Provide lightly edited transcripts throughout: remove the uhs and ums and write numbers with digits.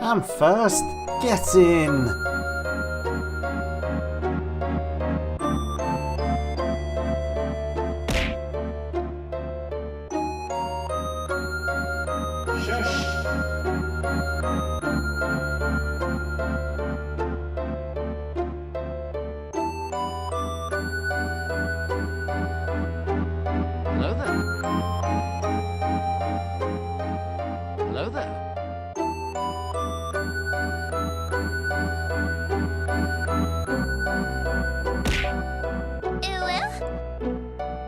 I'm first. Get in. Hello there. Hello there.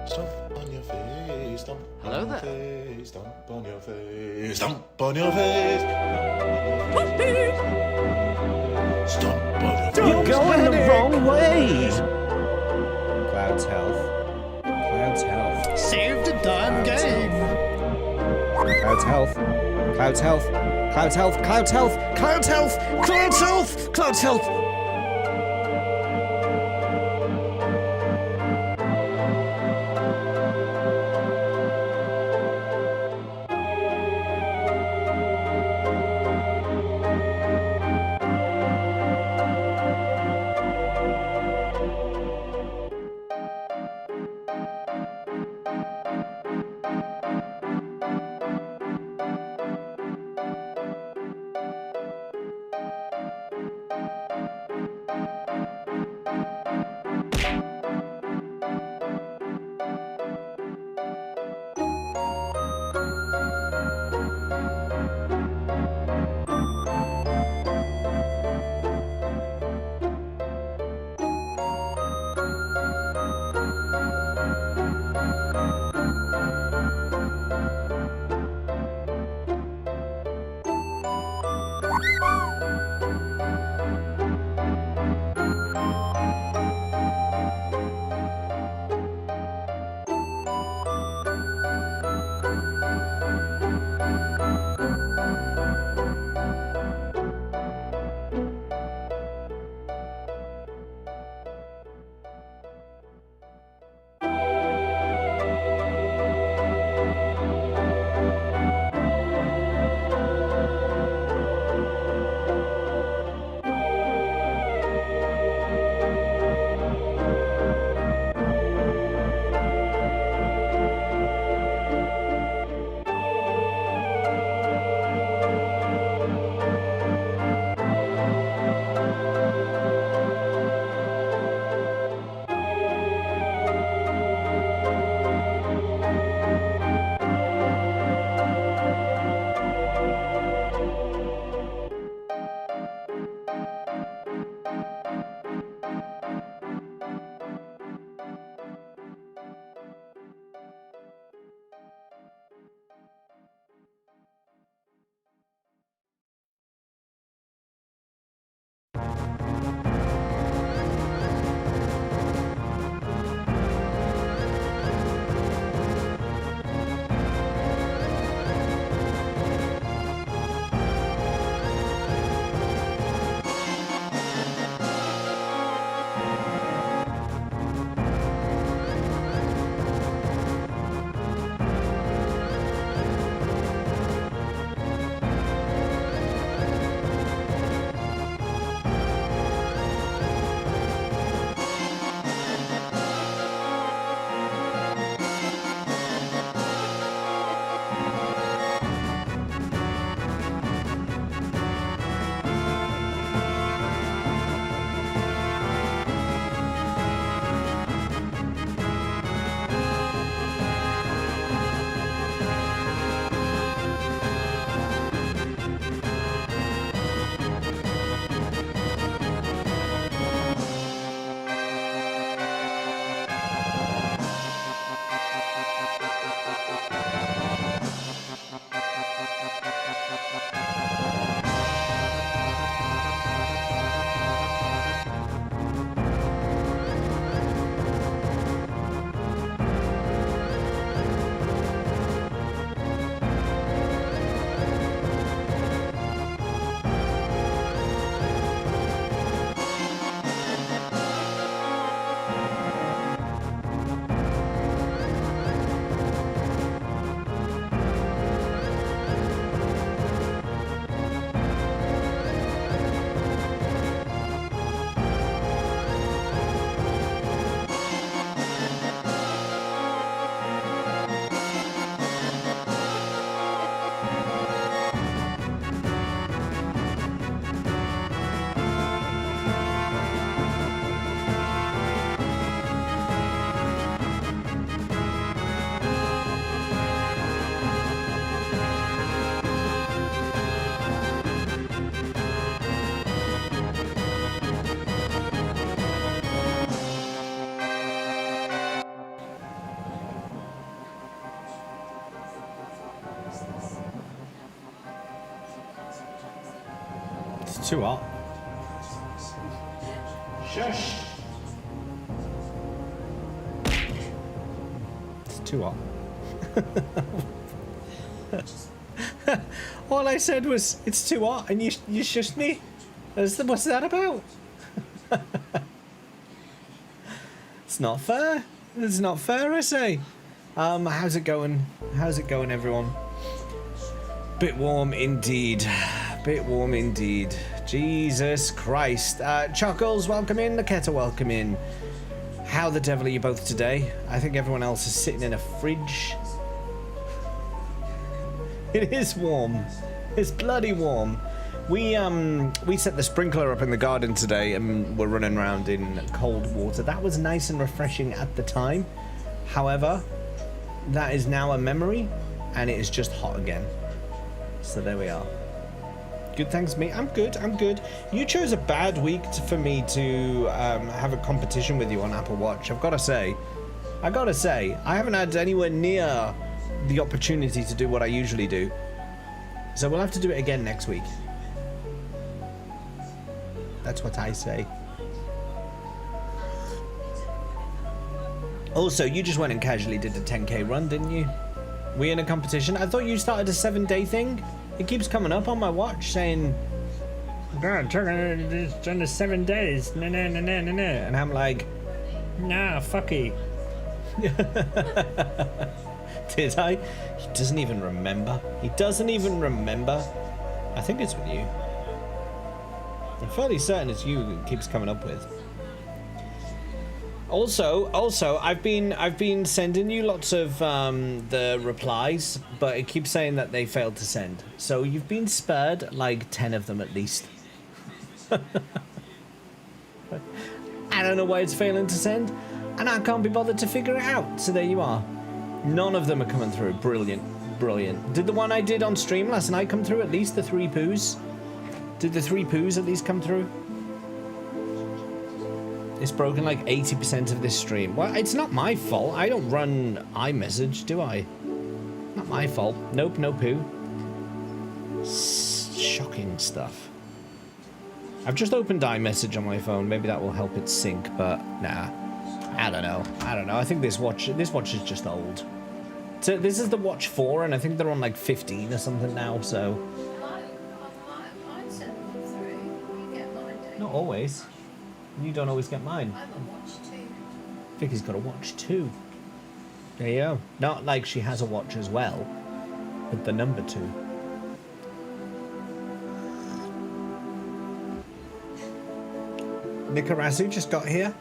Stomp on your face, stomp Hello on your there. face, stomp on your face, stomp on your face. Stomp on your face. You're going the wrong way. Cloud's health. Cloud's health. Saved a darn game. Cloud's health. Cloud's health. Cloud's health. Cloud's health. Cloud's health. Cloud's health. Cloud's health. It's too hot. Shush. It's too hot. All I said was, it's too hot, and you shushed me? What's that about? It's not fair. It's not fair, I say. How's it going? How's it going, everyone? Bit warm indeed. Bit warm indeed. Jesus Christ. Chuckles, welcome in. Naketa, welcome in. How the devil are you both today? I think everyone else is sitting in a fridge. It is warm. It's bloody warm. We set the sprinkler up in the garden today and we're running around in cold water. That was nice and refreshing at the time. However, that is now a memory and it is just hot again. So there we are. Good, thanks me. I'm good, I'm good. You chose a bad week for me to have a competition with you on Apple Watch. I've got to say, I haven't had anywhere near the opportunity to do what I usually do. So we'll have to do it again next week. That's what I say. Also, you just went and casually did a 10k run, didn't you? We in a competition? I thought you started a 7-day thing. It keeps coming up on my watch saying, God, it's done 7 days. Nah, nah, nah, nah, nah, nah. And I'm like, nah, fucky. Did I? He doesn't even remember. He doesn't even remember. I think it's with you. I'm fairly certain it's you it keeps coming up with. Also, I've been sending you lots of the replies, but it keeps saying that they failed to send. So you've been spared like 10 of them at least. I don't know why it's failing to send, and I can't be bothered to figure it out. So there you are. None of them are coming through. Brilliant, brilliant. Did the one I did on stream last night come through at least? The 3 poos? Did the 3 poos at least come through? It's broken like 80% of this stream. Well, it's not my fault. I don't run iMessage, do I? Not my fault. Nope, no poo. Shocking stuff. I've just opened iMessage on my phone. Maybe that will help it sync, but nah. I don't know. I think this watch is just old. So this is the Watch 4, and I think they're on like 15 or something now, so. I'd send them through. You get mine, don't you? Not always. You don't always get mine. I'm on watch 2. Vicky's got a watch too. There you go. Not like she has a watch as well, but the number 2. Nikarasu just got here,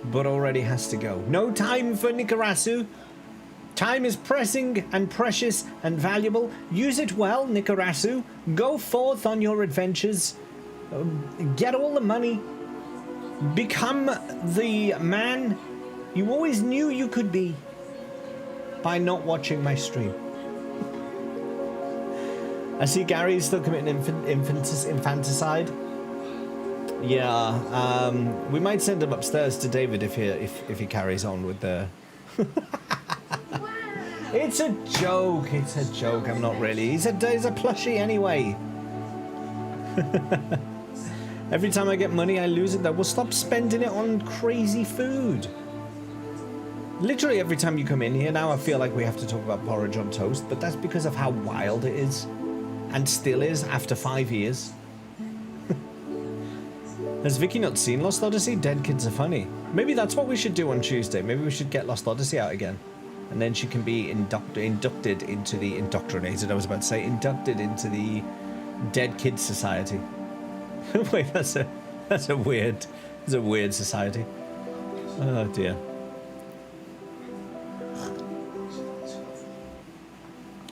but already has to go. No time for Nikarasu. Time is pressing and precious and valuable. Use it well, Nikarasu. Go forth on your adventures. Get all the money. Become the man you always knew you could be by not watching my stream. I see Gary's still committing infanticide. Yeah, we might send him upstairs to David if he carries on with the. It's a joke. It's a joke. I'm not really. He's a plushie anyway. Every time I get money, I lose it. Though, we'll stop spending it on crazy food. Literally every time you come in here now, I feel like we have to talk about porridge on toast, but that's because of how wild it is, and still is after 5 years. Has Vicky not seen Lost Odyssey? Dead kids are funny. Maybe that's what we should do on Tuesday. Maybe we should get Lost Odyssey out again, and then she can be inducted into the indoctrinated. I was about to say inducted into the Dead Kids Society. Wait, that's a weird society. Oh dear.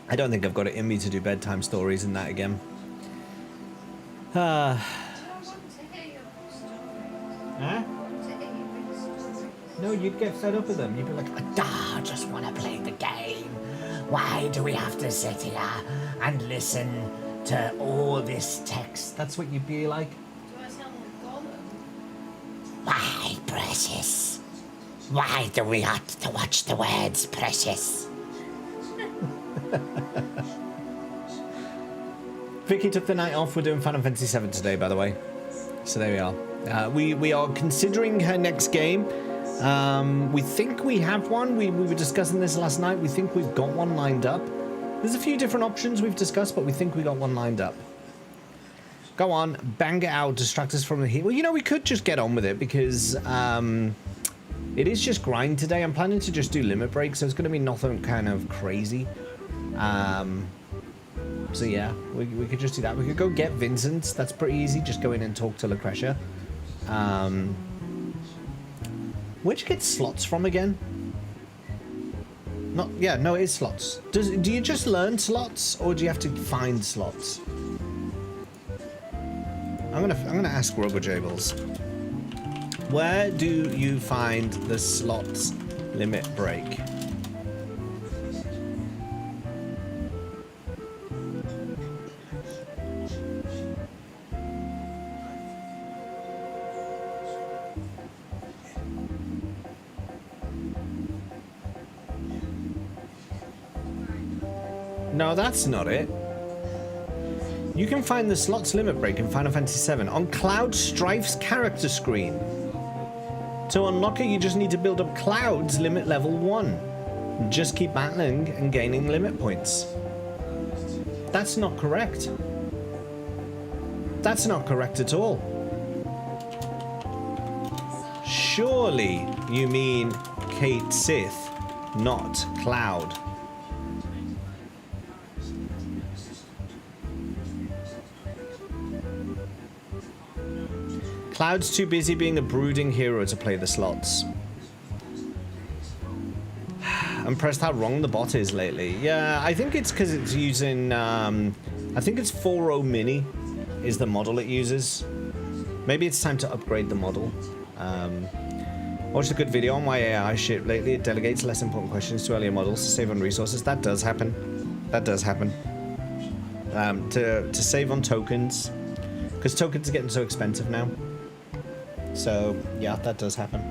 I don't think I've got it in me to do bedtime stories and that again. Huh? No, you'd get fed up with them. You'd be like, I just want to play the game. Why do we have to sit here and listen to all this text? That's what you'd be like. Do I sound like Gollum? Why, Precious? Why do we have to watch the words, Precious? Vicky took the night off. We're doing Final Fantasy 7 today, by the way. So there we are. We are considering her next game. We think we have one. We were discussing this last night. We think we've got one lined up. There's a few different options we've discussed, but we think we got one lined up. Go on, bang it out, distract us from the heat. Well, you know, we could just get on with it because it is just grind today. I'm planning to just do limit break, so it's going to be nothing kind of crazy. So yeah, we could just do that. We could go get Vincent. That's pretty easy. Just go in and talk to Lucretia. Where'd you get slots from again? No, it is slots. Do you just learn slots, or do you have to find slots? I'm gonna ask Robojables. Where do you find the slots limit break? No, that's not it. You can find the slots limit break in Final Fantasy VII on Cloud Strife's character screen. To unlock it, you just need to build up Cloud's limit level 1. Just keep battling and gaining limit points. That's not correct. That's not correct at all. Surely you mean Kate Sith, not Cloud. Cloud's too busy being a brooding hero to play the slots. I'm impressed how wrong the bot is lately. Yeah, I think it's because it's using, I think it's 4.0 Mini is the model it uses. Maybe it's time to upgrade the model. Watched a good video on why AI shit lately. It delegates less important questions to earlier models to save on resources. That does happen. That does happen. To save on tokens. Because tokens are getting so expensive now. So yeah, that does happen.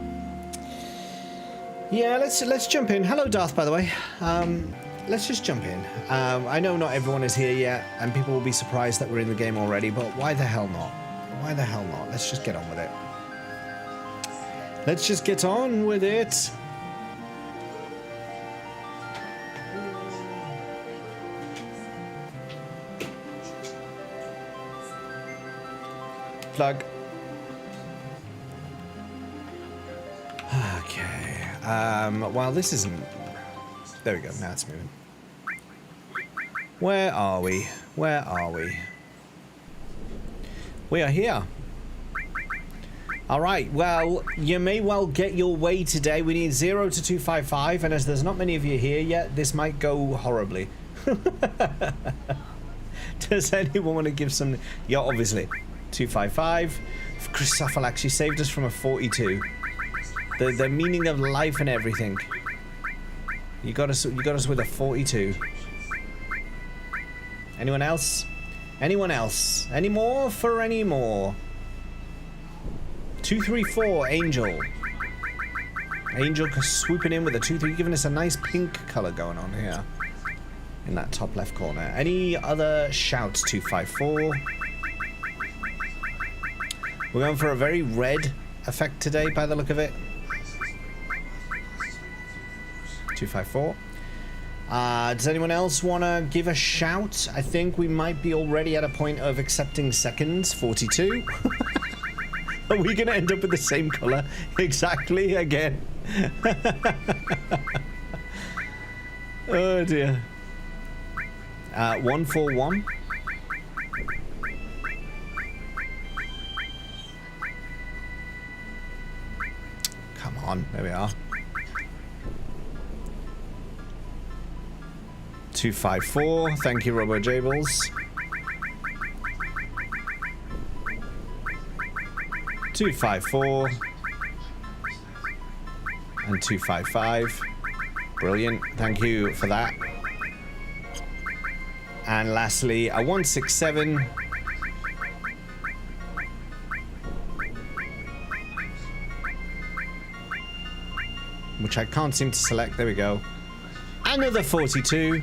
Yeah, let's jump in. Hello, Darth, by the way. Let's just jump in. I know not everyone is here yet, and people will be surprised that we're in the game already. But why the hell not? Why the hell not? Let's just get on with it. Let's just get on with it. Plug. Okay. Well, this isn't... There we go. Now it's moving. Where are we? Where are we? We are here. All right. Well, you may well get your way today. We need 0 to 255, and as there's not many of you here yet, this might go horribly. Does anyone want to give some... Yeah, obviously. 255. Christopher actually saved us from a 42. The meaning of life and everything. You got us with a 42. Anyone else? Anyone else? Any more for any more? 234 Angel. Angel swooping in with a 2-3, giving us a nice pink color going on here in that top left corner. Any other shouts? 254. We're going for a very red effect today by the look of it. 254. Does anyone else want to give a shout? I think we might be already at a point of accepting seconds. 42. Are we going to end up with the same color exactly again? Oh dear. 141. Come on, there we are. 254. Thank you, Robojables. 254 and 255. Brilliant. Thank you for that. And lastly, a 167. Which I can't seem to select. There we go. Another 42.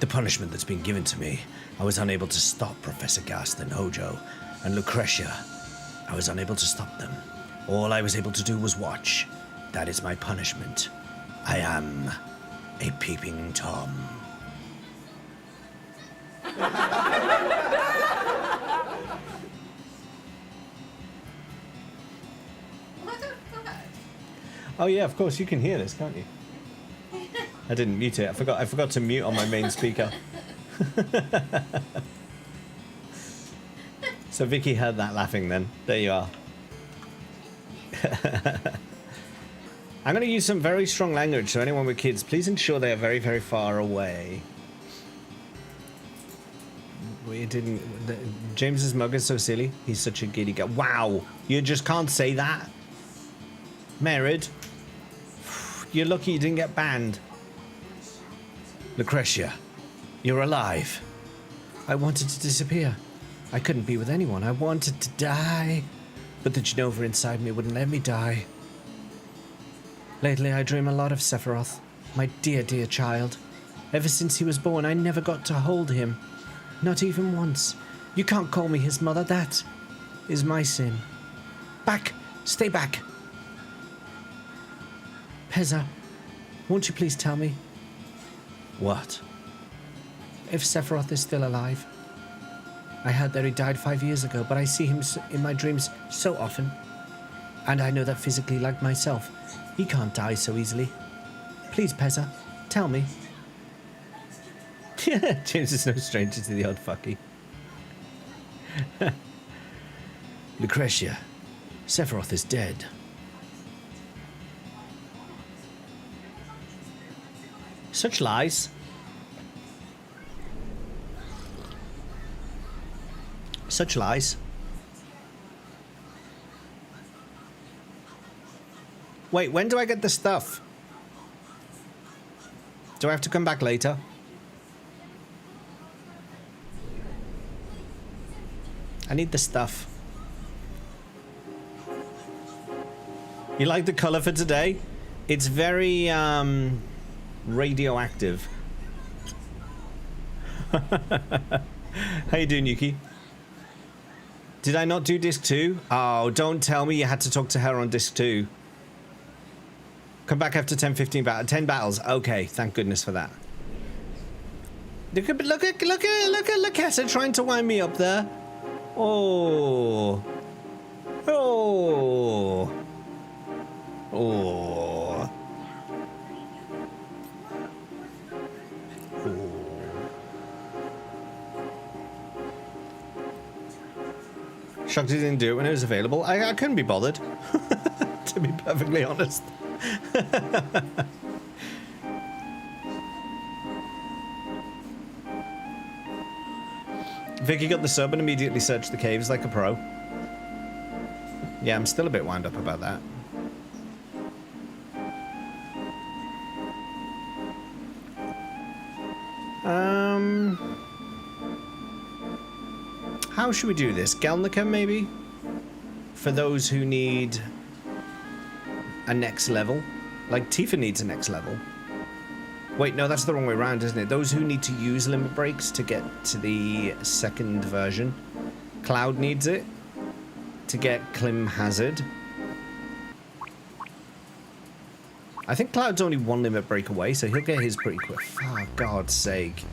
The punishment that's been given to me. I was unable to stop Professor Gast and Hojo and Lucretia. I was unable to stop them. All I was able to do was watch. That is my punishment. I am a peeping Tom. What the fuck? Oh yeah, of course you can hear this, can't you? I didn't mute it. I forgot to mute on my main speaker. So Vicky heard that laughing then. There you are. I'm going to use some very strong language, so anyone with kids, please ensure they are very, very far away. We didn't... James's mug is so silly. He's such a giddy guy. Wow! You just can't say that. Merid. You're lucky you didn't get banned. Lucretia, you're alive. I wanted to disappear. I couldn't be with anyone. I wanted to die. But the Genova inside me wouldn't let me die. Lately, I dream a lot of Sephiroth, my dear, dear child. Ever since he was born, I never got to hold him. Not even once. You can't call me his mother. That is my sin. Back! Stay back! Pezza, won't you please tell me? What? If Sephiroth is still alive. I heard that he died 5 years ago, but I see him in my dreams so often. And I know that physically, like myself, he can't die so easily. Please, Pezza, tell me. James is no stranger to the odd fucky. Lucretia, Sephiroth is dead. Such lies. Such lies. Wait, when do I get the stuff? Do I have to come back later? I need the stuff. You like the color for today? It's very, radioactive. How you doing, Yuki? Did I not do disc 2? Oh, don't tell me you had to talk to her on disc 2. Come back after 10 battles. Okay, thank goodness for that. Look at her trying to wind me up there. Oh. Oh. Oh. Shocked he didn't do it when it was available. I couldn't be bothered, to be perfectly honest. Vicky got the sub and immediately searched the caves like a pro. Yeah, I'm still a bit wound up about that. How should we do this? Gelnica, maybe? For those who need a next level. Like, Tifa needs a next level. Wait, no, that's the wrong way around, isn't it? Those who need to use limit breaks to get to the second version. Cloud needs it to get Clim Hazard. I think Cloud's only one limit break away, so he'll get his pretty quick. For God's sake.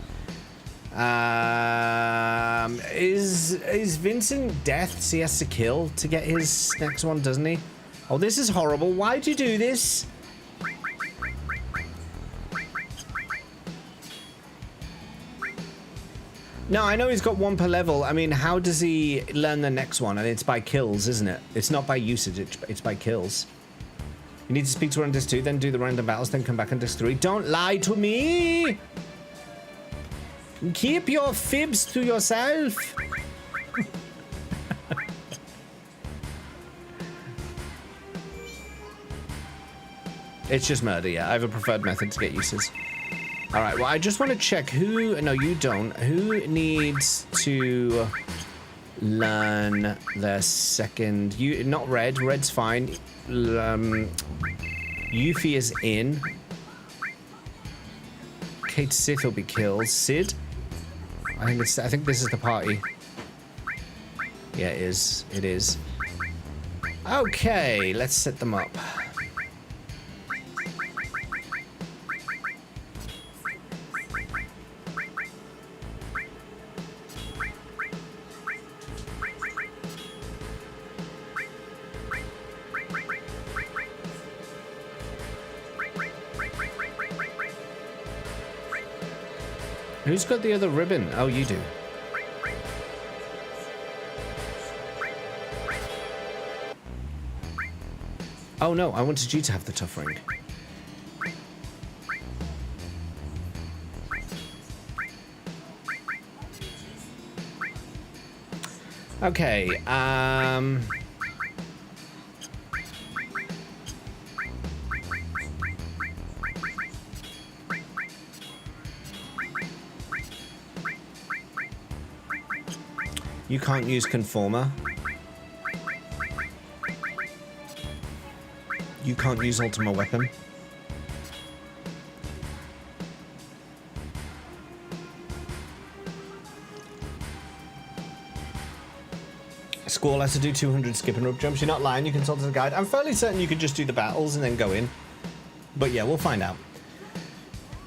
Is Vincent death he has to kill to get his next one, doesn't he? Oh, this is horrible. Why'd you do this? No, I know he's got one per level. I mean, how does he learn the next one? And it's by kills, isn't it? It's not by usage, it's by kills. You need to speak to her on disc 2, then do the random battles, then come back on disc 3. Don't lie to me! Keep your fibs to yourself. It's just murder, yeah. I have a preferred method to get uses. Alright, well, I just want to check who... No, you don't. Who needs to learn their second... Not Red. Red's fine. Yuffie is in. Kate Sith will be killed. Sid? I think this is the party. Yeah, it is. It is. Okay, let's set them up. Who's got the other ribbon? Oh, you do. Oh no, I wanted you to have the tough ring. Okay, you can't use Conformer. You can't use Ultima Weapon. Squall has to do 200 skip and rope jumps. You're not lying, you consulted the guide. I'm fairly certain you could just do the battles and then go in. But yeah, we'll find out.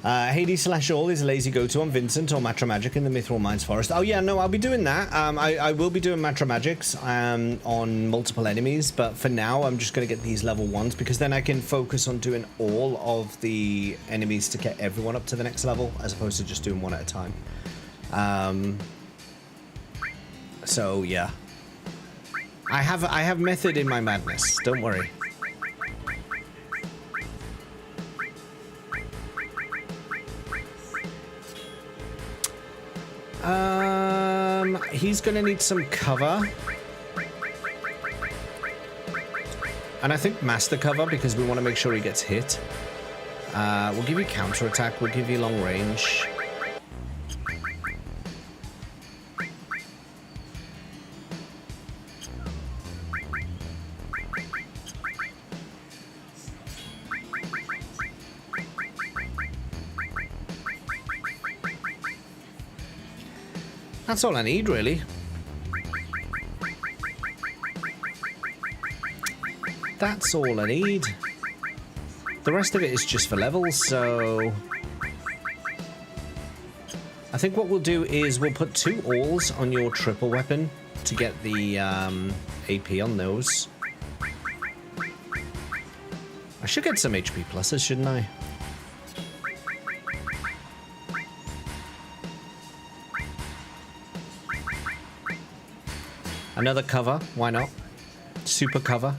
Hades/All is a lazy go-to on Vincent or Matromagic in the Mithril Mines Forest. Oh yeah, no, I'll be doing that. I will be doing Matromagics on multiple enemies, but for now I'm just going to get these level 1s because then I can focus on doing all of the enemies to get everyone up to the next level as opposed to just doing one at a time. So yeah. I have method in my madness, don't worry. He's gonna need some cover. And I think master cover because we want to make sure he gets hit. We'll give you counter attack, we'll give you long range. That's all I need, really. That's all I need. The rest of it is just for levels, so... I think what we'll do is we'll put 2 alls on your triple weapon to get the AP on those. I should get some HP pluses, shouldn't I? Another cover, why not? Super cover.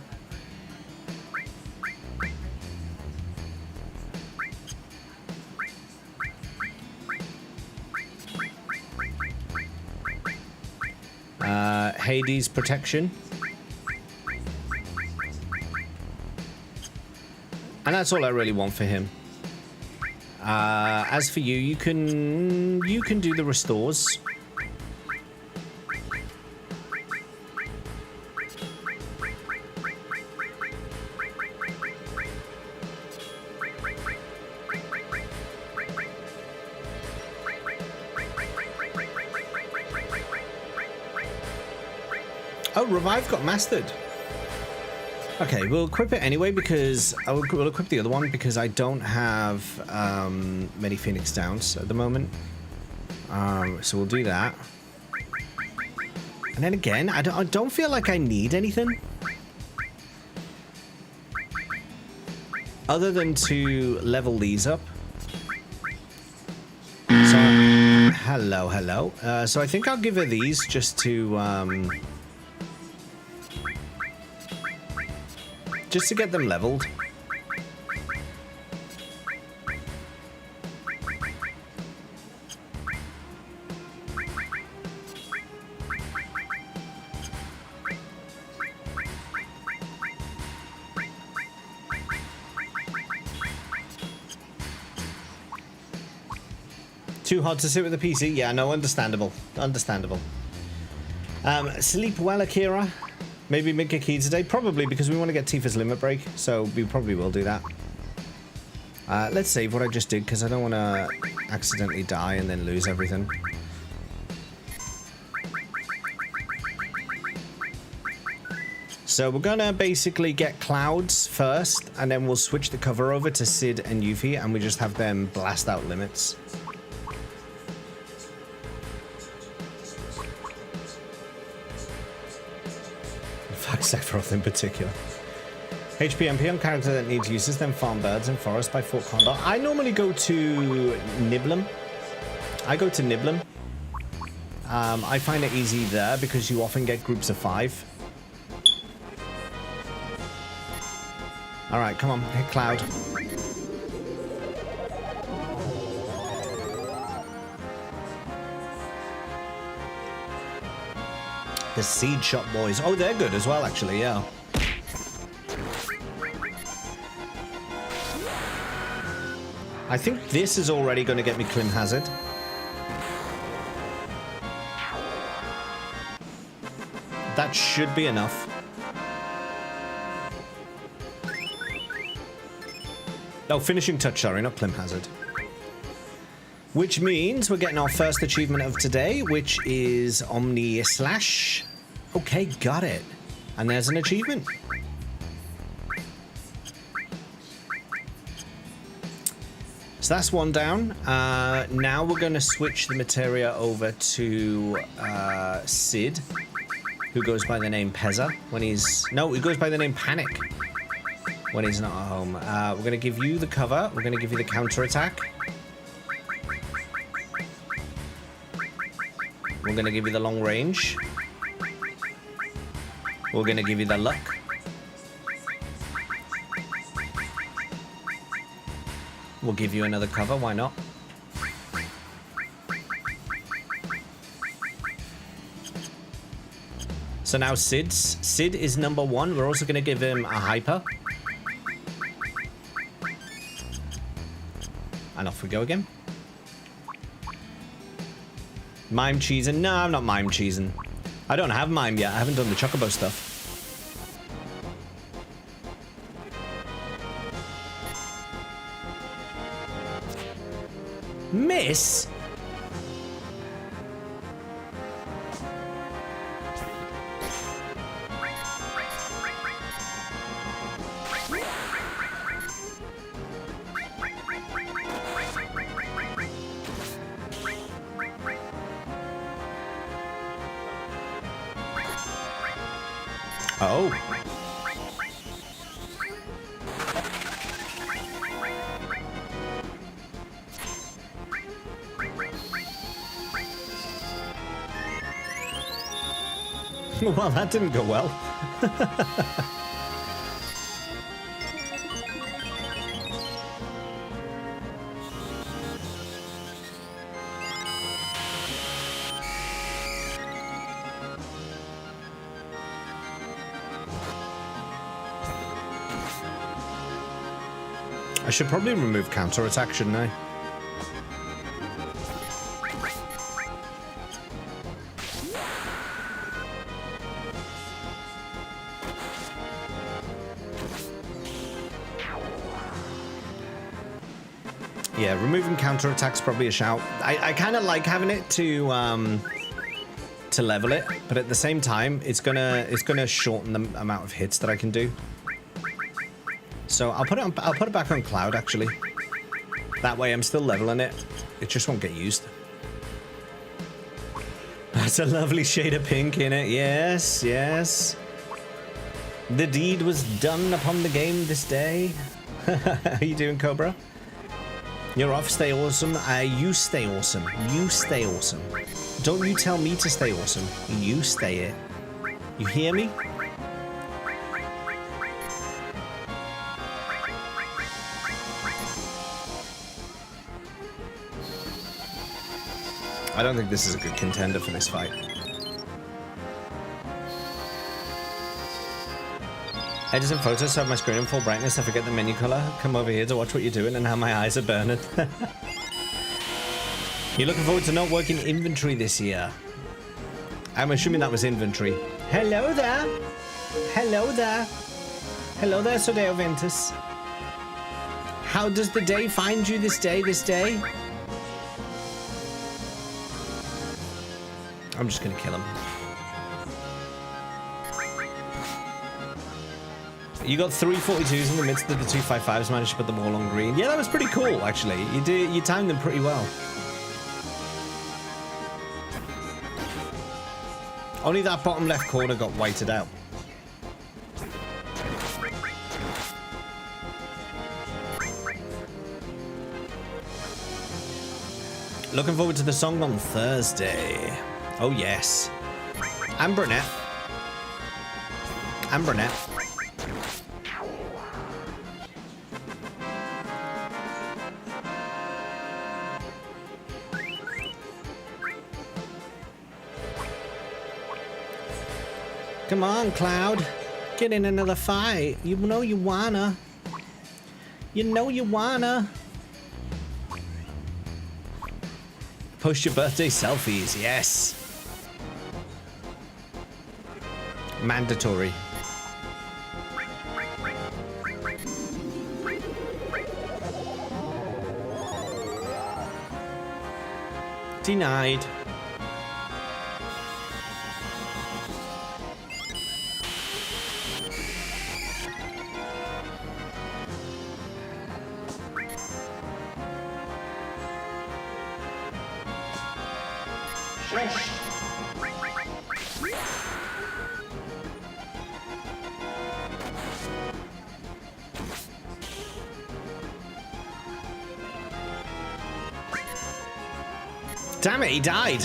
Hades protection. And that's all I really want for him. As for you, you can do the restores. Oh, Revive got mastered. Okay, we'll equip it anyway because we'll equip the other one because I don't have many Phoenix Downs at the moment. So we'll do that. And then again, I don't feel like I need anything other than to level these up. So hello. So I think I'll give her these just to get them leveled. Too hard to sit with the PC? Yeah, no, understandable. Understandable. Sleep well, Akira. Maybe Midgar key today? Probably, because we want to get Tifa's limit break, so we probably will do that. Let's save what I just did because I don't want to accidentally die and then lose everything. So we're gonna basically get clouds first, and then we'll switch the cover over to Sid and Yuffie, and we just have them blast out limits. Sephiroth in particular. HPMP on character that needs uses, then farm birds in forest by Fort Condor. I normally go to Niblum. I find it easy there because you often get groups of 5. Alright, come on, hit Cloud. The Seed Shop Boys. Oh, they're good as well, actually, yeah. I think this is already going to get me Clim Hazard. That should be enough. Oh, finishing touch, sorry, not Clim Hazard. Which means we're getting our first achievement of today, which is Omni Slash. Okay, got it. And there's an achievement. So that's one down. Now we're going to switch the materia over to Sid, who goes by the name Pezza when he's... No, he goes by the name Panic when he's not at home. We're going to give you the cover. We're going to give you the counterattack. We're going to give you the long range. We're going to give you the luck. We'll give you another cover, why not? So now Sid is number 1. We're also going to give him a hyper. And off we go again. Mime cheesing? No, I'm not mime cheesing. I don't have mime yet. I haven't done the Chocobo stuff. Miss? Oh. Well, that didn't go well. I should probably remove counterattack, shouldn't I? Yeah, removing counterattack's probably a shout. I kind of like having it to level it, but at the same time, it's gonna shorten the amount of hits that I can do. So I'll put it back on Cloud, actually. That way I'm still leveling it. It just won't get used. That's a lovely shade of pink in it. Yes, yes. The deed was done upon the game this day. How you doing, Cobra? You're off. Stay awesome. You stay awesome. You stay awesome. Don't you tell me to stay awesome. You stay it. You hear me? I don't think this is a good contender for this fight. Edits and photos have my screen in full brightness. I forget the menu color. Come over here to watch what you're doing and how my eyes are burning. You're looking forward to not working inventory this year. I'm assuming that was inventory. Hello there. Hello there. Hello there, Sodeo Ventus. How does the day find you this day, I'm just gonna kill him. You got 342s in the midst of the 255s, managed to put them all on green. Yeah, that was pretty cool, actually. You timed them pretty well. Only that bottom left corner got whited out. Looking forward to the song on Thursday. Oh, yes. And brunette. And brunette. Come on, Cloud. Get in another fight. You know you wanna. You know you wanna. Post your birthday selfies, yes. Mandatory. Denied. Damn it, he died.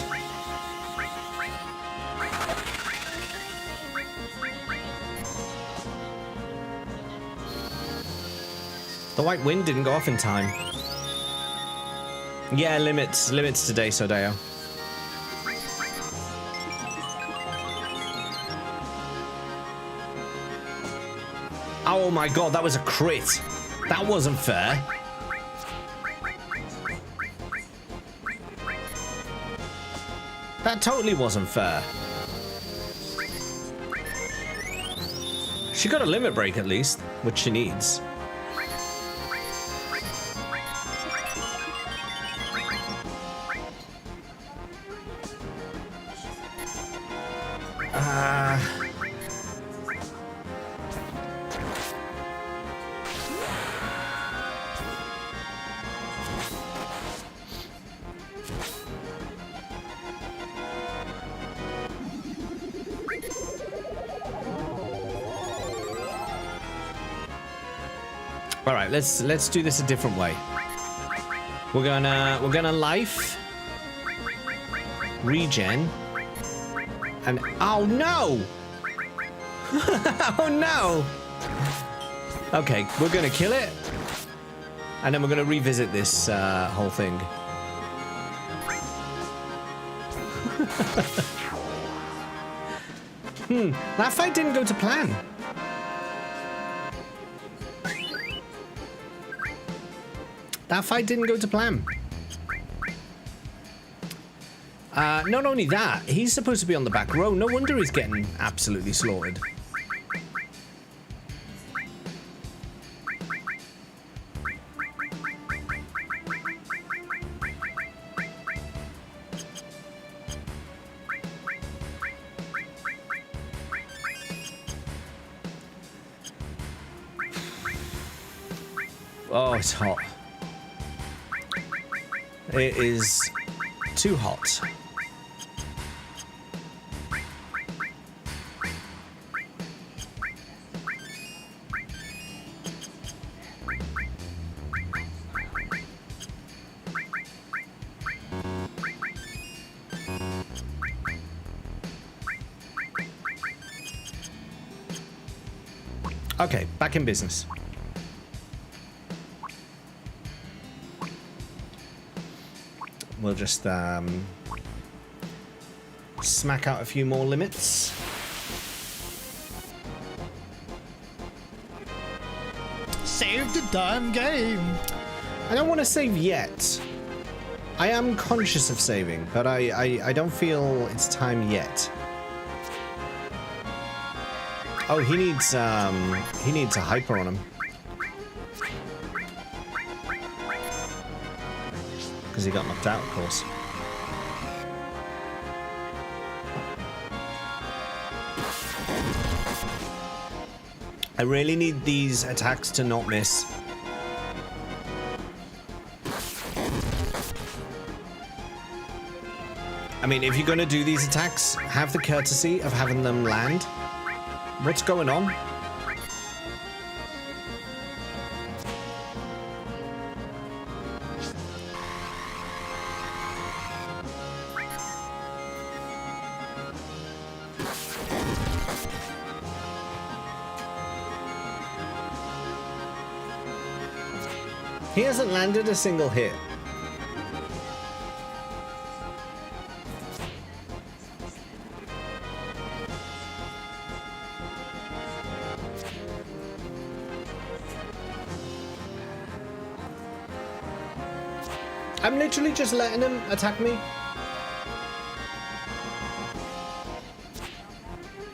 The white wind didn't go off in time. Yeah, limits today, Sodeo. Oh my god, that was a crit. That wasn't fair. That totally wasn't fair. She got a limit break at least, which she needs. All right, let's do this a different way. We're gonna life, regen, and oh no! Oh no! Okay, we're gonna kill it, and then we're gonna revisit this whole thing. That fight didn't go to plan. That fight didn't go to plan. Not only that, he's supposed to be on the back row. No wonder he's getting absolutely slaughtered. Oh, it's hot. It is too hot. Okay, back in business. We'll just smack out a few more limits. Save the damn game. I don't want to save yet. I am conscious of saving, but I don't feel it's time yet. Oh, he needs a hyper on him. Because he got knocked out, of course. I really need these attacks to not miss. I mean, if you're going to do these attacks, have the courtesy of having them land. What's going on? He hasn't landed a single hit. I'm literally just letting him attack me.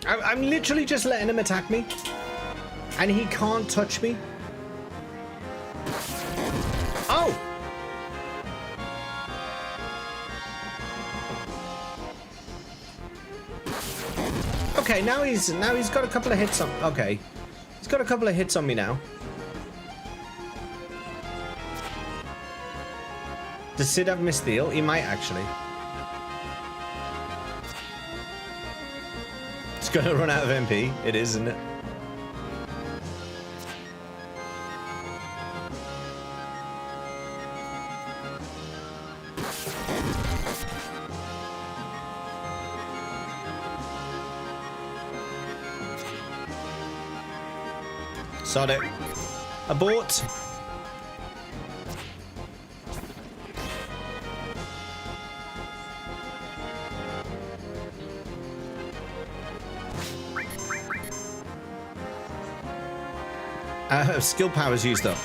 I'm literally just letting him attack me. And he can't touch me. Oh! Okay, now he's got a couple of hits on. Okay. He's got a couple of hits on me now. Does Sid have misdeal? He might actually. It's gonna run out of MP. It is, isn't it? Sod it. Abort. Skill power's used up.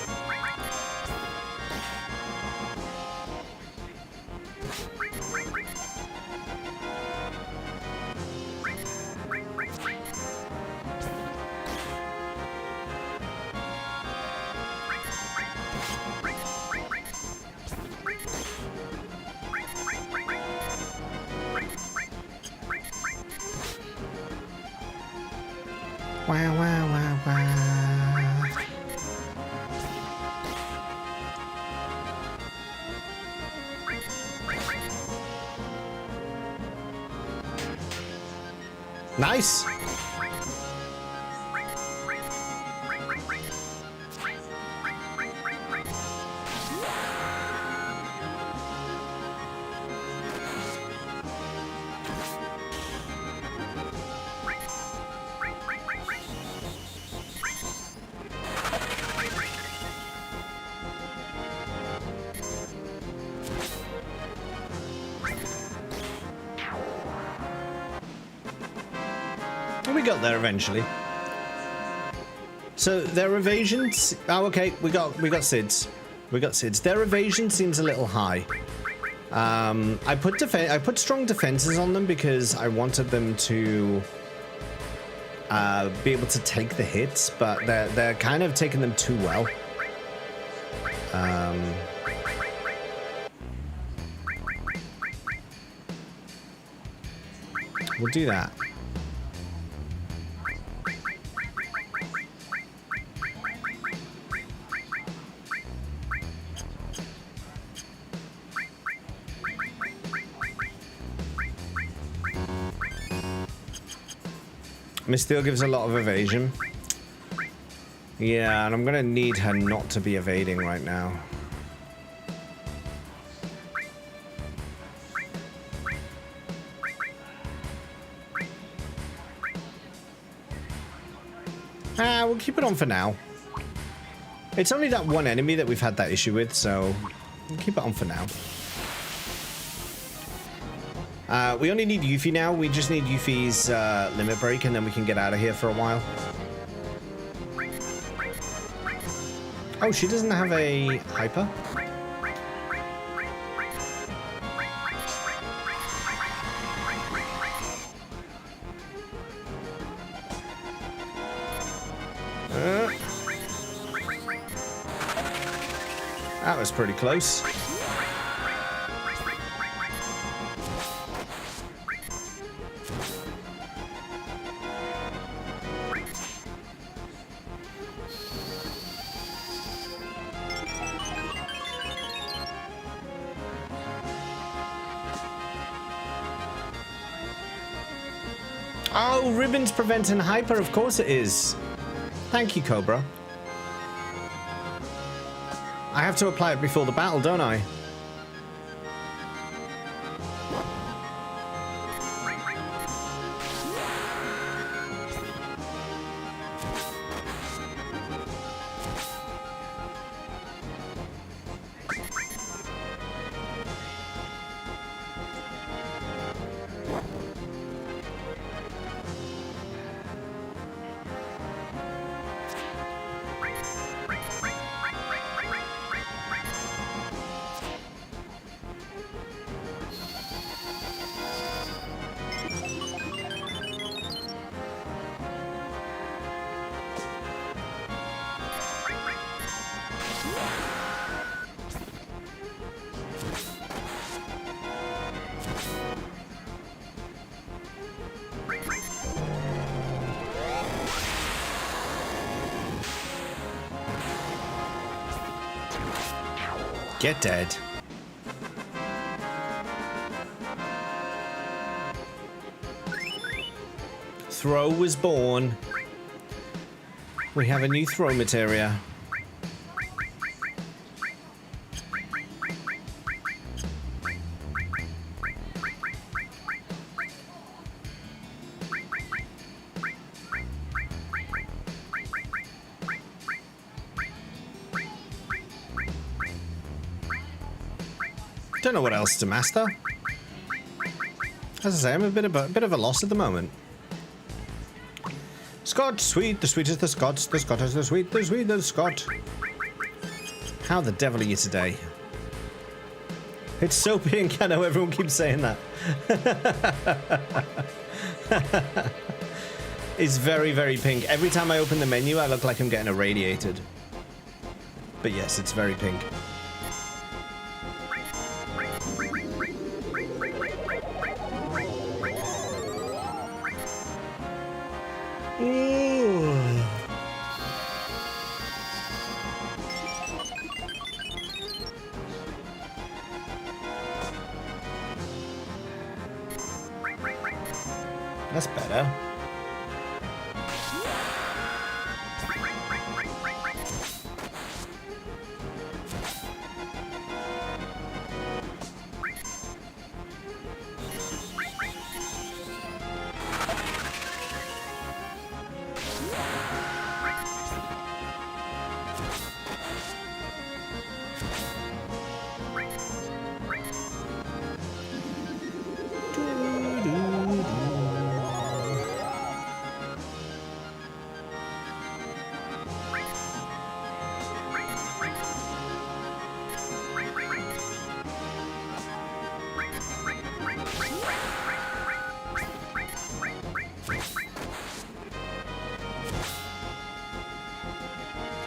Wow, wow, wow, wow. Nice. We got there eventually. So their evasions. Oh, okay. We got Sid's. We got Sid's. Their evasion seems a little high. I put strong defenses on them because I wanted them to be able to take the hits, but they're kind of taking them too well. We'll do that. Miss Steel gives a lot of evasion. Yeah, and I'm gonna need her not to be evading right now. We'll keep it on for now. It's only that one enemy that we've had that issue with, so we'll keep it on for now. We only need Yuffie now. We just need Yuffie's limit break, and then we can get out of here for a while. Oh, she doesn't have a hyper? That was pretty close. Oh, ribbons preventing hyper. Of course it is. Thank you, Cobra. I have to apply it before the battle, don't I? Get dead. Throw was born. We have a new throw materia. Don't know what else to master. As I say, I'm a bit of a loss at the moment. Scott, sweet, the sweet is the Scots, the Scot is the sweet the Scot. How the devil are you today? It's so pink, I know everyone keeps saying that. It's very, very pink. Every time I open the menu, I look like I'm getting irradiated. But yes, it's very pink. That's better.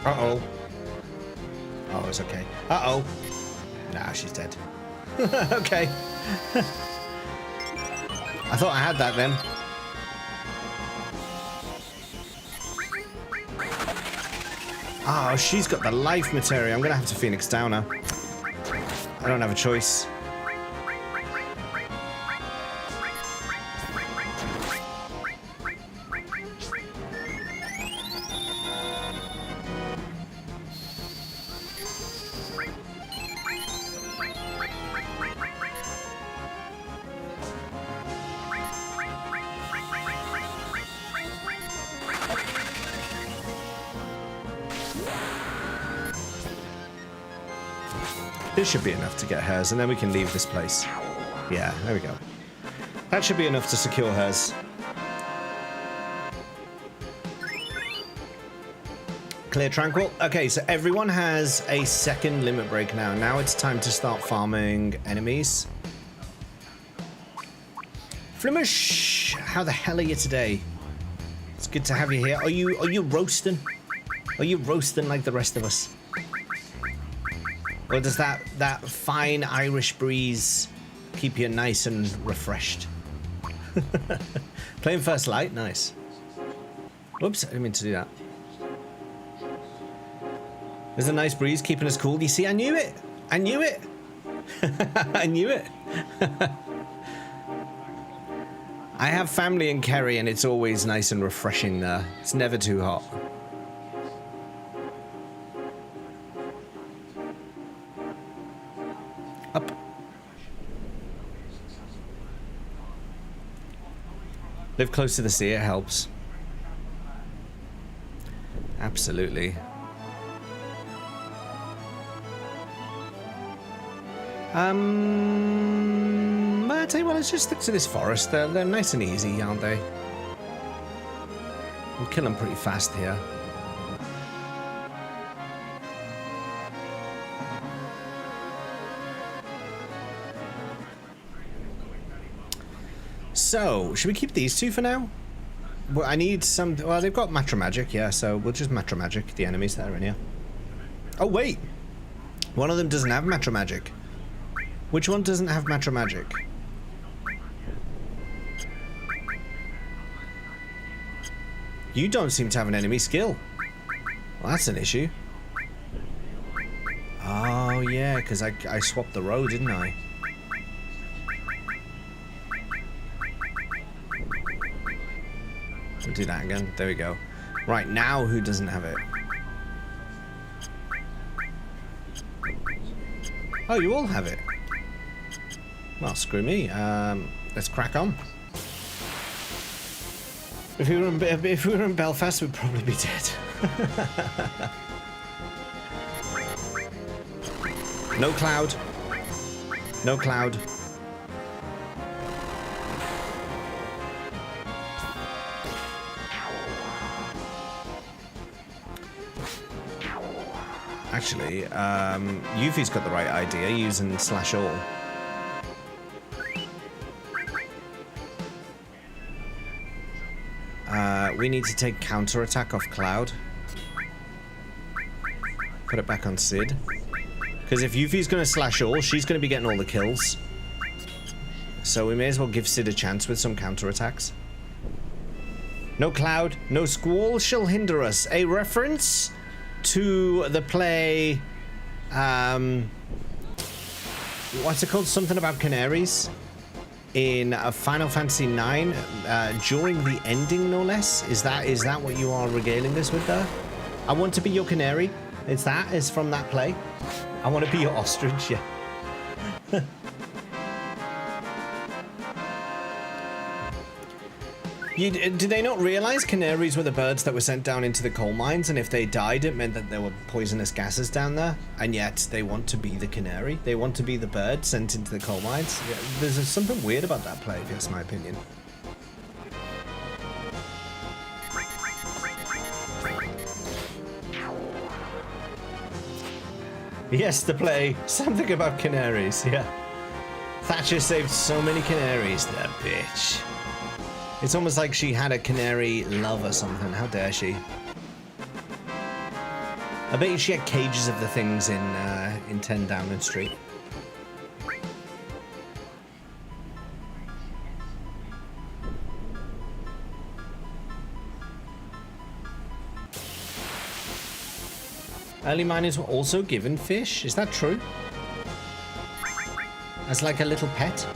Uh-oh. Oh, it's okay. Uh-oh. Nah, she's dead. Okay. I thought I had that then. Oh, she's got the life materia. I'm gonna have to Phoenix down her. I don't have a choice. This should be enough to get hers, and then we can leave this place. Yeah, there we go. That should be enough to secure hers. Clear tranquil. Okay, so everyone has a second limit break now. Now it's time to start farming enemies. Flemish, how the hell are you today? It's good to have you here. Are you roasting? Are you roasting like the rest of us? Or does that fine Irish breeze keep you nice and refreshed? Playing first light, nice. Whoops, I didn't mean to do that. There's a nice breeze keeping us cool. You see, I knew it. I knew it. I knew it. I have family in Kerry, and it's always nice and refreshing there. It's never too hot. Up. Live close to the sea, it helps. Absolutely. I tell you what, let's just stick to this forest. They're nice and easy, aren't they? We'll kill them pretty fast here. So, should we keep these two for now? Well, I need some... Well, they've got Matcha Magic, yeah, so we'll just Matcha Magic the enemies that are in here. Oh, wait! One of them doesn't have Matcha Magic. Which one doesn't have Matcha Magic? You don't seem to have an enemy skill. Well, that's an issue. Oh, yeah, because I swapped the row, didn't I? We'll do that again. There we go. Right, now who doesn't have it? Oh, you all have it. Well, screw me. Let's crack on. If we were in Belfast, we'd probably be dead. No cloud. No cloud. Actually, Yuffie's got the right idea using slash all. We need to take counterattack off Cloud. Put it back on Sid. Because if Yuffie's going to slash all, she's going to be getting all the kills. So we may as well give Sid a chance with some counterattacks. No Cloud, no Squall shall hinder us. A reference to the play... what's it called? Something about canaries? In Final Fantasy IX, during the ending, no less. Is that what you are regaling us with there? I want to be your canary. It's from that play. I want to be your ostrich, yeah. Did they not realize canaries were the birds that were sent down into the coal mines, and if they died, it meant that there were poisonous gases down there? And yet, they want to be the canary. They want to be the bird sent into the coal mines. Yeah, there's something weird about that play, if that's my opinion. Yes, the play. Something about canaries, yeah. Thatcher saved so many canaries, that bitch. It's almost like she had a canary love or something. How dare she? I bet you she had cages of the things in 10 Downing Street. Early miners were also given fish. Is that true? As like a little pet?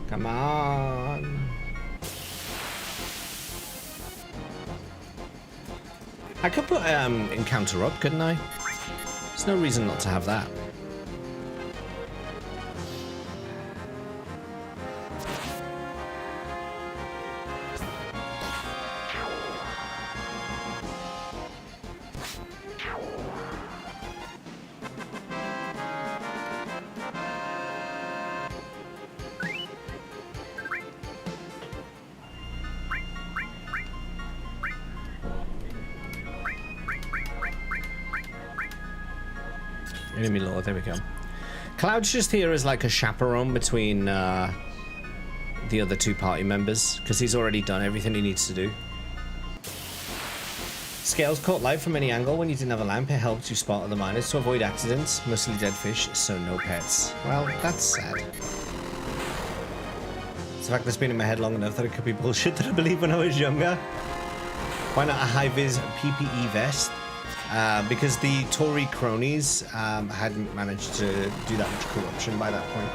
Come on. I could put encounter up, couldn't I? There's no reason not to have that. Enemy lord, there we go. Cloud's just here as like a chaperone between the other two party members, because he's already done everything he needs to do. Scales caught light from any angle when you didn't have a lamp. It helps you spot other miners to avoid accidents. Mostly dead fish, so no pets. Well, that's sad. It's the fact that's been in my head long enough that it could be bullshit that I believed when I was younger. Why not a high-vis PPE vest? Because the Tory cronies hadn't managed to do that much corruption by that point.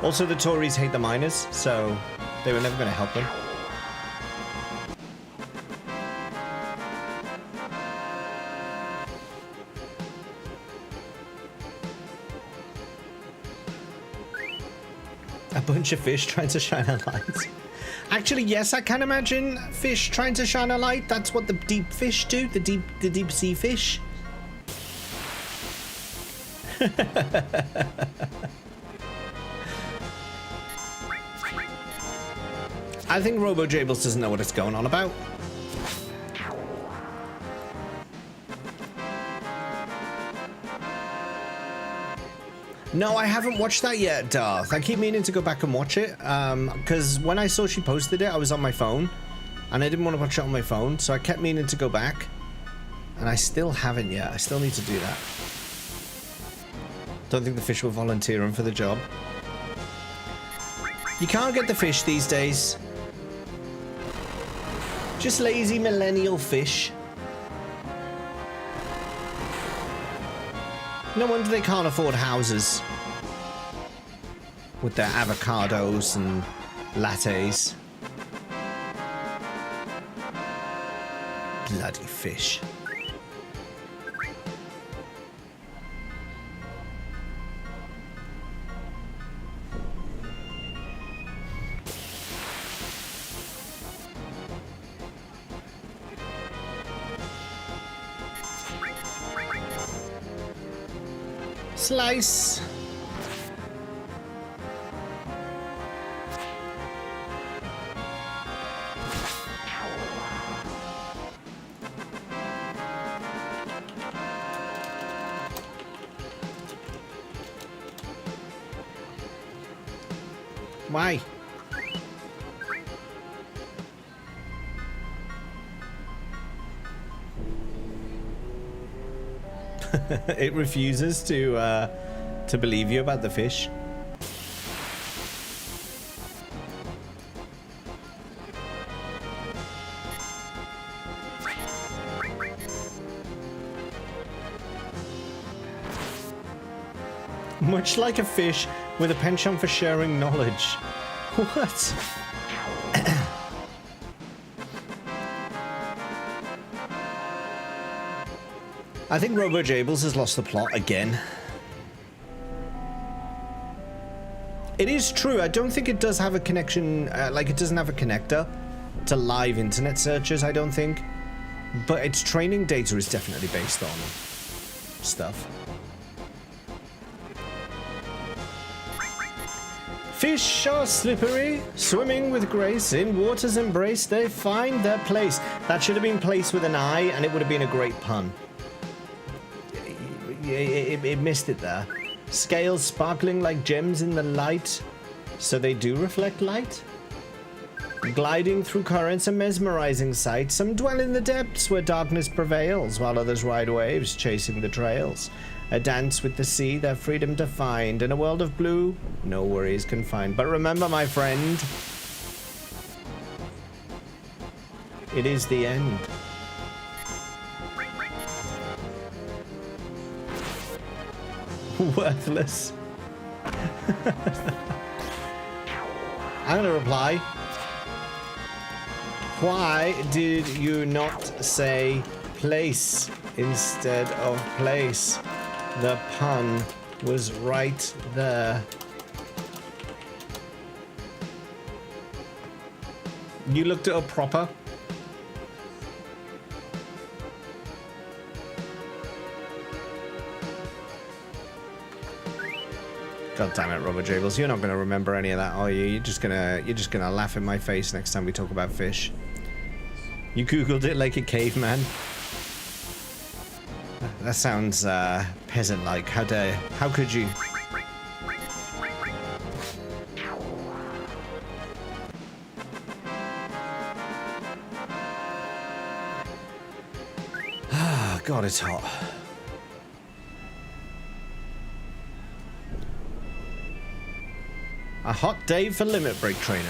Also, the Tories hate the miners, so they were never going to help them. A bunch of fish trying to shine a light. Actually, yes, I can imagine fish trying to shine a light. That's what the deep fish do, the deep sea fish. I think Robo Jables doesn't know what it's going on about. No, I haven't watched that yet, Darth. I keep meaning to go back and watch it, because when I saw she posted it, I was on my phone, and I didn't want to watch it on my phone, so I kept meaning to go back, and I still haven't yet. I still need to do that. Don't think the fish were volunteering for the job. You can't get the fish these days. Just lazy millennial fish. No wonder they can't afford houses. With their avocados and lattes. Bloody fish. Slice. Why? It refuses to believe you about the fish. Much like a fish with a penchant for sharing knowledge. What? I think Robo Jables has lost the plot again. It is true, I don't think it does have a connection, like it doesn't have a connector to live internet searches, I don't think. But its training data is definitely based on stuff. Fish are slippery, swimming with grace, in water's embrace they find their place. That should have been placed with an I, and it would have been a great pun. It missed it there. Scales sparkling like gems in the light, so they do reflect light. Gliding through currents, a mesmerizing sight. Some dwell in the depths where darkness prevails, while others ride waves, chasing the trails. A dance with the sea, their freedom to find. In a world of blue, no worries can find. But remember, my friend, it is the end. Worthless. I'm gonna reply. Why did you not say place instead of place? The pun was right there. You looked it up proper? God damn it, Robert Jables, you're not gonna remember any of that, are you? You're just gonna laugh in my face next time we talk about fish. You googled it like a caveman. That sounds peasant-like. How could you? God, it's hot. A hot day for limit break training.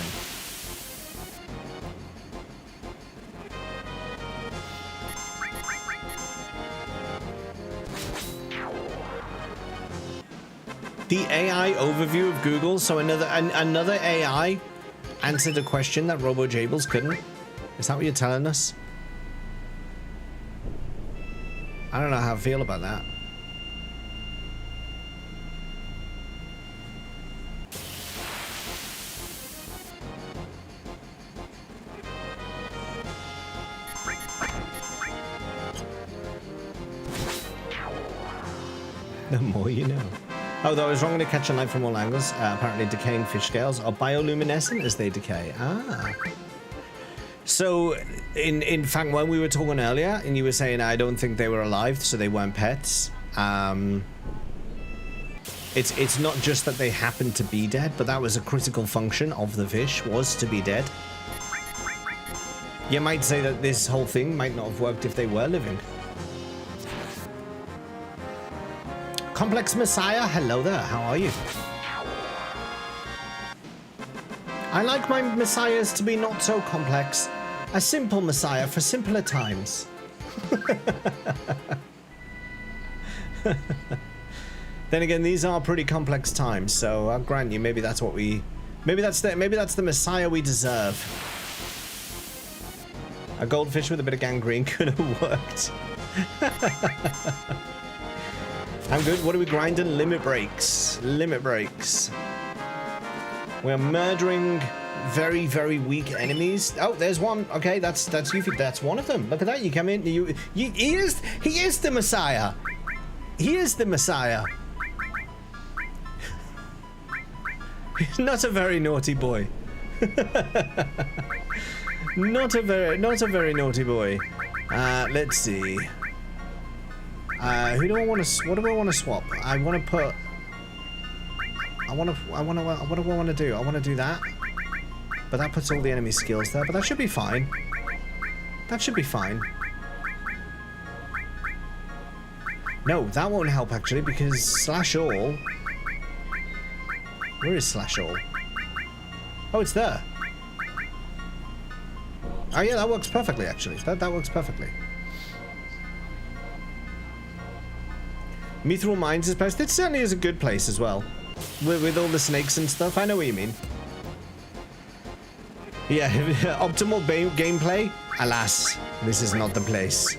The AI overview of Google. So another AI answered a question that RoboJables couldn't. Is that what you're telling us? I don't know how I feel about that. The more you know. Oh, though I was wrong to catch a light from all angles. Apparently decaying fish scales are bioluminescent as they decay. Ah. So, in fact, when we were talking earlier, and you were saying I don't think they were alive, so they weren't pets. It's not just that they happened to be dead, but that was a critical function of the fish, was to be dead. You might say that this whole thing might not have worked if they were living. Complex Messiah, hello there, how are you? I like my messiahs to be not so complex. A simple messiah for simpler times. Then again, these are pretty complex times, so I'll grant you, maybe that's what we... Maybe that's the messiah we deserve. A goldfish with a bit of gangrene could have worked. I'm good. What are we grinding? Limit breaks. Limit breaks. We're murdering very, very weak enemies. Oh, there's one. Okay, that's you. That's one of them. Look at that. You come in. He is the Messiah. He is the Messiah. He's not a very naughty boy. Not a very naughty boy. Let's see. Who do I want to? What do I want to swap? I want to put. What do I want to do? I want to do that. But that puts all the enemy skills there. But that should be fine. That should be fine. No, that won't help actually because slash all. Where is slash all? Oh, it's there. Oh yeah, that works perfectly actually. That works perfectly. Mithril Mines is best. It certainly is a good place as well. With all the snakes and stuff. I know what you mean. Yeah, optimal gameplay? Alas, this is not the place.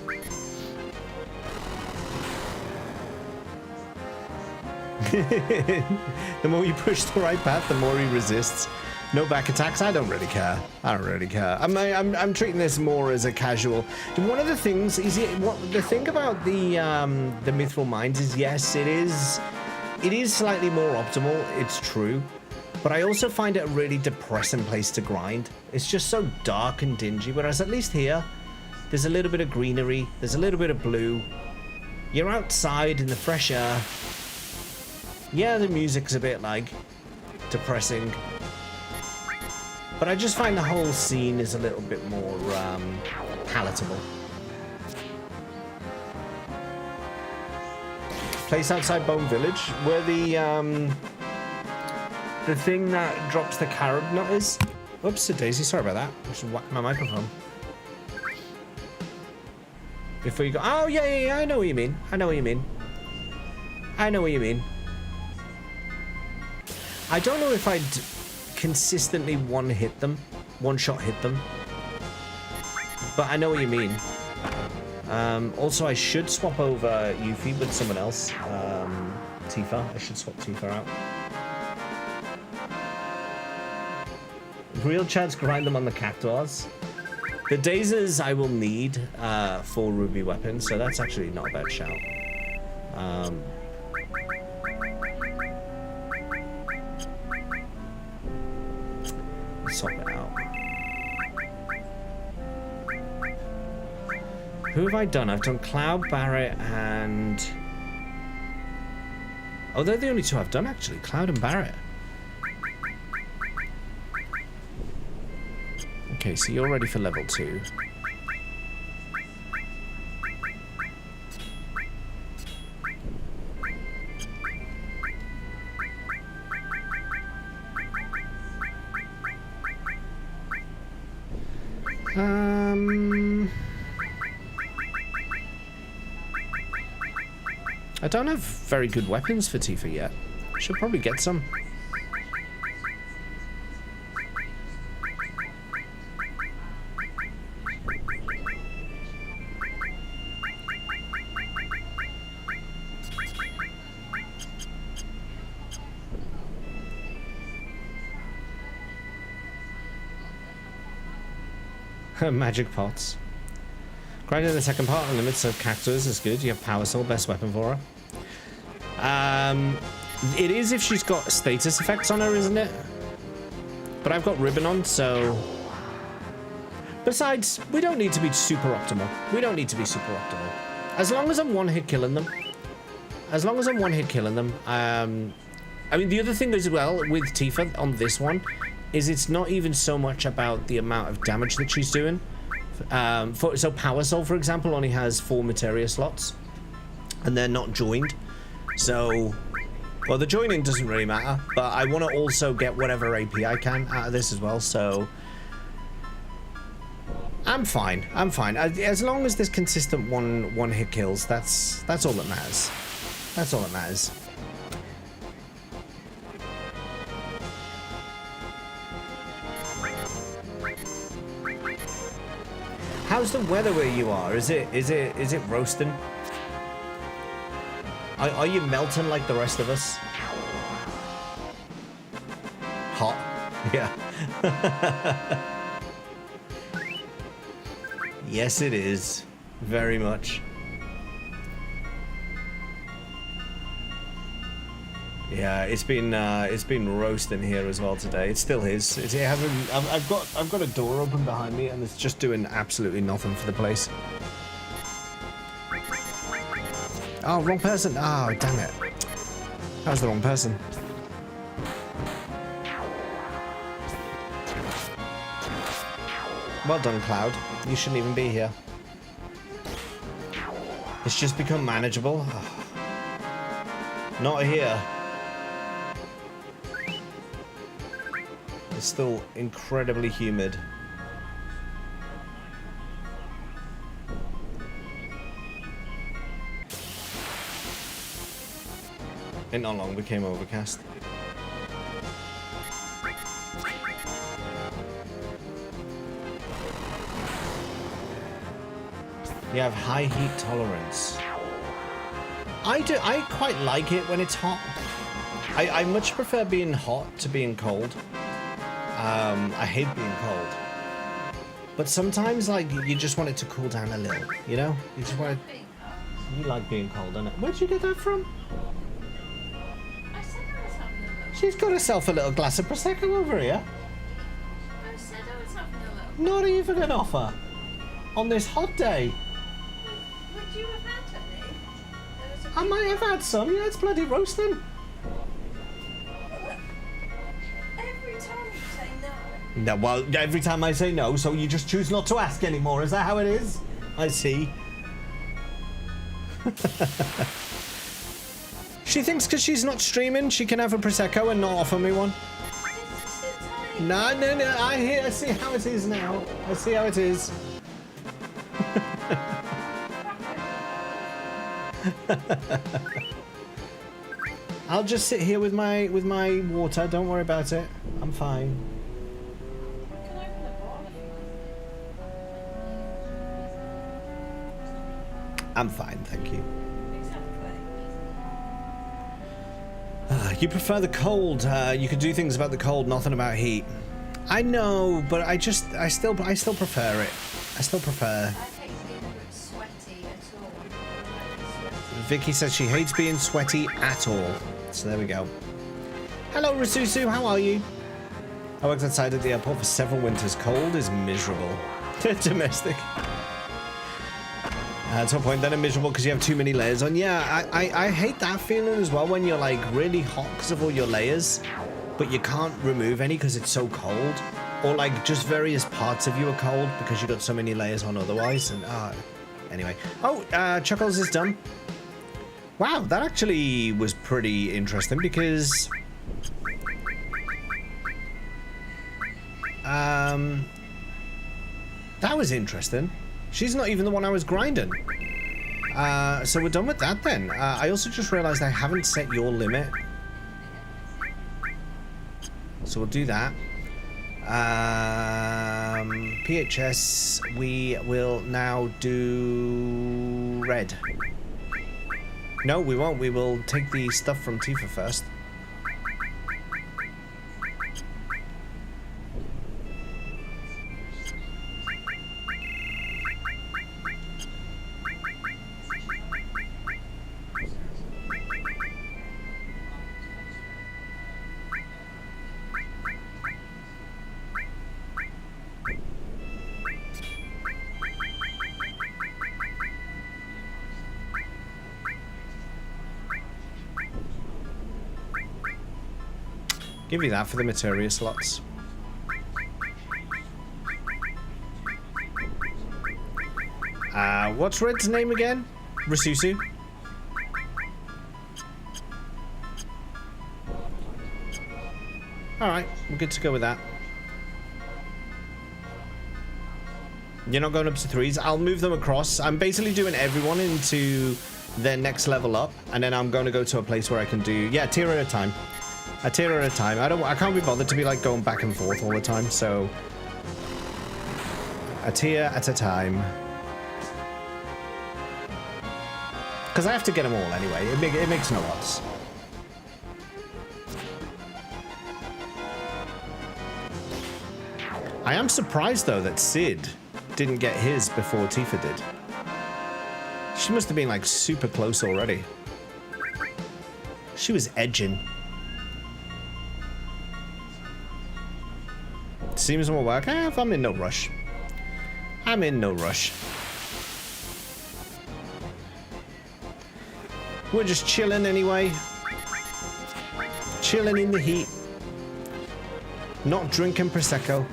The more you push the right path, the more he resists. No back attacks. I don't really care. I don't really care. I'm treating this more as a casual. One of the things is the thing about the Mithril Mines is yes, it is slightly more optimal. It's true, but I also find it a really depressing place to grind. It's just so dark and dingy. Whereas at least here, there's a little bit of greenery. There's a little bit of blue. You're outside in the fresh air. Yeah, the music's a bit like depressing. But I just find the whole scene is a little bit more palatable. Place outside Bone Village, where the thing that drops the carob nut is. Oops, Daisy, sorry about that. I just whacked my microphone. Before you go, oh yeah, I know what you mean. I know what you mean. I know what you mean. I don't know if I'd consistently one-shot hit them, but I know what you mean. Also, I should swap over Yuffie with someone else. Tifa. I should swap Tifa out. Real chance grind them on the cactuars. The dazers I will need for ruby weapons, so that's actually not a bad shout. Swap it out. Who have I done? I've done Cloud, Barrett, and... Oh, they're the only two I've done, actually. Cloud and Barrett. Okay, so you're ready for level 2. I don't have very good weapons for Tifa yet. Should probably get some. Magic pots. Grinding the second part in the midst of cactus is good. You have Power Soul, best weapon for her. It is if she's got status effects on her, isn't it? But I've got ribbon on, so... Besides, we don't need to be super optimal. We don't need to be super optimal. As long as I'm one-hit killing them. As long as I'm one-hit killing them. I mean, the other thing as well with Tifa on this one is it's not even so much about the amount of damage that she's doing. So Power Soul, for example, only has 4 materia slots, and they're not joined. So, well, the joining doesn't really matter, but I want to also get whatever AP I can out of this as well. So, I'm fine. I'm fine. As long as there's consistent one hit kills, that's all that matters. That's all that matters. How's the weather where you are? Is it roasting? Are you melting like the rest of us? Hot? Yeah. Yes, it is. Very much. Yeah, it's been roasting here as well today. It still is. It hasn't. I've got a door open behind me, and it's just doing absolutely nothing for the place. Oh, wrong person. Oh, damn it. That was the wrong person. Well done, Cloud. You shouldn't even be here. It's just become manageable. Not here. It's still incredibly humid. It not long became overcast. You have high heat tolerance. I quite like it when it's hot. I much prefer being hot to being cold. I hate being cold. But sometimes, like, you just want it to cool down a little, you know? You just want it... You like being cold, don't it? Where'd you get that from? I said I was having a little. She's got herself a little glass of Prosecco over here. I said I was having a little. Not even an offer. On this hot day. Would you have had any? There was a I might have had some. Yeah, it's bloody roasting. Every time you say no. No, well, every time I say no, so you just choose not to ask anymore. Is that how it is? I see. She thinks because she's not streaming, she can have a Prosecco and not offer me one. It's just a tiny. No. I see how it is now. I see how it is. I'll just sit here with my water. Don't worry about it. I'm fine. I can open the bottle if you want. I'm fine, thank you. Exactly. You prefer the cold. You could do things about the cold, nothing about heat. I know, but I still prefer it. I still prefer. I hate being sweaty at all. I don't like being Vicky says she hates being sweaty at all. So there we go. Hello, Rasusu. How are you? I worked outside at the airport for several winters. Cold is miserable. Domestic. To a point, then I'm miserable because you have too many layers on. Yeah, I hate that feeling as well when you're like really hot because of all your layers, but you can't remove any because it's so cold. Or like just various parts of you are cold because you got so many layers on otherwise. And anyway. Oh, Chuckles is done. Wow, that actually was pretty interesting because That was interesting. She's not even the one I was grinding. So we're done with that then. I also just realized I haven't set your limit. So we'll do that. PHS, we will now do red. No, we won't. We will take the stuff from Tifa first. Give you that for the materia slots. What's Red's name again? Rasusu? Alright, we're good to go with that. You're not going up to 3s. I'll move them across. I'm basically doing everyone into their next level up, and then I'm going to go to a place where I can do, yeah, tier at a time. A tier at a time. I can't be bothered to be like going back and forth all the time, so a tier at a time. Because I have to get them all anyway. It makes no odds. I am surprised though that Sid didn't get his before Tifa did. She must have been like super close already. She was edging. Seems more work. I'm in no rush. I'm in no rush. We're just chilling anyway. Chilling in the heat. Not drinking Prosecco.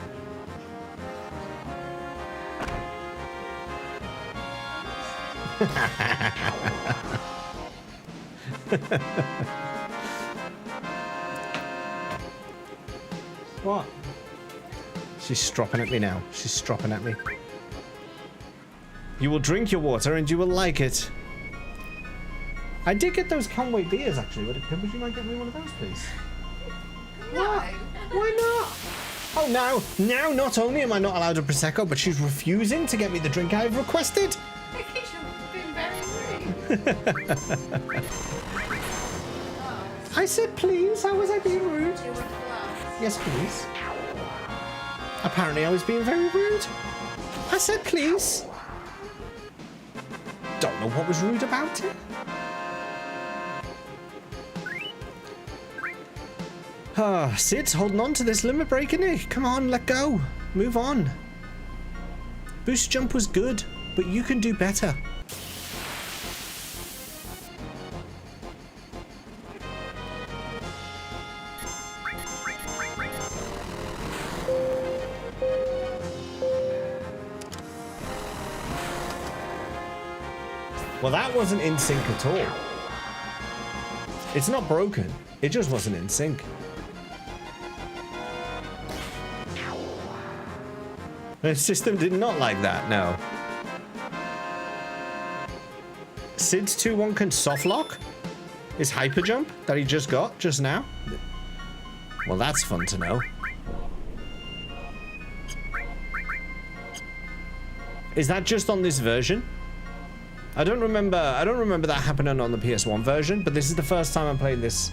What? She's stropping at me now. She's stropping at me. You will drink your water and you will like it. I did get those Conway beers actually. Would you mind getting me one of those, please? No. What? Why not? Oh, now not only am I not allowed a Prosecco, but she's refusing to get me the drink I've requested. Because you're being very rude. I said please. How was I being rude? Do you want a glass? Yes, please. Apparently I was being very rude. I said please. Don't know what was rude about it. Sid's holding on to this limit break, isn't he? Come on, let go. Move on. Boost jump was good, but you can do better. Well, that wasn't in sync at all. It's not broken. It just wasn't in sync. The system did not like that, no. Sid's 2-1 can soft lock his hyper jump that he just got just now. Well, that's fun to know. Is that just on this version? I don't remember that happening on the PS1 version, but this is the first time I'm playing this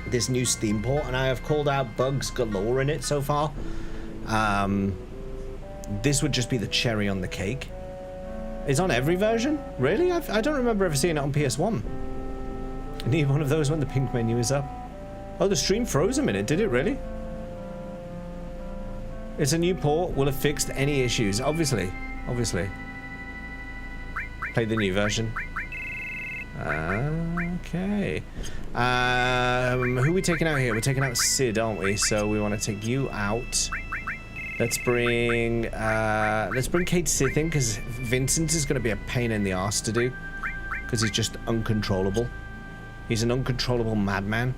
this new Steam port, and I have called out bugs galore in it so far. This would just be the cherry on the cake. It's on every version? Really? I don't remember ever seeing it on PS1. I need one of those when the pink menu is up. Oh, the stream froze a minute, did it really? It's a new port, will have fixed any issues, obviously. Play the new version. Okay. Who are we taking out here? We're taking out Sid, aren't we? So we want to take you out. Let's bring Kate Sith in, because Vincent is going to be a pain in the arse to do, because he's just uncontrollable. He's an uncontrollable madman.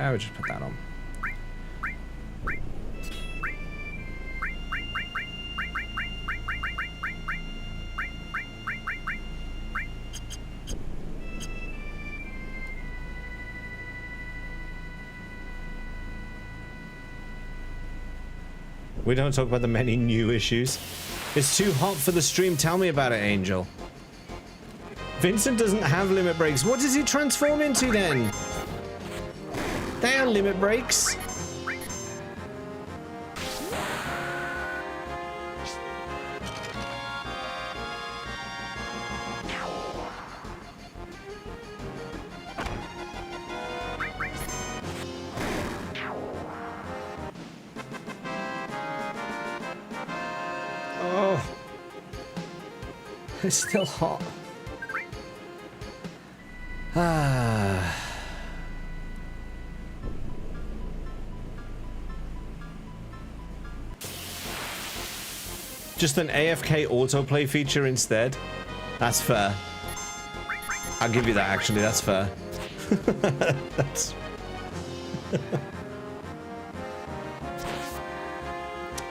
I would just put that on. We don't talk about the many new issues. It's too hot for the stream. Tell me about it, Angel. Vincent doesn't have limit breaks. What does he transform into then? They are limit breaks. Oh, it's still hot. Ah. Just an AFK autoplay feature instead. That's fair. I'll give you that, actually. That's fair. That's...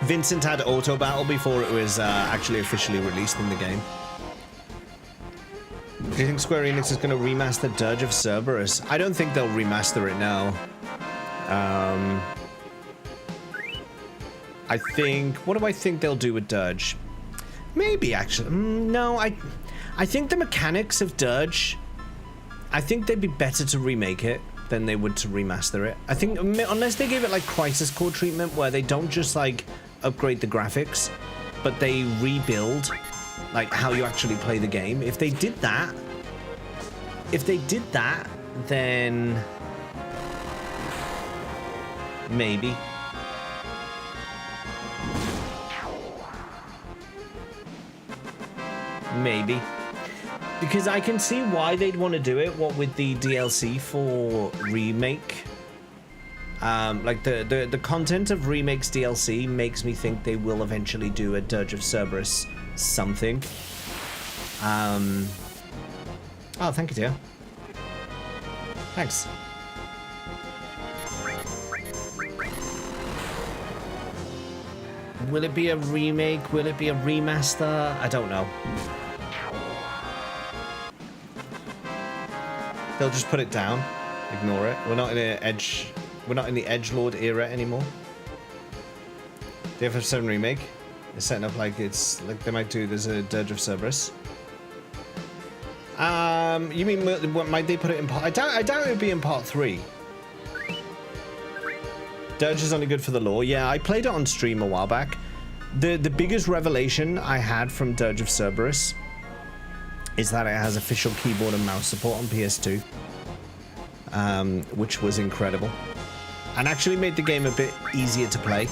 Vincent had auto battle before it was actually officially released in the game. Do you think Square Enix is going to remaster Dirge of Cerberus? I don't think they'll remaster it now. I think... What do I think they'll do with Dirge? Maybe, actually. No, I think the mechanics of Dirge... I think they'd be better to remake it than they would to remaster it. I think, unless they give it, like, Crisis Core treatment, where they don't just, like, upgrade the graphics, but they rebuild, like, how you actually play the game. If they did that... then... maybe. Maybe. Because I can see why they'd want to do it, what with the DLC for Remake. Like, the content of Remake's DLC makes me think they will eventually do a Dirge of Cerberus something. Oh, thank you, dear. Thanks. Will it be a remake? Will it be a remaster? I don't know. They'll just put it down, ignore it. We're not in the edgelord era anymore. The Ep17 remake is setting up like it's like they might do. There's a Dirge of Cerberus. You mean what, might they put it in part? I doubt it would be in part 3. Dirge is only good for the lore. Yeah, I played it on stream a while back. The biggest revelation I had from Dirge of Cerberus is that it has official keyboard and mouse support on PS2, which was incredible, and actually made the game a bit easier to play.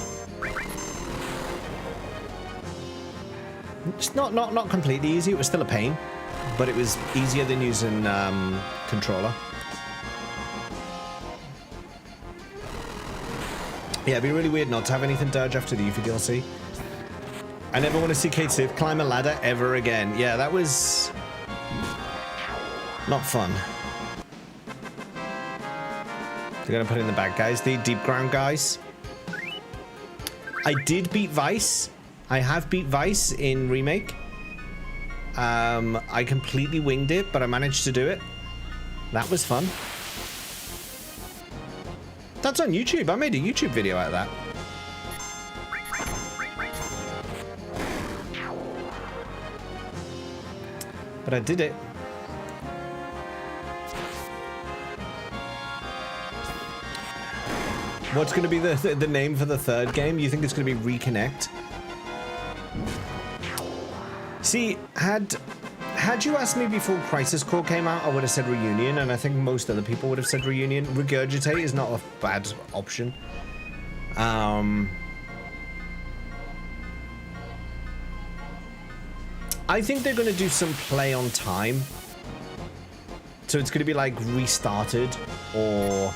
It's not completely easy. It was still a pain, but it was easier than using controller. Yeah, it'd be really weird not to have anything Dirge after the Yuffie DLC. I never want to see Kate Sith climb a ladder ever again. Yeah, that was not fun. They're gonna put in the bad guys, the deep ground guys. I did beat Vice. I have beat Vice in Remake. I completely winged it, but I managed to do it. That was fun. That's on YouTube. I made a YouTube video out of that. But I did it. What's going to be the name for the third game? You think it's going to be Reconnect? See, had you asked me before Crisis Core came out, I would have said Reunion, and I think most other people would have said Reunion. Regurgitate is not a bad option. I think they're going to do some play on time. So it's going to be like restarted or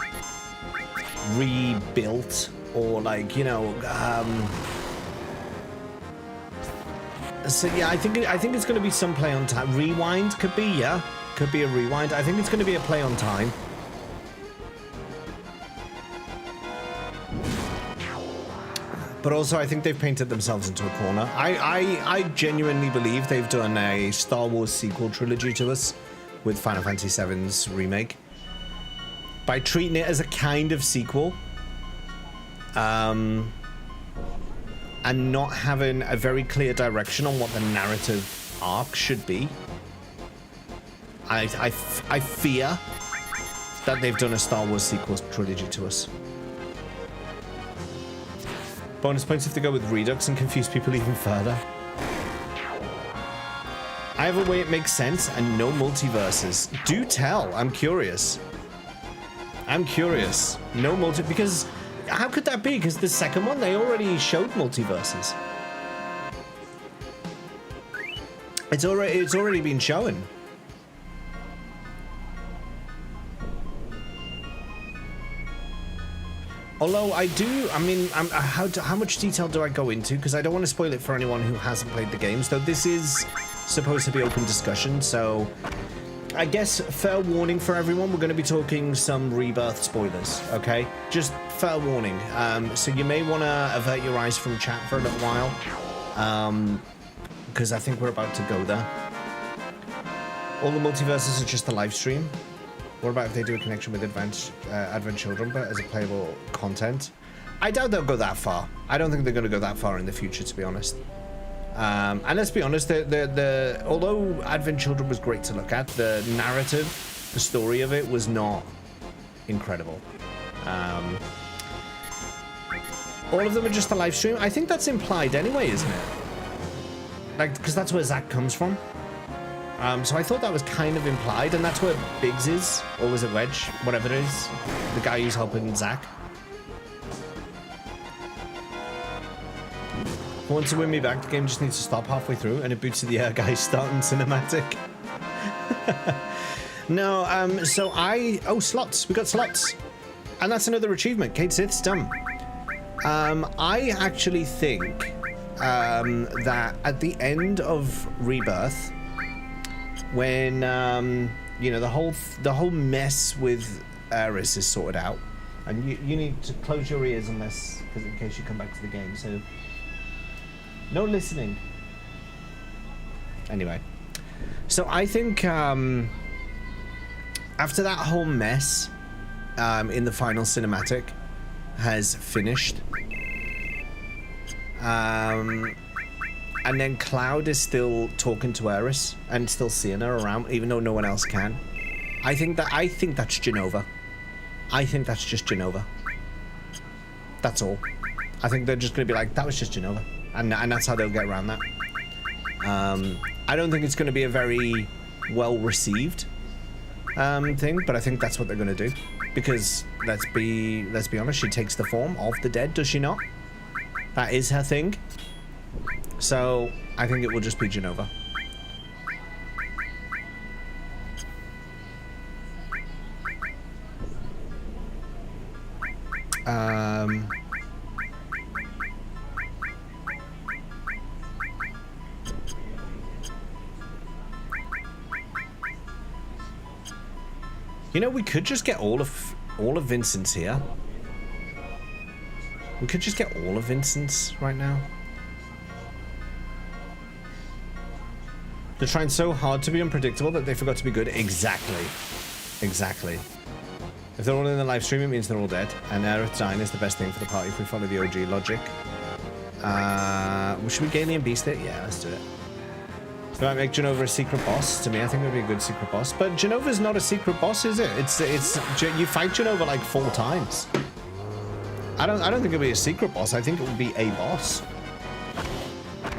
rebuilt or like, you know, so yeah, I think it's going to be some play on time. Rewind could be, yeah. Could be a rewind. I think it's going to be a play on time. But also, I think they've painted themselves into a corner. I genuinely believe they've done a Star Wars sequel trilogy to us with Final Fantasy VII's remake. By treating it as a kind of sequel. And not having a very clear direction on what the narrative arc should be. I fear that they've done a Star Wars sequel trilogy to us. Bonus points if they go with Redux and confuse people even further. I have a way it makes sense and no multiverses. Do tell. I'm curious. I'm curious. No multi... Because how could that be? Because the second one, they already showed multiverses. It's already been shown. Although I mean, how much detail do I go into? Because I don't want to spoil it for anyone who hasn't played the games. Though this is supposed to be open discussion, so I guess fair warning for everyone. We're going to be talking some Rebirth spoilers, okay? Just fair warning. So you may want to avert your eyes from chat for a little while, because I think we're about to go there. All the multiverses are just a live stream. What about if they do a connection with Advent Children, but as a playable content? I doubt they'll go that far. I don't think they're going to go that far in the future, to be honest. And let's be honest, although Advent Children was great to look at, the narrative, the story of it was not incredible. All of them are just a live stream. I think that's implied anyway, isn't it? Like, because that's where Zach comes from. So I thought that was kind of implied, and that's where Biggs is, or was it Wedge? Whatever it is. The guy who's helping Zach. Once to win me back, the game just needs to stop halfway through, and it boots to the air guys starting cinematic. No, so oh, slots. We got slots. And that's another achievement. Kate Sith's done. I actually think that at the end of Rebirth, when you know, the whole mess with Aerith is sorted out, and you need to close your ears unless, because in case you come back to the game, so no listening. Anyway, so I think after that whole mess in the final cinematic has finished, and then Cloud is still talking to Aerith and still seeing her around, even though no one else can. I think that's Jenova. I think that's just Jenova. That's all. I think they're just going to be like, that was just Jenova. And that's how they'll get around that. I don't think it's going to be a very well-received thing, but I think that's what they're going to do. Because, let's be honest, she takes the form of the dead, does she not? That is her thing. So, I think it will just be Jenova. You know, we could just get all of Vincent's here. We could just get all of Vincent's right now. They're trying so hard to be unpredictable that they forgot to be good. Exactly. Exactly. If they're all in the live stream, it means they're all dead. And Aerith dying is the best thing for the party if we follow the OG logic. Should we Alien Beast it? Yeah, let's do it. Do I make Jenova a secret boss? To me, I think it would be a good secret boss. But Genova's not a secret boss, is it? It's you fight Jenova like 4 times. I don't think it'll be a secret boss. I think it would be a boss.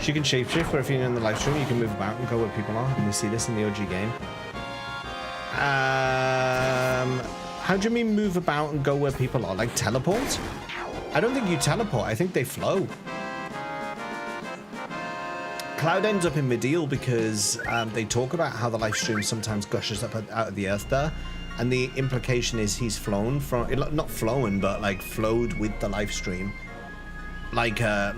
She can shapeshift, but if you're in the live stream, you can move about and go where people are. And we see this in the OG game. How do you mean move about and go where people are? Like teleport? I don't think you teleport. I think they flow. Cloud ends up in Midgar because they talk about how the live stream sometimes gushes up out of the earth there. And the implication is he's flown from, not flown, but like flowed with the live stream. Like a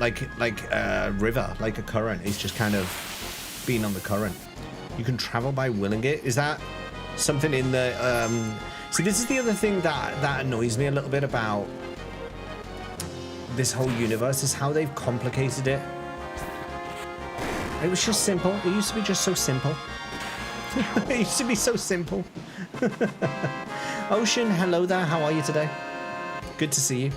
river, like a current. He's just kind of been on the current. You can travel by willing it. Is that something in the... See, this is the other thing that annoys me a little bit about this whole universe is how they've complicated it. It was just simple. It used to be just so simple. It used to be so simple. Ocean, hello there. How are you today? Good to see you.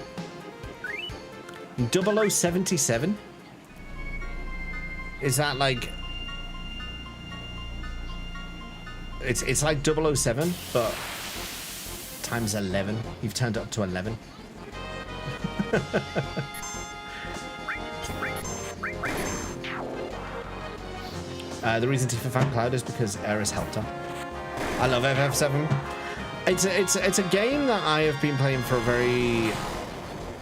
0077? Is that like... It's like 007, but times 11. You've turned it up to 11. The reason Tifa found Cloud is because Eris helped her. I love Ep17. It's a game that I have been playing for a very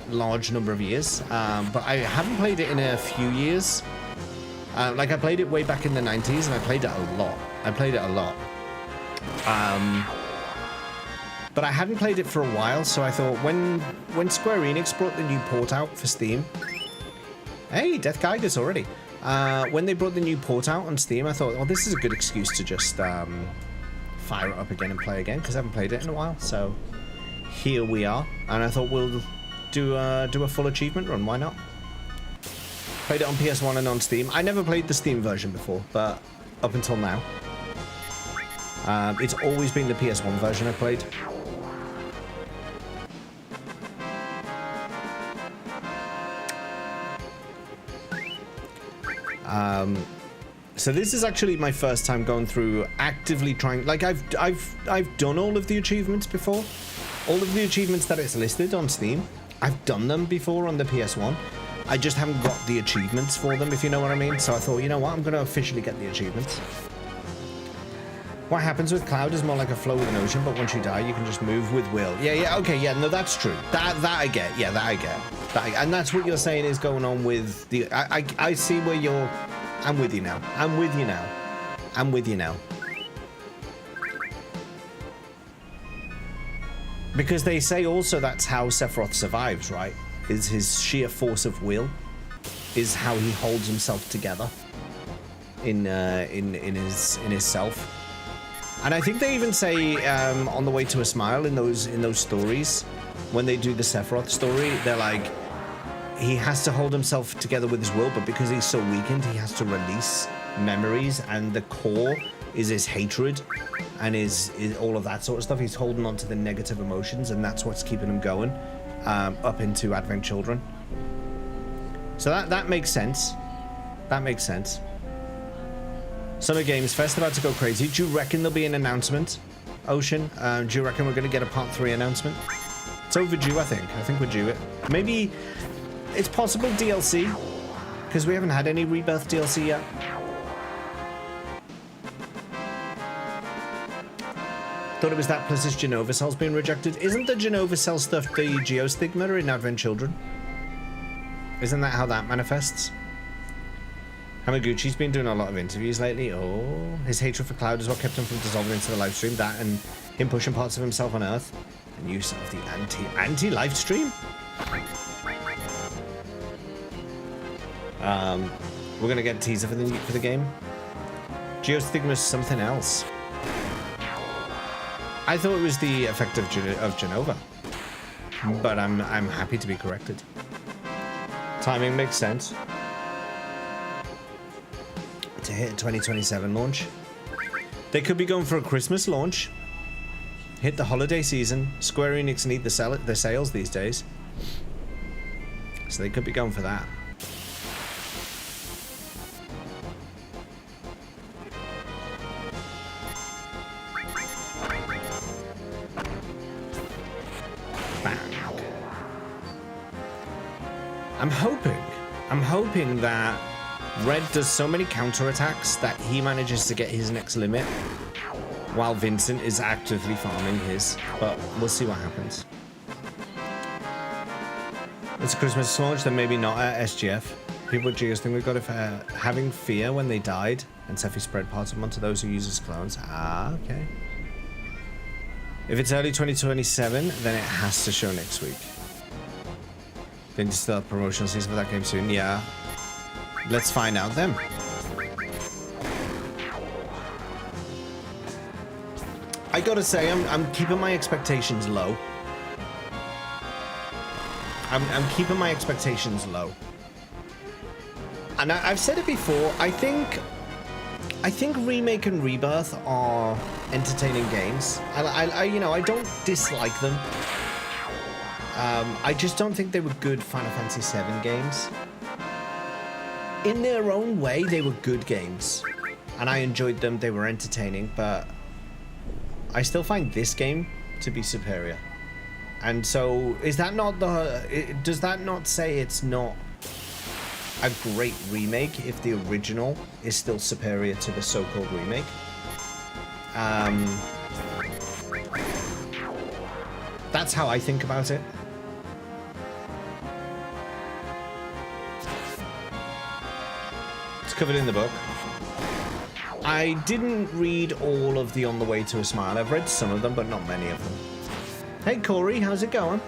large number of years, but I haven't played it in a few years. Like I played it way back in the 90s, and I played it a lot. But I hadn't played it for a while, so I thought when Square Enix brought the new port out for Steam, hey, Death Geiger's already. When they brought the new port out on Steam, I thought, oh, this is a good excuse to just fire it up again and play again, because I haven't played it in a while. So here we are, and I thought we'll do a full achievement run. Why not? Played it on PS1 and on Steam. I never played the Steam version before, but up until now, it's always been the PS1 version I played. So this is actually my first time going through actively trying. Like I've done all of the achievements before. All of the achievements that it's listed on Steam, I've done them before on the PS1. I just haven't got the achievements for them, if you know what I mean. So I thought, you know what, I'm going to officially get the achievements. What happens with Cloud is more like a flow with an ocean, but once you die, you can just move with will. Yeah, okay, yeah, no, that's true. That I get. Yeah, that I get. And that's what you're saying is going on with the... I see where you're... I'm with you now. I'm with you now. Because they say also that's how Sephiroth survives, right? Is his sheer force of will is how he holds himself together in his self. And I think they even say on the way to a smile in those stories, when they do the Sephiroth story, they're like, he has to hold himself together with his will, but because he's so weakened, he has to release memories, and the core is his hatred and is all of that sort of stuff. He's holding on to the negative emotions, and that's what's keeping him going up into Advent Children. So that makes sense. That makes sense. Summer Games Fest about to go crazy. Do you reckon there'll be an announcement, Ocean? Do you reckon we're going to get a Part 3 announcement? It's overdue, I think. I think we're due it. Maybe it's possible DLC, because we haven't had any Rebirth DLC yet. Thought it was that plus his Genova cells being rejected. Isn't the Genova cell stuff the Geostigma in Advent Children? Isn't that how that manifests? Hamaguchi's been doing a lot of interviews lately. Oh, his hatred for Cloud is what kept him from dissolving into the live stream. That and him pushing parts of himself on Earth. And use of the anti-live stream. We're gonna get a teaser for the game. Geostigma is something else. I thought it was the effect of Genova, but I'm happy to be corrected. Timing makes sense. To hit 2027 launch. They could be going for a Christmas launch. Hit the holiday season. Square Enix need the sales these days. So they could be going for that. Bang. I'm hoping that Red does so many counterattacks that he manages to get his next limit while Vincent is actively farming his, but we'll see what happens. It's a Christmas launch, then maybe not at SGF. People at Geos think we've got having fear when they died, and Sephi spread parts of them onto those who use as clones. Ah, okay. If it's early 2027, then it has to show next week. Then still have promotional season for that game soon. Yeah. Let's find out then. I gotta say, I'm keeping my expectations low. I'm keeping my expectations low. And I've said it before. I think Remake and Rebirth are entertaining games. I don't dislike them. I just don't think they were good Final Fantasy VII games. In their own way, they were good games, and I enjoyed them. They were entertaining, but I still find this game to be superior. And so, is that not does that not say it's not a great remake if the original is still superior to the so-called remake? That's how I think about it. It's covered in the book. I didn't read all of the On the Way to a Smile. I've read some of them, but not many of them. Hey Corey, how's it going?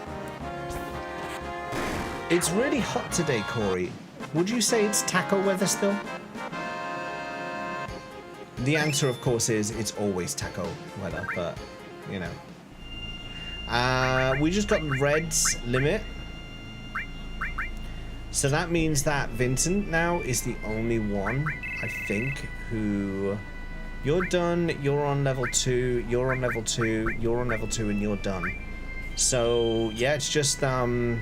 It's really hot today, Corey. Would you say it's taco weather still? The answer, of course, is it's always taco weather, but, you know. We just got Red's limit. So that means that Vincent now is the only one, I think, who... You're done, you're on level 2, you're on level 2, you're on level 2, and you're done. So, yeah, it's just, yeah,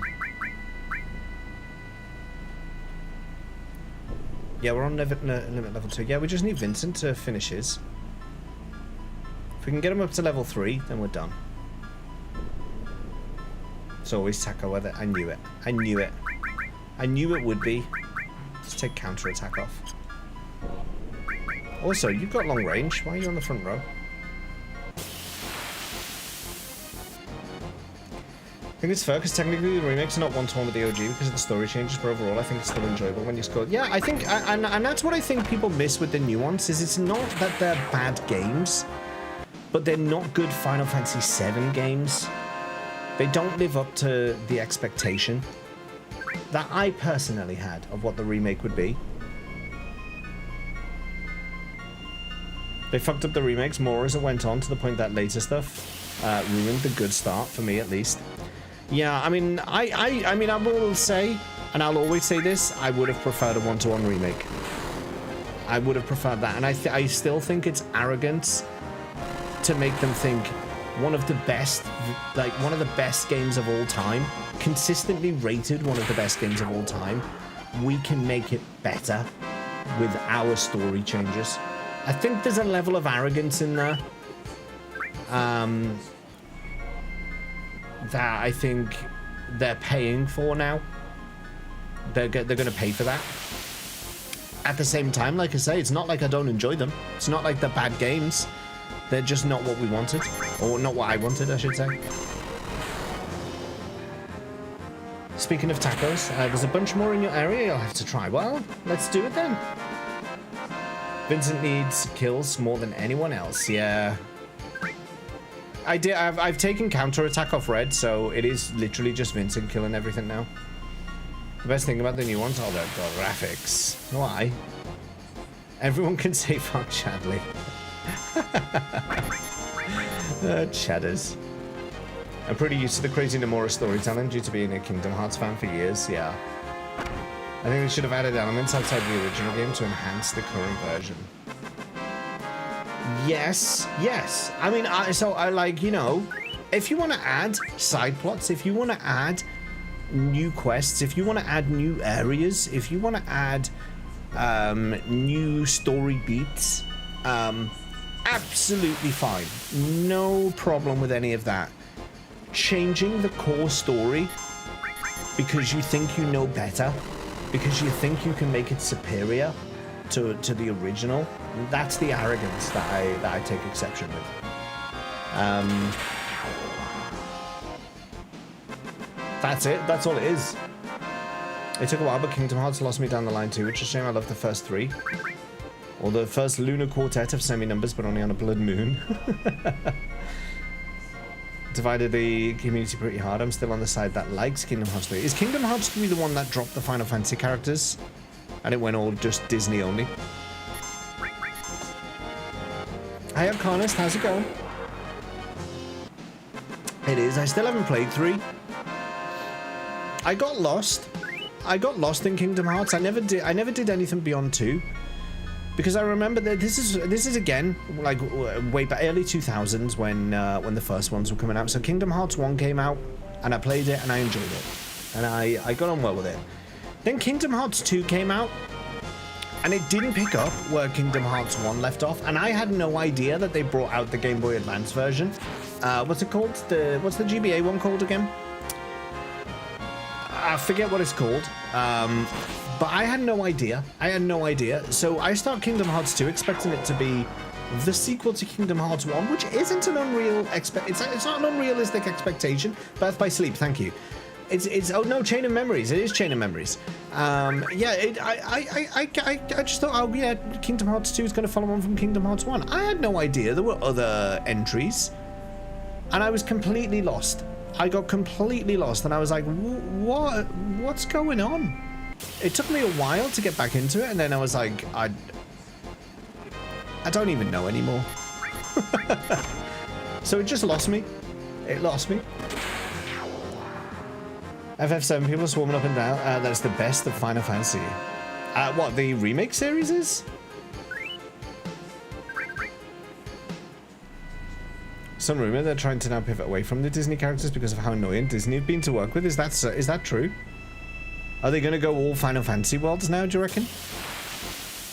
we're on limit level 2. Yeah, we just need Vincent to finish his. If we can get him up to level 3, then we're done. It's always taco weather. I knew it. I knew it. I knew it would be. Let's take counter-attack off. Also, you've got long range. Why are you on the front row? I think it's fair because technically the remakes are not one-to-one with the OG because of the story changes, but overall I think it's still enjoyable when you score. Yeah, I think, and that's what I think people miss with the nuance, is it's not that they're bad games, but they're not good Final Fantasy VII games. They don't live up to the expectation that I personally had of what the remake would be. They fucked up the remakes more as it went on, to the point that later stuff ruined the good start, for me at least. Yeah, I mean, I will say, and I'll always say this, I would have preferred a one-to-one remake. I would have preferred that, and I still think it's arrogance to make them think one of the best games of all time, consistently rated one of the best games of all time, we can make it better with our story changes. I think there's a level of arrogance in there. That I think they're paying for now. They're going to pay for that. At the same time, like I say, it's not like I don't enjoy them. It's not like they're bad games. They're just not what we wanted. Or not what I wanted, I should say. Speaking of tacos, there's a bunch more in your area you'll have to try. Well, let's do it then. Vincent needs kills more than anyone else. Yeah. I've taken counter-attack off Red, so it is literally just Vincent killing everything now. The best thing about the new ones are the graphics. Why? Everyone can say fuck Chadley. Chadders. I'm pretty used to the crazy Nomura storytelling due to being a Kingdom Hearts fan for years, yeah. I think they should have added elements outside the original game to enhance the current version. Yes, yes. I mean, I like, you know, if you want to add side plots, if you want to add new quests, if you want to add new areas, if you want to add new story beats, absolutely fine. No problem with any of that. Changing the core story because you think you know better, because you think you can make it superior to the original, that's the arrogance that I take exception with. That's it. That's all it is. It took a while, but Kingdom Hearts lost me down the line too, which is a shame. I love the first 3. Or the first lunar quartet of semi-numbers, but only on a blood moon. Divided the community pretty hard. I'm still on the side that likes Kingdom Hearts 3. Is Kingdom Hearts 3 the one that dropped the Final Fantasy characters? And it went all just Disney only? Hi, Arcanist. How's it going? It is. I still haven't played 3. I got lost. I got lost in Kingdom Hearts. I never did anything beyond 2. Because I remember that this is again like way back early 2000s when the first ones were coming out. So Kingdom Hearts 1 came out, and I played it and I enjoyed it, and I got on well with it. Then Kingdom Hearts 2 came out, and it didn't pick up where Kingdom Hearts 1 left off, and I had no idea that they brought out the Game Boy Advance version. What's it called? What's the GBA one called again? I forget what it's called. But I had no idea. So I start Kingdom Hearts 2 expecting it to be the sequel to Kingdom Hearts 1, which isn't an it's not an unrealistic expectation. Birth by Sleep, thank you. It's oh no, Chain of Memories. It is Chain of Memories. Yeah, I just thought, oh yeah, Kingdom Hearts 2 is going to follow on from Kingdom Hearts 1. I had no idea there were other entries, and I was completely lost. I got completely lost, and I was like, what's going on? It took me a while to get back into it, and then I was like, I don't even know anymore. So it just lost me. It lost me. FF7 people swarming up and down. That's the best of Final Fantasy. What, the remake series is? Some rumor they're trying to now pivot away from the Disney characters because of how annoying Disney have been to work with. Is that true? Are they going to go all Final Fantasy worlds now, do you reckon?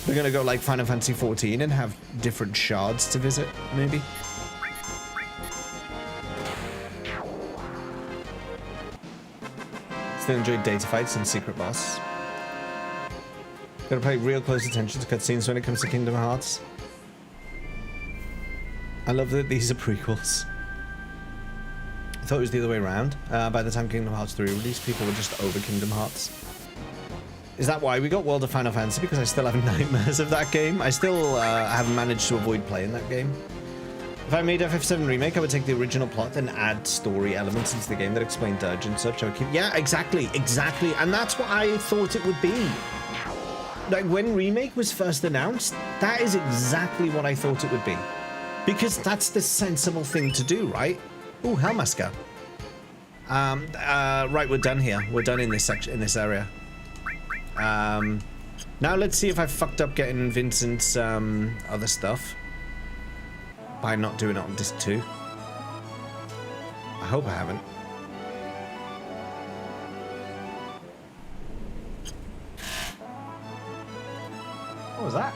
They're going to go like Final Fantasy 14 and have different shards to visit, maybe? Still enjoy data fights and secret boss. Gotta pay real close attention to cutscenes when it comes to Kingdom Hearts. I love that these are prequels. I thought it was the other way around. By the time Kingdom Hearts 3 released, people were just over Kingdom Hearts. Is that why we got World of Final Fantasy? Because I still have nightmares of that game. I still haven't managed to avoid playing that game. If I made FF7 Remake, I would take the original plot and add story elements into the game that explain Dirge and such. I would keep... Yeah, exactly. And that's what I thought it would be. Like, when Remake was first announced, that is exactly what I thought it would be. Because that's the sensible thing to do, right? Ooh, Hellmasker. Right, we're done here. We're done in this section, in this area. Now let's see if I fucked up getting Vincent's other stuff by not doing it on disc 2. I hope I haven't. What was that?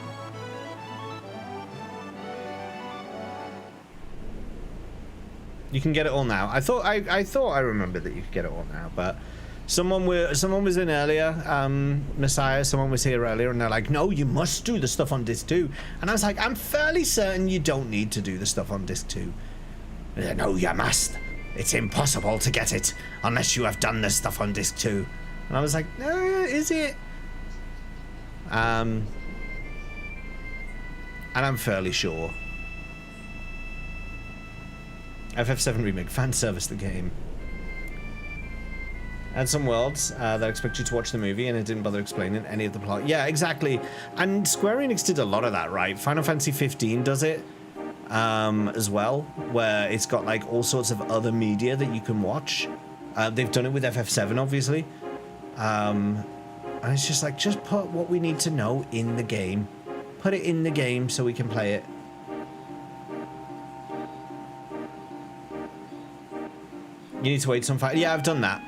You can get it all now. I thought I remembered that you could get it all now, but someone was in earlier, Messiah, someone was here earlier, and they're like, no, you must do the stuff on disc 2. And I was like, I'm fairly certain you don't need to do the stuff on disc 2. And they're, no, you must. It's impossible to get it unless you have done this stuff on disc 2. And I was like, is it? And I'm fairly sure. FF7 Remake, fan service the game. Add some worlds that expect you to watch the movie, and it didn't bother explaining any of the plot. Yeah, exactly. And Square Enix did a lot of that, right? Final Fantasy 15 does it as well, where it's got like all sorts of other media that you can watch. They've done it with FF7, obviously. And it's just like, just put what we need to know in the game. Put it in the game so we can play it. You need to wait some Yeah, I've done that.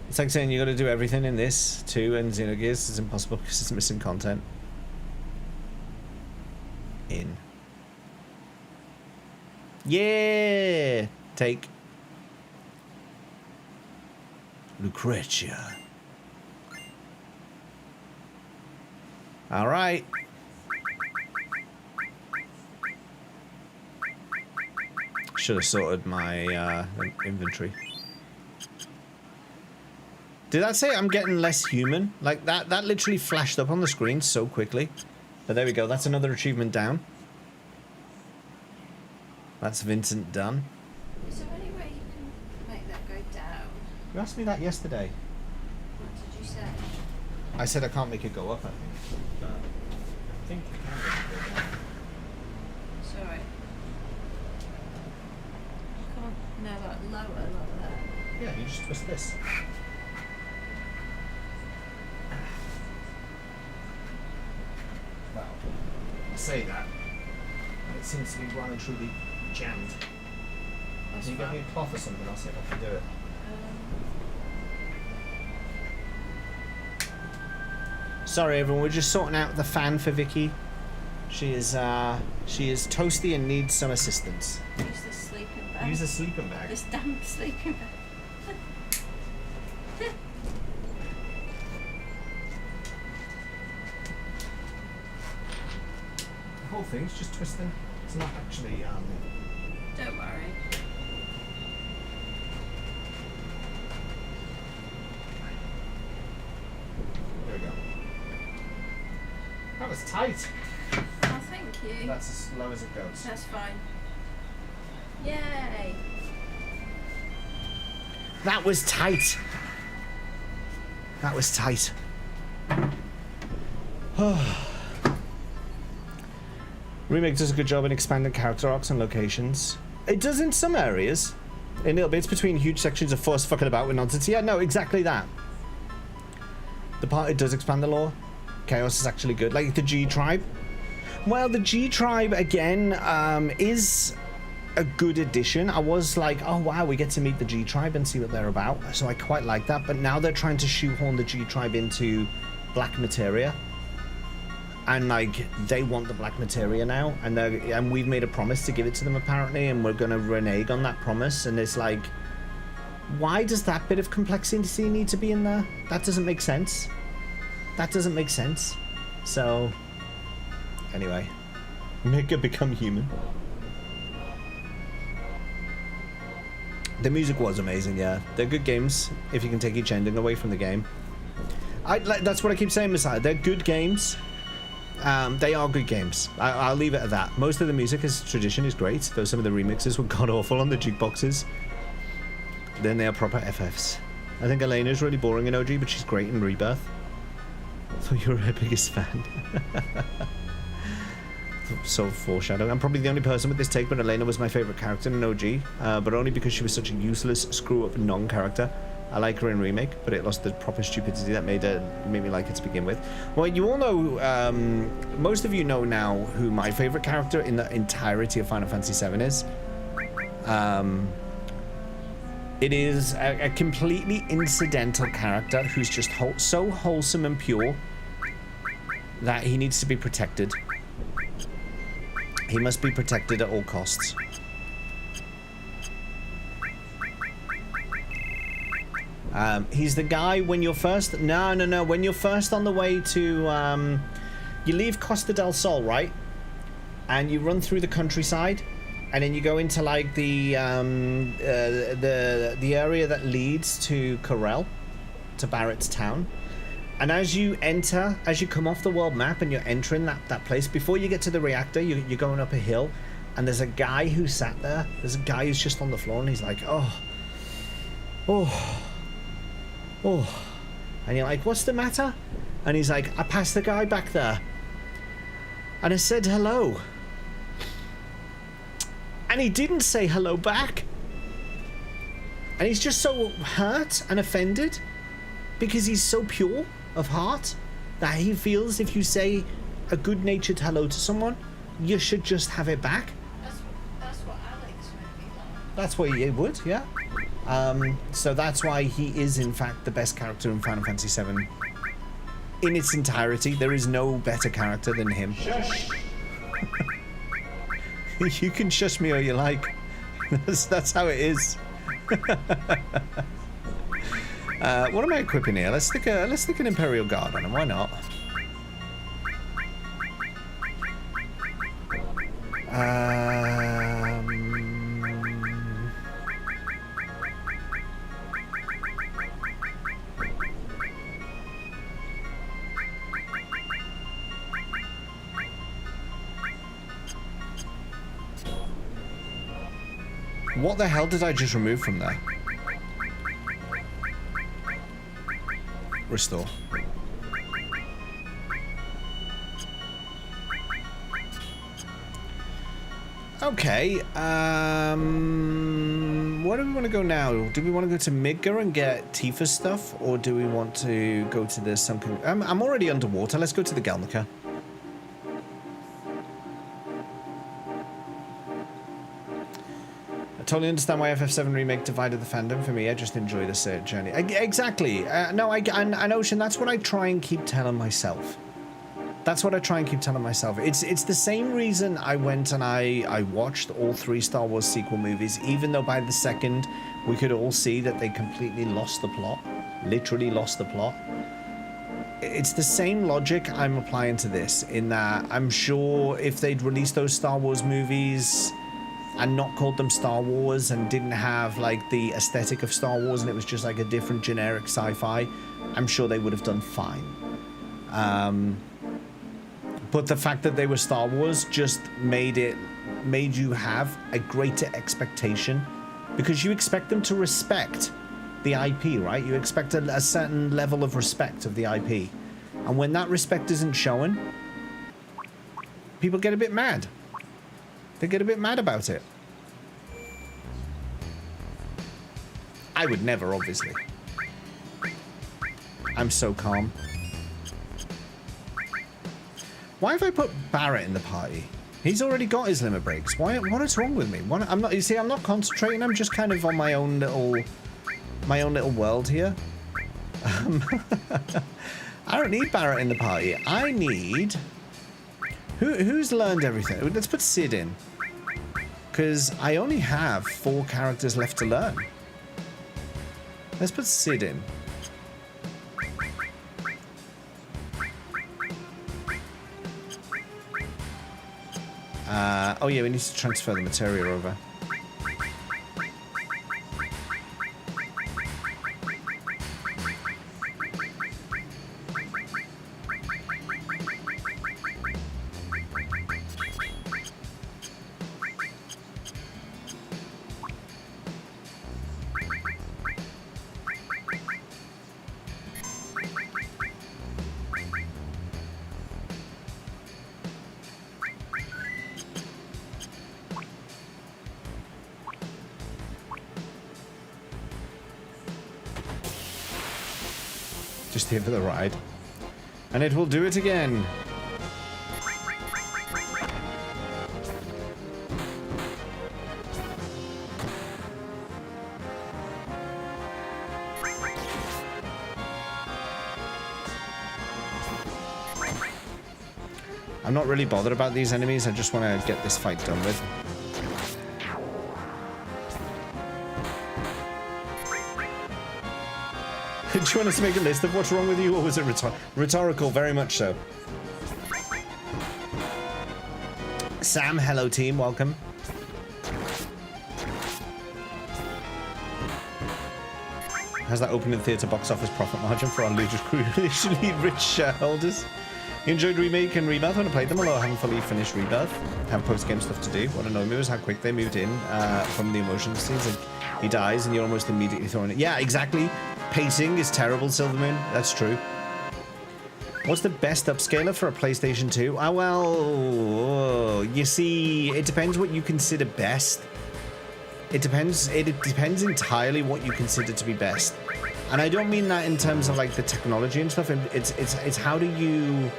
It's like saying you got to do everything in this too, and Xenogears is impossible because it's missing content. Yeah, take Lucretia. All right. Should have sorted my inventory. Did that say I'm getting less human? Like that literally flashed up on the screen so quickly. But there we go. That's another achievement down. That's Vincent done. Is there any way you can make that go down? You asked me that yesterday. What did you say? I said I can't make it go up, I think. But I think you can make it go down. Sorry. Come on. No, like lower, like that. Yeah, you just twist this. Well, I say that. It seems to be well and truly jammed. That's Can you get me fine. a cloth or something? I'll see if I can do it. Sorry everyone, we're just sorting out the fan for Vicky. She is toasty and needs some assistance. Use the sleeping bag. Use a sleeping bag. This damn sleeping bag. The whole thing's just twisting. It's not actually Don't worry. there we go. That was tight. Oh, thank you. That's as low as it goes. That's fine. Yay! That was tight. That was tight. Remake does a good job in expanding character arcs and locations. It does in some areas. In little bits between huge sections of force fucking about with nonsense. Yeah, no, exactly that. The part it does expand the lore. Chaos is actually good. Like the G tribe. Well, the G tribe again is a good addition. I was like, oh wow, we get to meet the G tribe and see what they're about. So I quite like that. But now they're trying to shoehorn the G tribe into black materia. And like they want the black materia now, and we've made a promise to give it to them apparently, and we're gonna renege on that promise. And it's like, why does that bit of complexity need to be in there? That doesn't make sense. That doesn't make sense. So anyway, make it become human. The music was amazing, yeah. They're good games if you can take each ending away from the game. That's what I keep saying, Messiah. They're good games. They are good games. I'll leave it at that. Most of the music as tradition is great, though some of the remixes were god awful on the jukeboxes. Then they are proper FFs. I think Elena's really boring in OG, but she's great in Rebirth. So you're her biggest fan. So foreshadowing. I'm probably the only person with this take, but Elena was my favorite character in OG, but only because she was such a useless, screw-up non-character. I like her in Remake, but it lost the proper stupidity that made me like it to begin with. Well, you all know, most of you know now who my favorite character in the entirety of Final Fantasy VII is. It is a completely incidental character who's just so wholesome and pure that he needs to be protected. He must be protected at all costs. He's the guy when you're first... No. When you're first on the way to... you leave Costa del Sol, right? And you run through the countryside. And then you go into, like, the area that leads to Corel. To Barrett's town. And as you come off the world map and you're entering that place, before you get to the reactor, you're going up a hill. And there's a guy who sat there. There's a guy who's just on the floor and he's like, oh. And you're like, what's the matter? And he's like, I passed the guy back there. And I said hello. And he didn't say hello back. And he's just so hurt and offended because he's so pure of heart that he feels if you say a good-natured hello to someone, you should just have it back. That's what Alex would be like. That's what he would, yeah. So that's why he is, in fact, the best character in Final Fantasy VII. In its entirety, there is no better character than him. Shush. You can shush me all you like. That's how it is. What am I equipping here? Let's stick an Imperial Guard on him. Why not? What the hell did I just remove from there? Restore. Okay, where do we want to go now? Do we want to go to Midgar and get Tifa's stuff, or do we want to go to the sunken... I'm already underwater. Let's go to the Galnica. I totally understand why FF7 Remake divided the fandom. For me, I just enjoy this journey. Exactly. No, and Ocean, that's what I try and keep telling myself. That's what I try and keep telling myself. It's the same reason I went and I watched all 3 Star Wars sequel movies, even though by the second we could all see that they completely lost the plot. Literally lost the plot. It's the same logic I'm applying to this, in that I'm sure if they'd released those Star Wars movies and not called them Star Wars and didn't have like the aesthetic of Star Wars and it was just like a different generic sci-fi, I'm sure they would have done fine. But the fact that they were Star Wars just made you have a greater expectation, because you expect them to respect the IP, right? You expect a certain level of respect of the IP. And when that respect isn't shown, people get a bit mad. They get a bit mad about it. I would never, obviously. I'm so calm. Why have I put Barrett in the party? He's already got his limit breaks. What is wrong with me? I'm not. You see, I'm not concentrating. I'm just kind of on my own little world here. I don't need Barrett in the party. I need. Who's learned everything? Let's put Sid in, because I only have 4 characters left to learn. Let's put Sid in. Oh yeah, we need to transfer the materia over. Just here for the ride. And it will do it again. I'm not really bothered about these enemies. I just want to get this fight done with. Do you want us to make a list of what's wrong with you, or was it rhetorical? Very much so. Sam, hello team, welcome. How's that opening theatre box office profit margin for our ludicrously rich shareholders? You enjoyed Remake and Rebirth? I want to play them, although I haven't fully finished Rebirth. Have post-game stuff to do. What annoyed me was how quick they moved in from the emotion scenes. Like, he dies and you're almost immediately throwing it. Yeah, exactly. Pacing is terrible, Silvermoon. That's true. What's the best upscaler for a PlayStation 2? Ah, well, you see, it depends what you consider best. It depends entirely what you consider to be best. And I don't mean that in terms of like the technology and stuff. It's how do you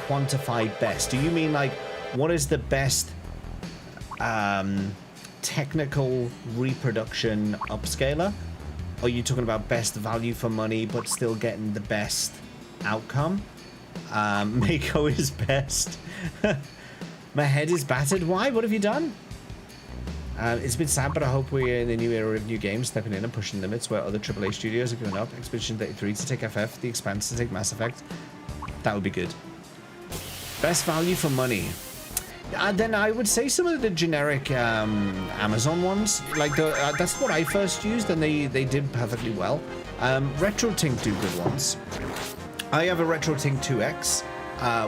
quantify best? Do you mean like what is the best technical reproduction upscaler? Or are you talking about best value for money but still getting the best outcome? Mako is best. My head is battered. Why? What have you done? It's been sad, but I hope we're in the new era of new games, stepping in and pushing limits where other AAA studios are giving up. Expedition 33 to take FF, The Expanse to take Mass Effect. That would be good. Best value for money. Then I would say some of the generic Amazon ones. Like that's what I first used, and they did perfectly well. RetroTink do good ones. I have a RetroTink 2X,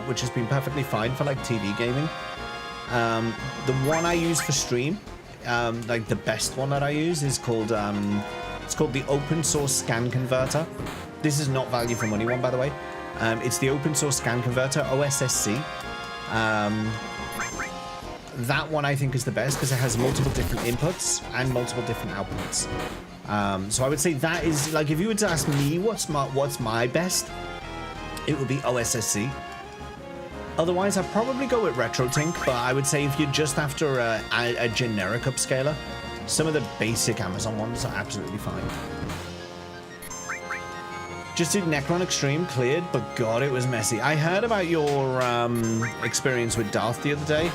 which has been perfectly fine for like TV gaming. The one I use for stream, like the best one that I use, is called it's called the Open Source Scan Converter. This is not value for money one, by the way. It's the Open Source Scan Converter, OSSC. that one I think is the best because it has multiple different inputs and multiple different outputs. So I would say that is, like, if you were to ask me what's my best, it would be OSSC. Otherwise, I'd probably go with RetroTink, but I would say if you're just after a generic upscaler, some of the basic Amazon ones are absolutely fine. Just did Necron Extreme, cleared, but God, it was messy. I heard about your experience with Darth the other day,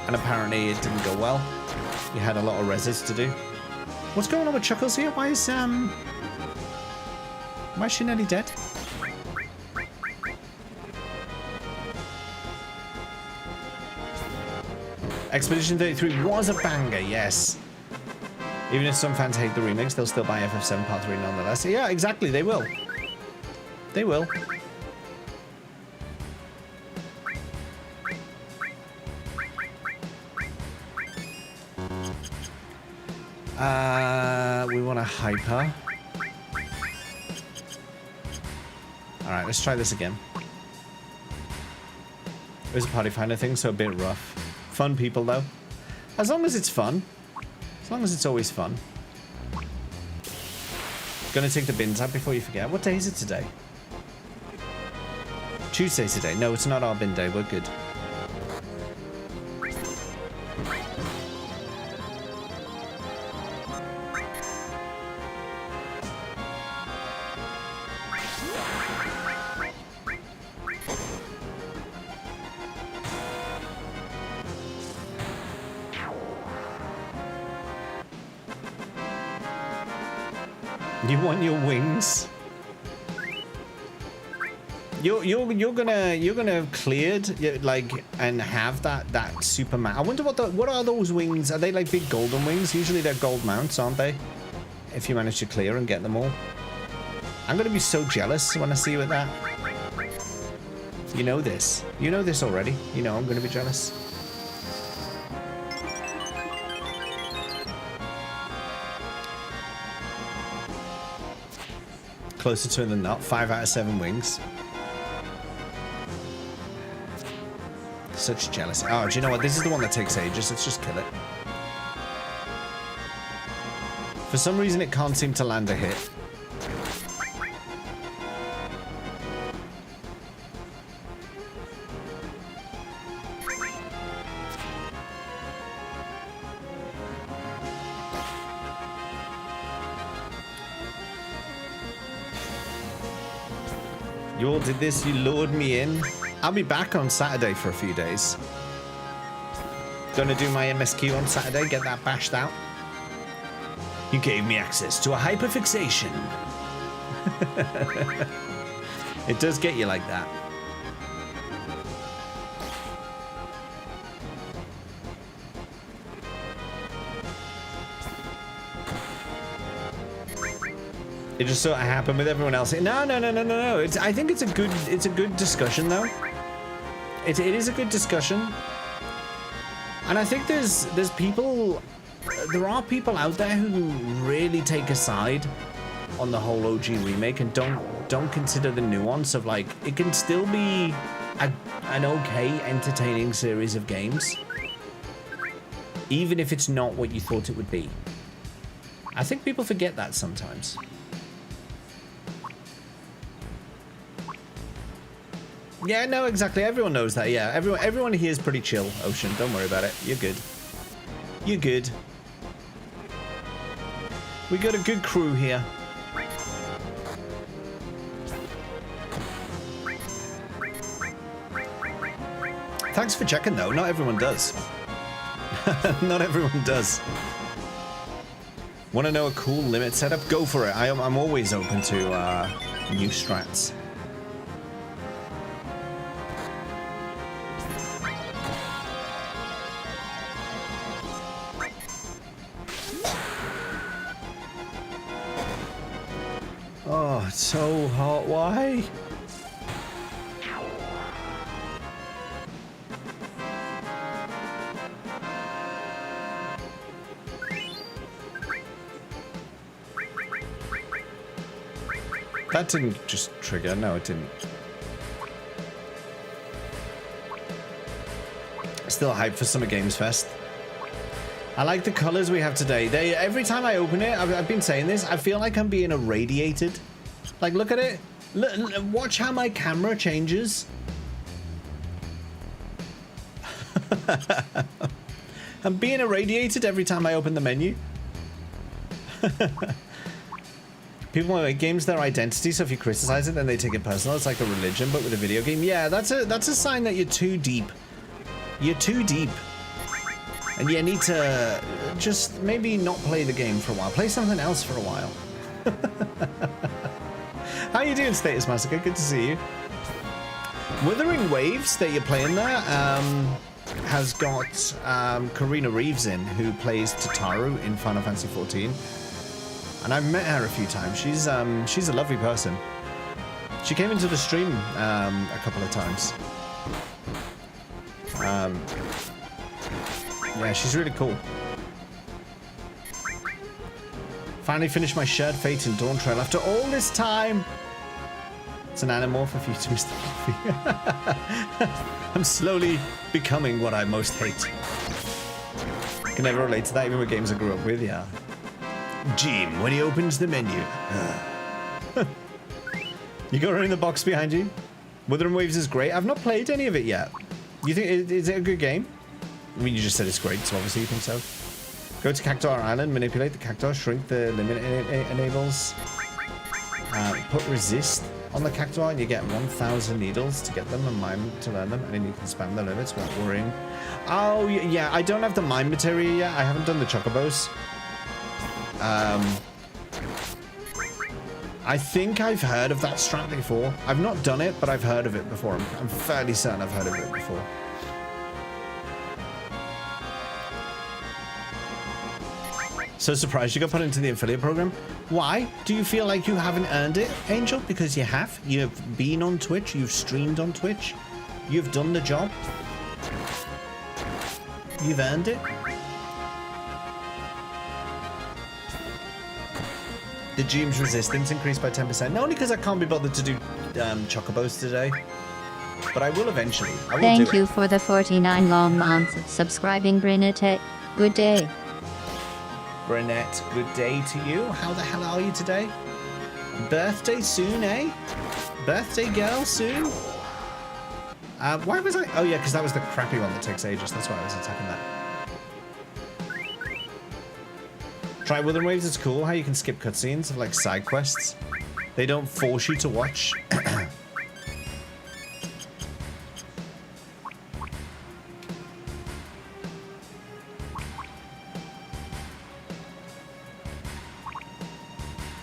and apparently it didn't go well. You had a lot of reses to do. What's going on with Chuckles here? Why is she nearly dead? Expedition 33 was a banger, yes. Even if some fans hate the remix, they'll still buy FF7 Part 3 nonetheless. Yeah, exactly, they will. They will. We want a hyper. Alright, let's try this again. It was a party finder thing, so a bit rough. Fun people, though. As long as it's fun. As long as it's always fun. Gonna take the bins out before you forget. What day is it today? Tuesday today. No, it's not our bin day. We're good. You want your wings? You're gonna cleared like and have that Superman. I wonder what are those wings? Are they like big golden wings? Usually they're gold mounts, aren't they? If you manage to clear and get them all. I'm gonna be so jealous when I see you with that. You know this. You know this already. You know I'm gonna be jealous. Closer to it than not. 5 out of 7 wings. Such jealousy. Oh, do you know what? This is the one that takes ages. Let's just kill it. For some reason, it can't seem to land a hit. You all did this, you lured me in. I'll be back on Saturday for a few days. Gonna do my MSQ on Saturday, get that bashed out. You gave me access to a hyperfixation. It does get you like that. It just sort of happened with everyone else. No. I think it's a good discussion though. It is a good discussion. And I think there are people out there who really take a side on the whole OG remake and don't consider the nuance of like it can still be an okay entertaining series of games even if it's not what you thought it would be. I think people forget that sometimes. Yeah, no, exactly. Everyone knows that. Yeah, everyone here is pretty chill, Ocean. Don't worry about it. You're good. You're good. We got a good crew here. Thanks for checking, though. Not everyone does. Not everyone does. Want to know a cool limit setup? Go for it. I'm always open to new strats. Oh, it's so hot. Why? That didn't just trigger. No, it didn't. Still hyped for Summer Games Fest. I like the colors we have today. Every time I open it, I've been saying this, I feel like I'm being irradiated. Like, look at it. Watch how my camera changes. I'm being irradiated every time I open the menu. People want to make games their identity, so if you criticize it, then they take it personal. It's like a religion, but with a video game. Yeah, that's a sign that you're too deep. You're too deep. And you need to just maybe not play the game for a while. Play something else for a while. How you doing, Status Massacre? Good to see you. Wuthering Waves that you're playing there has got Karina Reeves in, who plays Tataru in Final Fantasy XIV. And I've met her a few times. She's a lovely person. She came into the stream a couple of times. Yeah, she's really cool. Finally finished my shared fate in Dawn Trail after all this time. It's an anamorph of you to Mr. Fluffy. I'm slowly becoming what I most hate. I can never relate to that even with games I grew up with, yeah. Jim, when he opens the menu. You got her in the box behind you? Wuthering Waves is great. I've not played any of it yet. You think is it a good game? I mean, you just said it's great, so obviously you think so. Go to Cactuar Island, manipulate the Cactuar, shrink the limit it enables. Put resist on the Cactuar, and you get 1,000 needles to get them and mine to learn them, and then you can spam the limits without worrying. Oh, yeah, I don't have the mine material yet. I haven't done the chocobos. I think I've heard of that strat before. I've not done it, but I've heard of it before. I'm fairly certain I've heard of it before. So surprised you got put into the affiliate program. Why? Do you feel like you haven't earned it, Angel? Because you have. You've been on Twitch. You've streamed on Twitch. You've done the job. You've earned it. The Doom's resistance increased by 10%. Not only because I can't be bothered to do chocobos today, but I will eventually. I will Thank do you it. for the 49 long months of subscribing, Brinette. Good day. Burnett, good day to you. How the hell are you today? Birthday soon, eh? Birthday girl soon? Why was I? Oh yeah, because that was the crappy one that takes ages. That's why I was attacking that. Try Wuthering Waves, it's cool how you can skip cutscenes of like side quests. They don't force you to watch.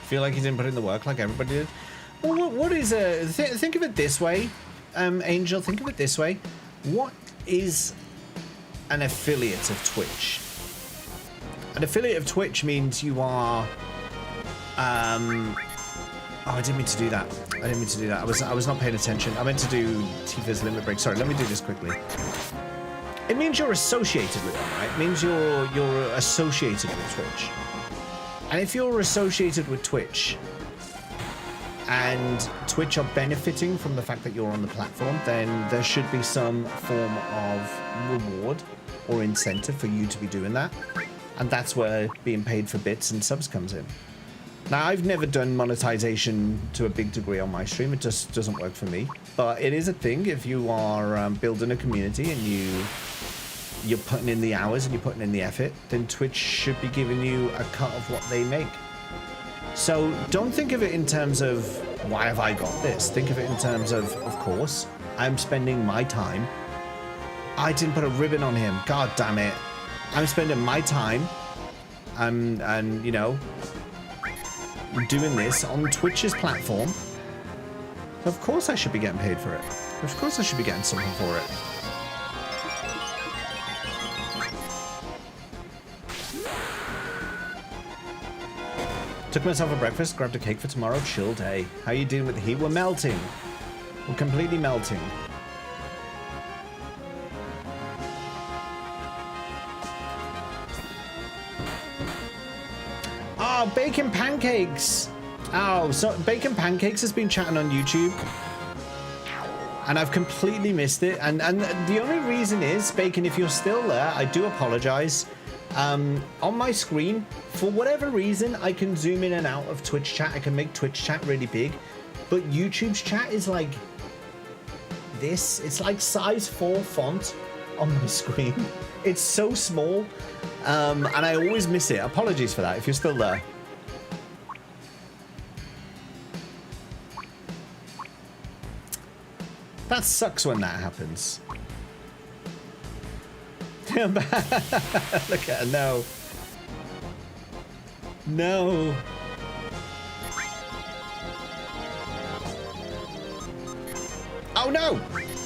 Feel like you didn't put in the work like everybody did. Well, what is a... think of it this way, Angel. Think of it this way. What is an affiliate of Twitch? An affiliate of Twitch means you are... Oh, I didn't mean to do that. I didn't mean to do that. I was not paying attention. I meant to do Tifa's limit break. Sorry, let me do this quickly. It means you're associated with them, right? It means you're associated with Twitch. And if you're associated with Twitch and Twitch are benefiting from the fact that you're on the platform, then there should be some form of reward or incentive for you to be doing that. And that's where being paid for bits and subs comes in. Now, I've never done monetization to a big degree on my stream. It just doesn't work for me. But it is a thing if you are building a community and you're putting in the hours and you're putting in the effort, then Twitch should be giving you a cut of what they make. So don't think of it in terms of, why have I got this? Think of it in terms of course, I'm spending my time. I didn't put a ribbon on him. God damn it. I'm spending my time and you know, doing this on Twitch's platform. So of course I should be getting paid for it. Of course I should be getting something for it. Took myself a breakfast, grabbed a cake for tomorrow, chill day. How you dealing with the heat? We're melting. We're completely melting. Oh, bacon pancakes. Oh, so bacon pancakes has been chatting on YouTube. and I've completely missed it. And the only reason is, Bacon, if you're still there, I do apologize. On my screen, for whatever reason, I can zoom in and out of Twitch chat. I can make Twitch chat really big, but YouTube's chat is like this. It's like size 4 font on my screen. It's so small, and I always miss it. Apologies for that if you're still there. That sucks when that happens. Look at her, no. No. Oh no!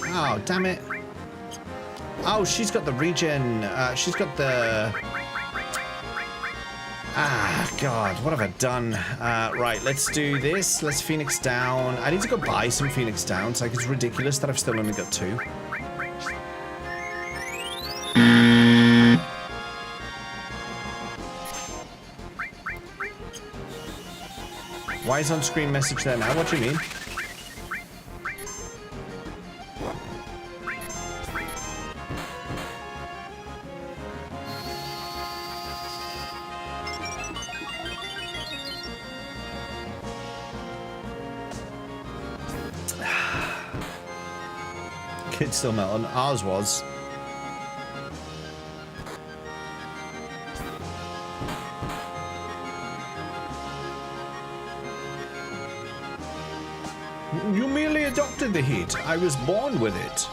Oh, damn it. Oh, she's got the regen. She's got the... Ah, God, what have I done? Right, let's do this. Let's Phoenix down. I need to go buy some Phoenix downs. Like, it's ridiculous that I've still only got 2. Why is on-screen message there now? What do you mean? Kid's still melting. Ours was. You merely adopted the heat. I was born with it.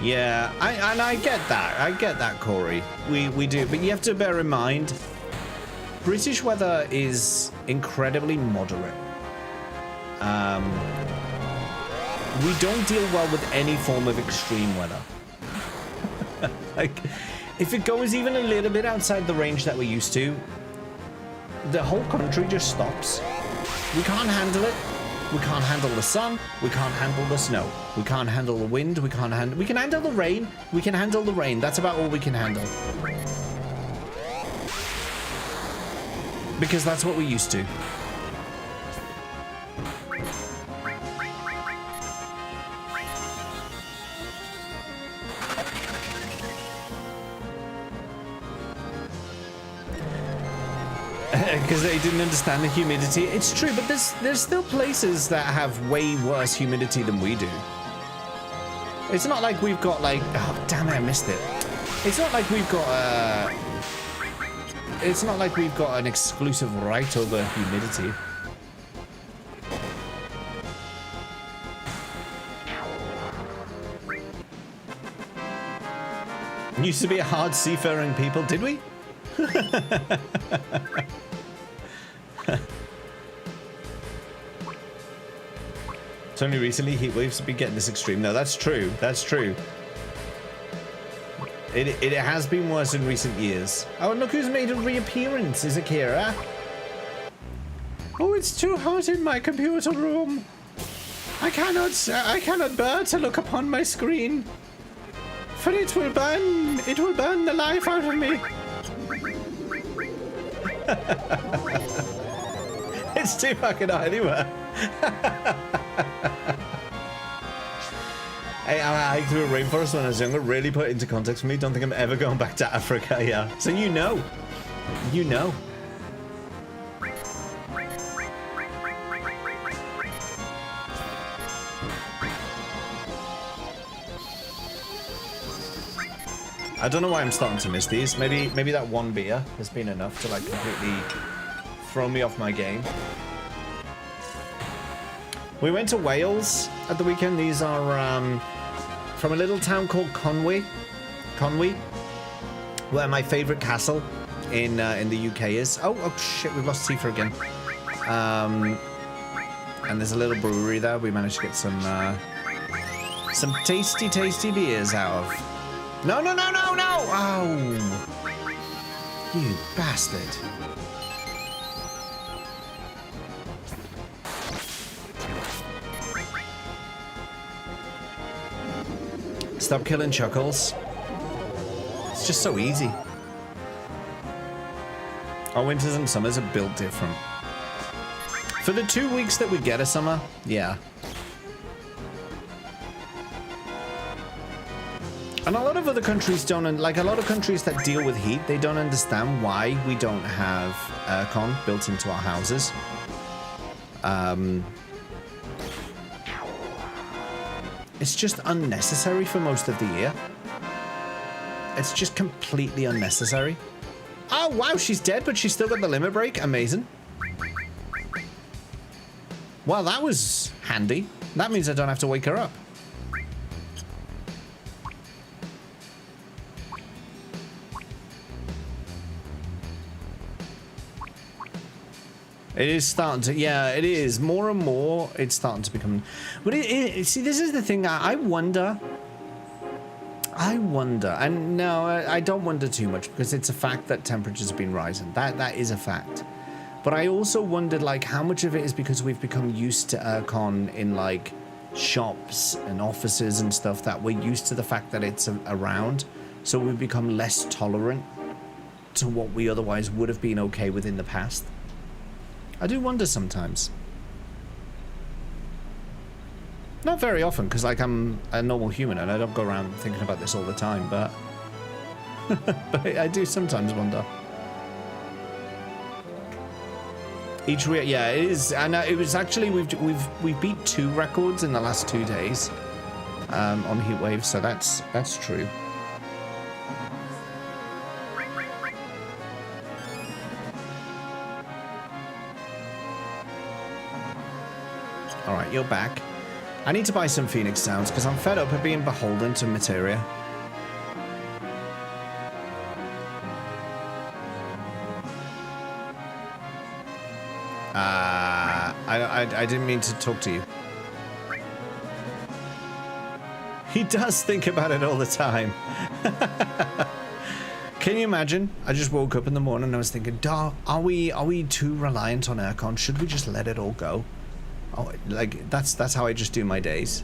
Yeah, I get that. I get that, Corey. We do, but you have to bear in mind, British weather is incredibly moderate. We don't deal well with any form of extreme weather. Like, if it goes even a little bit outside the range that we're used to, the whole country just stops. We can't handle it. We can't handle the sun. We can't handle the snow. We can't handle the wind. We can handle the rain. We can handle the rain. That's about all we can handle. Because that's what we're used to. Because they didn't understand the humidity. It's true, but there's still places that have way worse humidity than we do. It's not like we've got like... Oh, damn it, I missed it. It's not like we've got it's not like we've got an exclusive right over humidity. Used to be a hard seafaring people, did we? It's only recently heat waves have been getting this extreme. No, that's true. That's true. It has been worse in recent years. Oh, and look who's made a reappearance. Is Akira? Oh, it's too hot in my computer room. I cannot bear to look upon my screen. For it will burn the life out of me. It's too fucking hot anywhere. Hey, I hiked through a rainforest when I was younger. Really put it into context for me. Don't think I'm ever going back to Africa. Yeah. So you know. You know. I don't know why I'm starting to miss these. Maybe that one beer has been enough to like completely throw me off my game. We went to Wales at the weekend. These are from a little town called Conwy, where my favorite castle in the UK is. Oh shit, we've lost Tifa again. And there's a little brewery there. We managed to get some tasty beers out of. No! Oh, you bastard. Stop killing Chuckles. It's just so easy. Our winters and summers are built different. For the 2 weeks that we get a summer, yeah. And a lot of other countries don't, like a lot of countries that deal with heat, they don't understand why we don't have aircon built into our houses. It's just unnecessary for most of the year. It's just completely unnecessary. Oh, wow, she's dead, but she's still got the limit break. Amazing. Well, that was handy. That means I don't have to wake her up. It is starting to, yeah, it is. More and more, it's starting to become... But see, this is the thing. I wonder, and no, I don't wonder too much because it's a fact that temperatures have been rising. That is a fact. But I also wondered, like, how much of it is because we've become used to aircon in, like, shops and offices and stuff, that we're used to the fact that it's around. So we've become less tolerant to what we otherwise would have been okay with in the past. I do wonder sometimes. Not very often, because like I'm a normal human and I don't go around thinking about this all the time, but but I do sometimes wonder. Yeah, it is, and it was actually we beat 2 records in the last 2 days on heat waves, so that's true. All right, you're back. I need to buy some Phoenix Sounds because I'm fed up of being beholden to materia. I didn't mean to talk to you. He does think about it all the time. Can you imagine? I just woke up in the morning and I was thinking, are we too reliant on aircon? Should we just let it all go? Oh, like that's how I just do my days.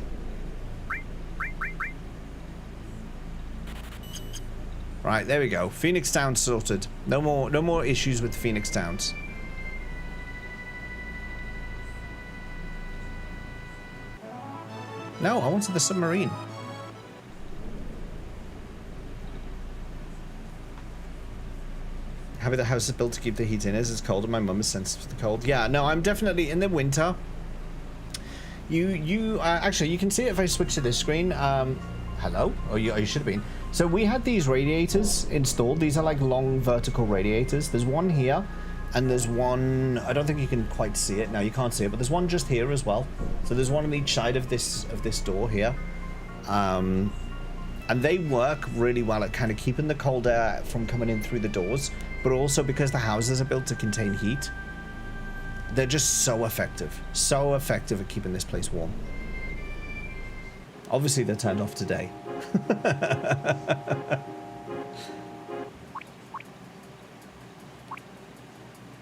Right, there we go. Phoenix Downs sorted. No more issues with Phoenix Downs. No, I wanted the submarine. Happy the house is built to keep the heat in as it's cold and my mum is sensitive to the cold. Yeah, no, I'm definitely in the winter. You actually, you can see it if I switch to this screen. Hello? Oh, you should have been. So we had these radiators installed. These are like long vertical radiators. There's one here, and there's one, I don't think you can quite see it. No, you can't see it, but there's one just here as well. So there's one on each side of this door here. And they work really well at kind of keeping the cold air from coming in through the doors, but also because the houses are built to contain heat. They're just so effective at keeping this place warm. Obviously, they're turned off today.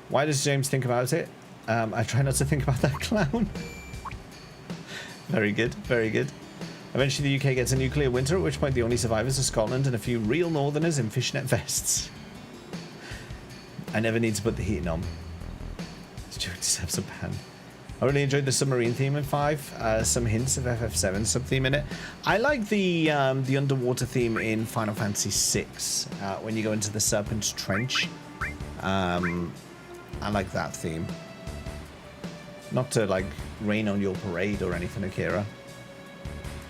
Why does James think about it? I try not to think about that clown. Very good, very good. Eventually, the UK gets a nuclear winter, at which point the only survivors are Scotland and a few real northerners in fishnet vests. I never need to put the heating on. Stuart deserves a ban. I really enjoyed the submarine theme in 5. Some hints of FF7 sub-theme in it. I like the underwater theme in Final Fantasy 6 when you go into the Serpent's Trench. I like that theme. Not to like rain on your parade or anything, Akira.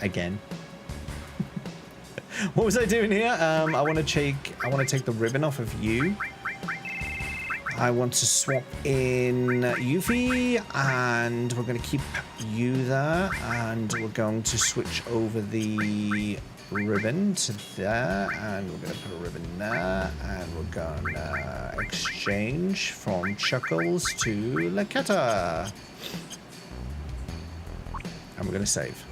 Again. What was I doing here? I want to take the ribbon off of you. I want to swap in Yuffie, and we're going to keep you there, and we're going to switch over the ribbon to there, and we're going to put a ribbon there, and we're going to exchange from Chuckles to Laketta. And we're going to save.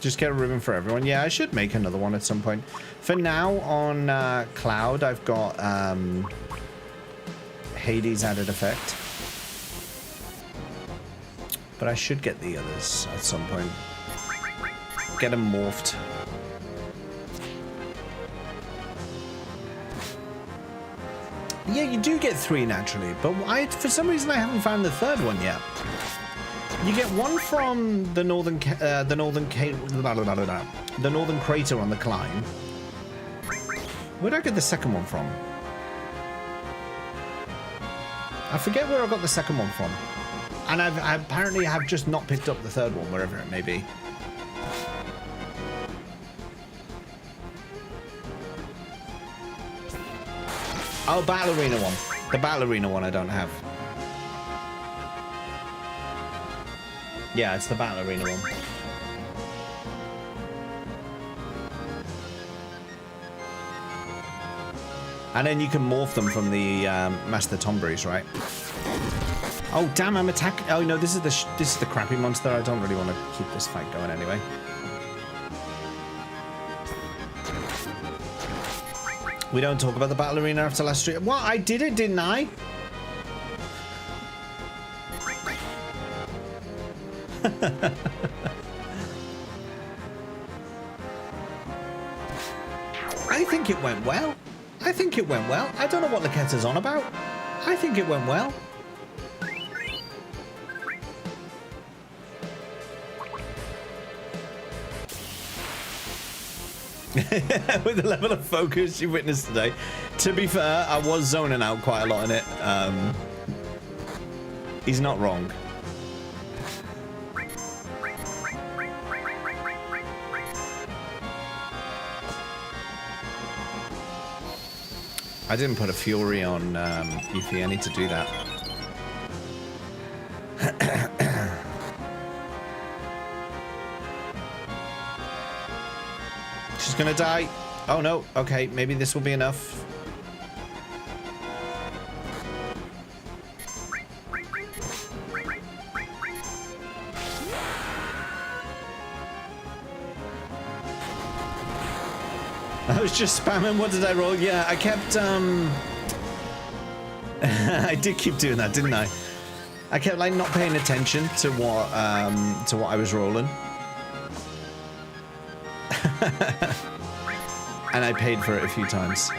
Just get a ribbon for everyone. Yeah, I should make another one at some point. For now, on Cloud, I've got Hades added effect. But I should get the others at some point. Get them morphed. Yeah, you do get 3 naturally, but for some reason I haven't found the third one yet. You get one from the northern crater on the climb. Where'd I get the second one from? I forget where I got the second one from. And I apparently have just not picked up the third one, wherever it may be. Oh, Battle Arena one. The Battle Arena one I don't have. Yeah, it's the Battle Arena one. And then you can morph them from the Master Tomberries, right? Oh damn! I'm attacking. Oh no, this is the crappy monster. I don't really want to keep this fight going anyway. We don't talk about the Battle Arena after last stream. What? I did it, didn't I? I think it went well. I think it went well. I don't know what Laketta's on about. I think it went well. With the level of focus you witnessed today. To be fair, I was zoning out quite a lot in it. He's not wrong. I didn't put a Fury on Yuffie. I need to do that. She's gonna die. Oh no. Okay, maybe this will be enough. I was just spamming. What did I roll? Yeah, I kept I did keep doing that, didn't I? I kept like not paying attention to what I was rolling. And I paid for it a few times.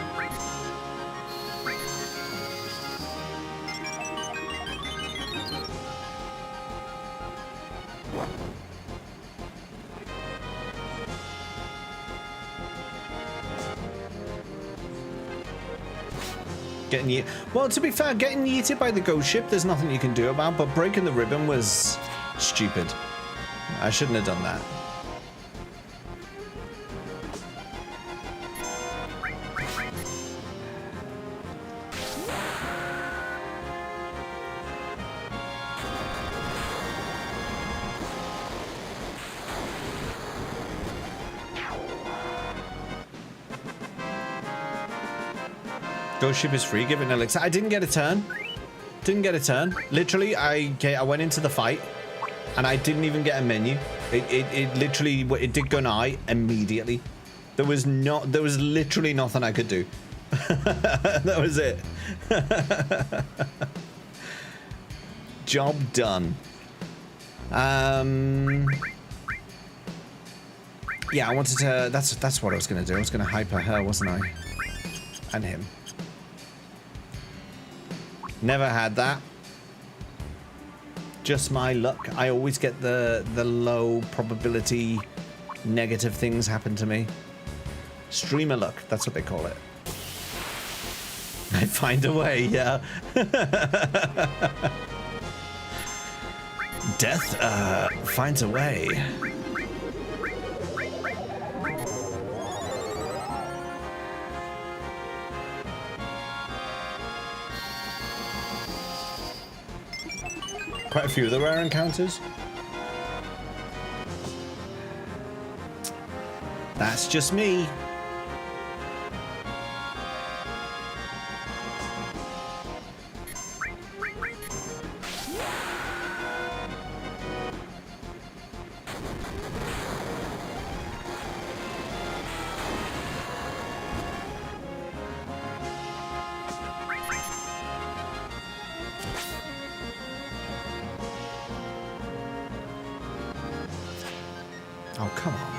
Well, to be fair, getting yeeted by the ghost ship, there's nothing you can do about, but breaking the ribbon was stupid. I shouldn't have done that. Ghost ship is free, give it an elixir. I didn't get a turn. Didn't get a turn. Literally, I went into the fight and I didn't even get a menu. It literally, it did Gunai immediately. There was literally nothing I could do. That was it. Job done. Yeah, I wanted to, that's what I was gonna do. I was gonna hyper her, wasn't I? And him. Never had that. Just my luck. I always get the low probability negative things happen to me. Streamer luck, that's what they call it. I find a way, yeah. Death finds a way. Quite a few of the rare encounters. That's just me. come on.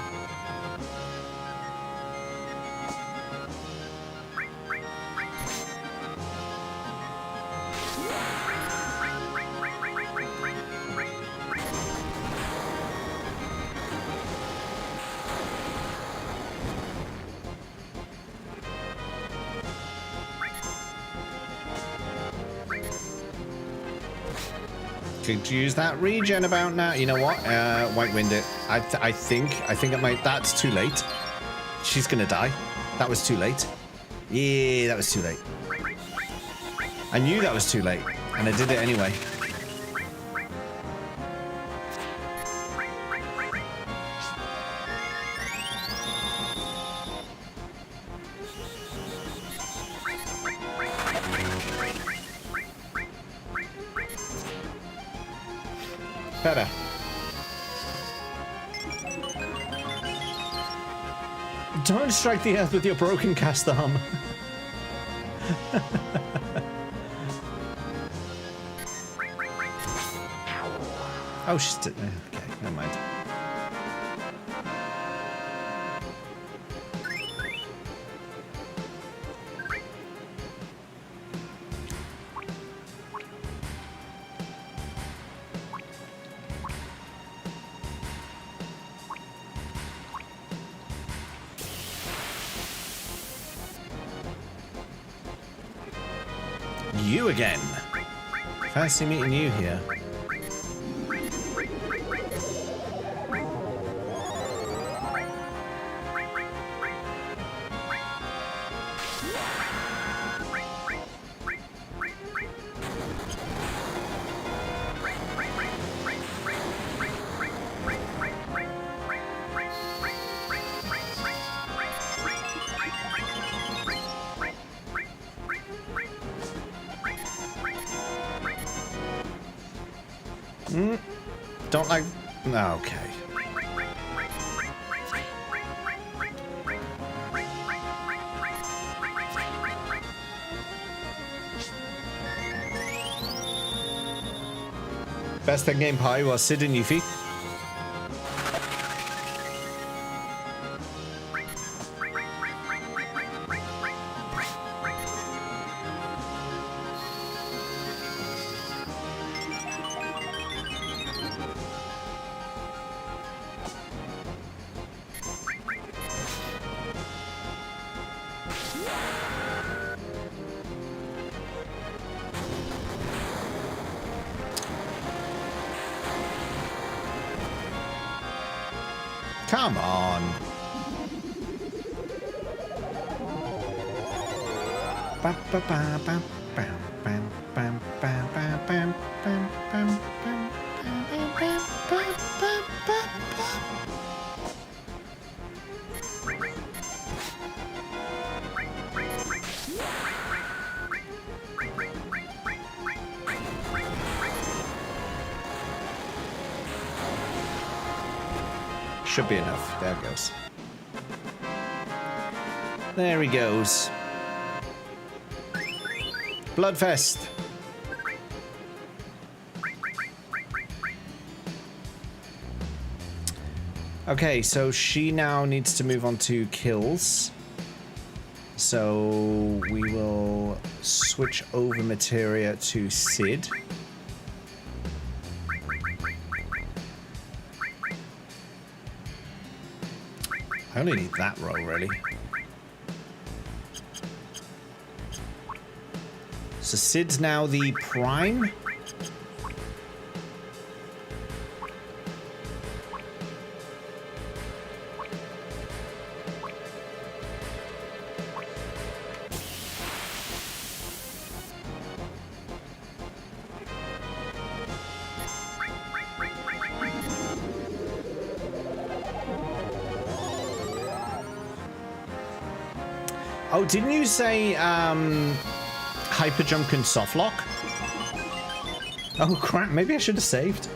Could use that regen about now. You know what? White wind it. I think it might. That's too late. She's gonna die. That was too late. Yeah, that was too late. I knew that was too late, and I did it anyway. Better. Don't strike the earth with your broken cast arm. Oh, she's okay. Never mind. You again. Fancy meeting you here. Don't like... Okay. Best in game pie was Sid and Yuffie. Come on. Should be enough. There it goes. There he goes. Bloodfest. Okay, so she now needs to move on to kills. So we will switch over materia to Sid. I only need that row, really. So Sid's now the prime. Oh, didn't you say hyper jump can soft lock? Oh crap, maybe I should have saved.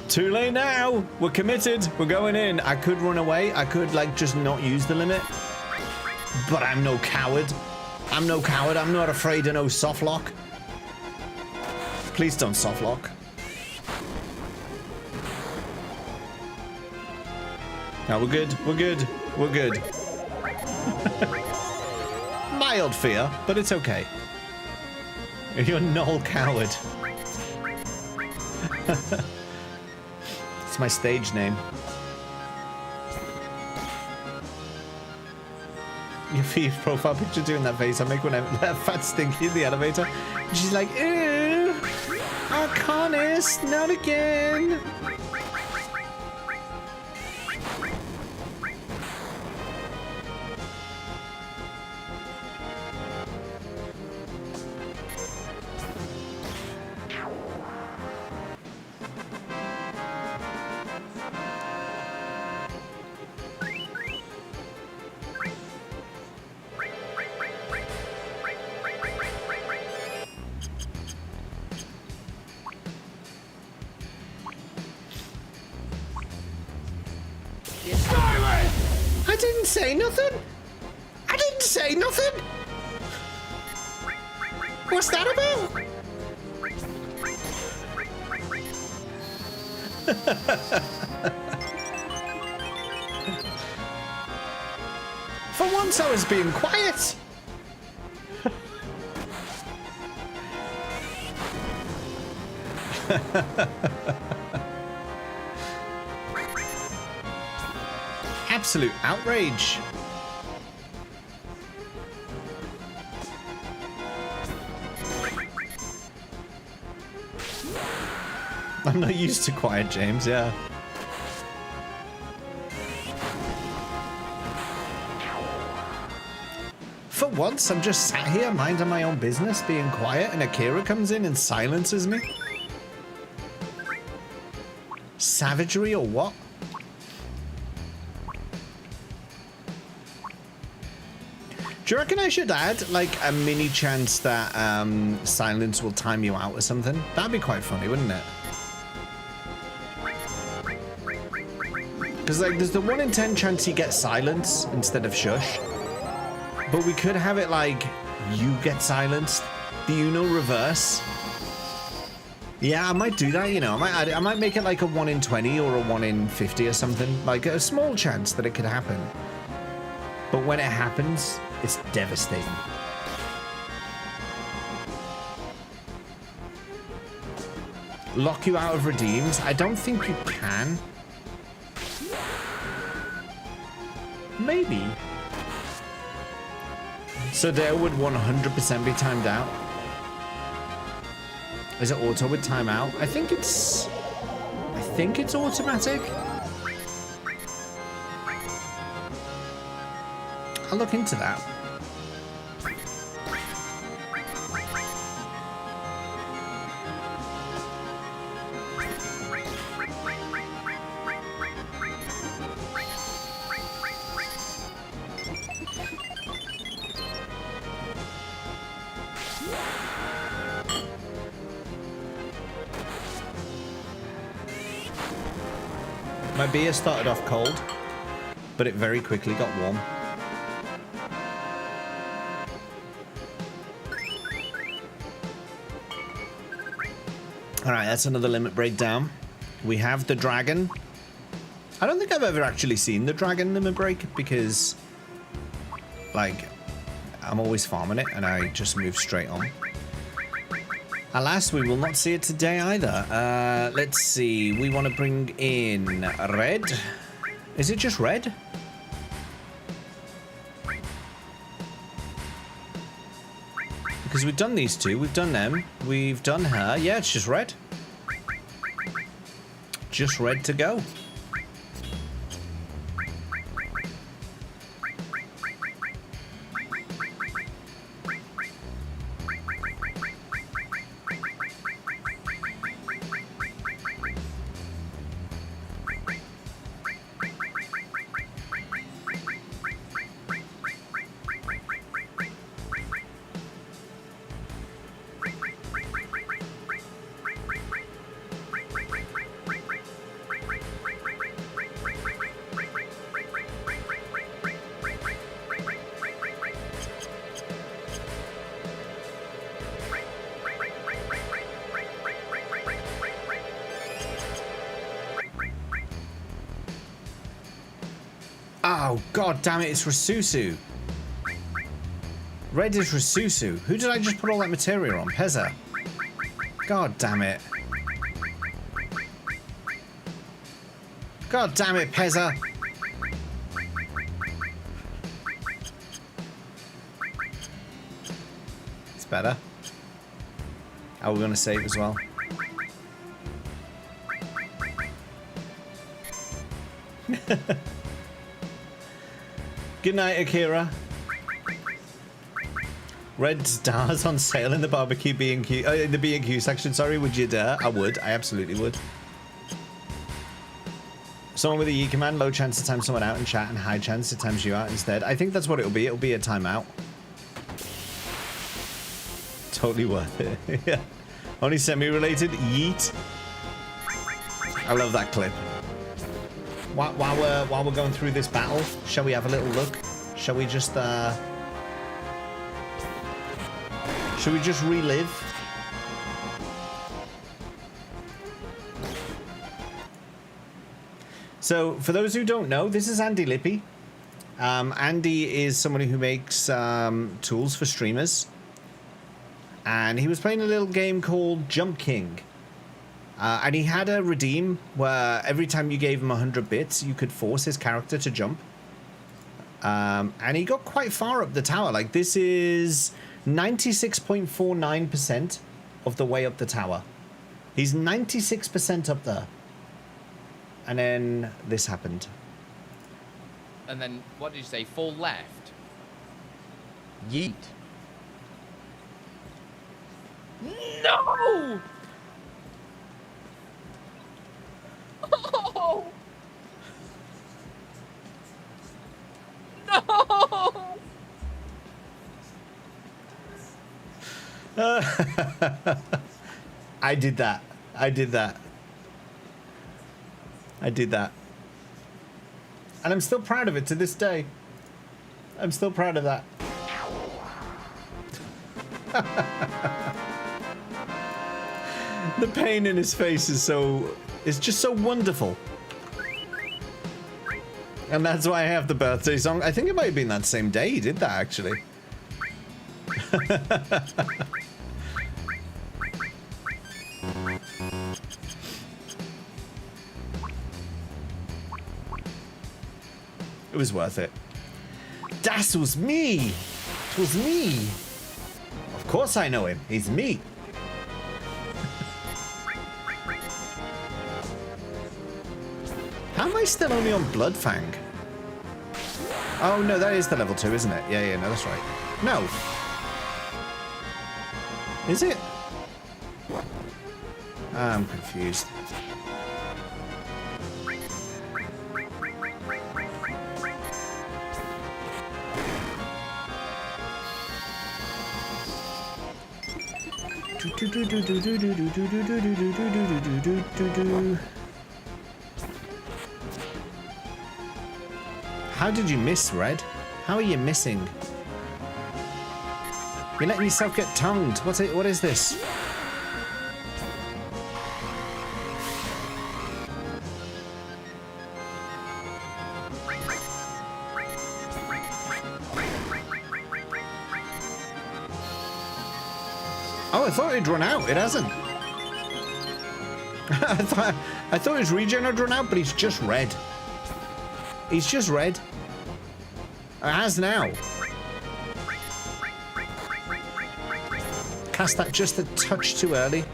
Too late now. We're committed. We're going in. I could run away. I could like just not use the limit. But I'm no coward. I'm no coward. I'm not afraid of no soft lock. Please don't soft lock. No, we're good. We're good. We're good. Mild fear, but it's okay. You're Null Coward. It's my stage name. Your Five's profile picture doing that face I make when I let Fat Stinky in the elevator. And she's like, ew, Arcanist, not again. I didn't say nothing. I didn't say nothing. What's that about? For once I was being quiet. Absolute outrage. I'm not used to quiet, James, yeah. For once, I'm just sat here minding my own business, being quiet, and Akira comes in and silences me. Savagery or what? Do you reckon I should add, like, a mini chance that silence will time you out or something? That'd be quite funny, wouldn't it? Because, like, there's the 1 in 10 chance you get silence instead of shush. But we could have it, like, you get silenced. The Uno reverse. Yeah, I might do that, you know. I might make it, like, a 1 in 20 or a 1 in 50 or something. Like, a small chance that it could happen. But when it happens, it's devastating. Lock you out of redeems? I don't think you can. Maybe. So there would 100% be timed out. Is it auto with timeout? I think it's automatic. I'll look into that. My beer started off cold, but it very quickly got warm. All right, that's another limit breakdown. We have the dragon. I don't think I've ever actually seen the dragon limit break because, like, I'm always farming it and I just move straight on. Alas, we will not see it today either. Let's see. We want to bring in red. Is it just red? Because we've done these two. We've done them. We've done her. Yeah, it's just red. Just red to go. Oh, god damn it, it's Rasusu. Red is Rasusu. Who did I just put all that materia on? Pezza. God damn it. God damn it, Pezza. It's better. Oh, we're going to save as well. Good night, Akira. Red stars on sale in the barbecue B&Q, in the B&Q section. Sorry, would you dare? I would. I absolutely would. Someone with a Yi command, low chance to time someone out in chat and high chance to times you out instead. I think that's what it'll be. It'll be a timeout. Totally worth it. Yeah. Only semi-related. Yeet. I love that clip. While we're going through this battle, shall we have a little look? Shall we just relive? So, for those who don't know, this is Andy Lippy. Andy is somebody who makes tools for streamers. And he was playing a little game called Jump King. And he had a redeem where every time you gave him 100 bits, you could force his character to jump. And he got quite far up the tower. Like, this is 96.49% of the way up the tower. He's 96% up there. And then this happened. And then, what did you say? Fall left? Yeet. No! Oh! No! I did that. I did that. I did that. And I'm still proud of it to this day. I'm still proud of that. The pain in his face is just so wonderful. And that's why I have the birthday song. I think it might have been that same day he did that, actually. It was worth it. Das was me! It was me! Of course I know him. He's me. How am I still only on Bloodfang? Oh, no, that is the level 2, isn't it? Yeah, no, that's right. No. Is it? I'm confused. How did you miss, Red? How are you missing? You're letting yourself get tongued. What is this? Oh, I thought it'd run out. It hasn't. I thought his regen had run out, but he's just red. He's just red. It has now. Cast that just a touch too early.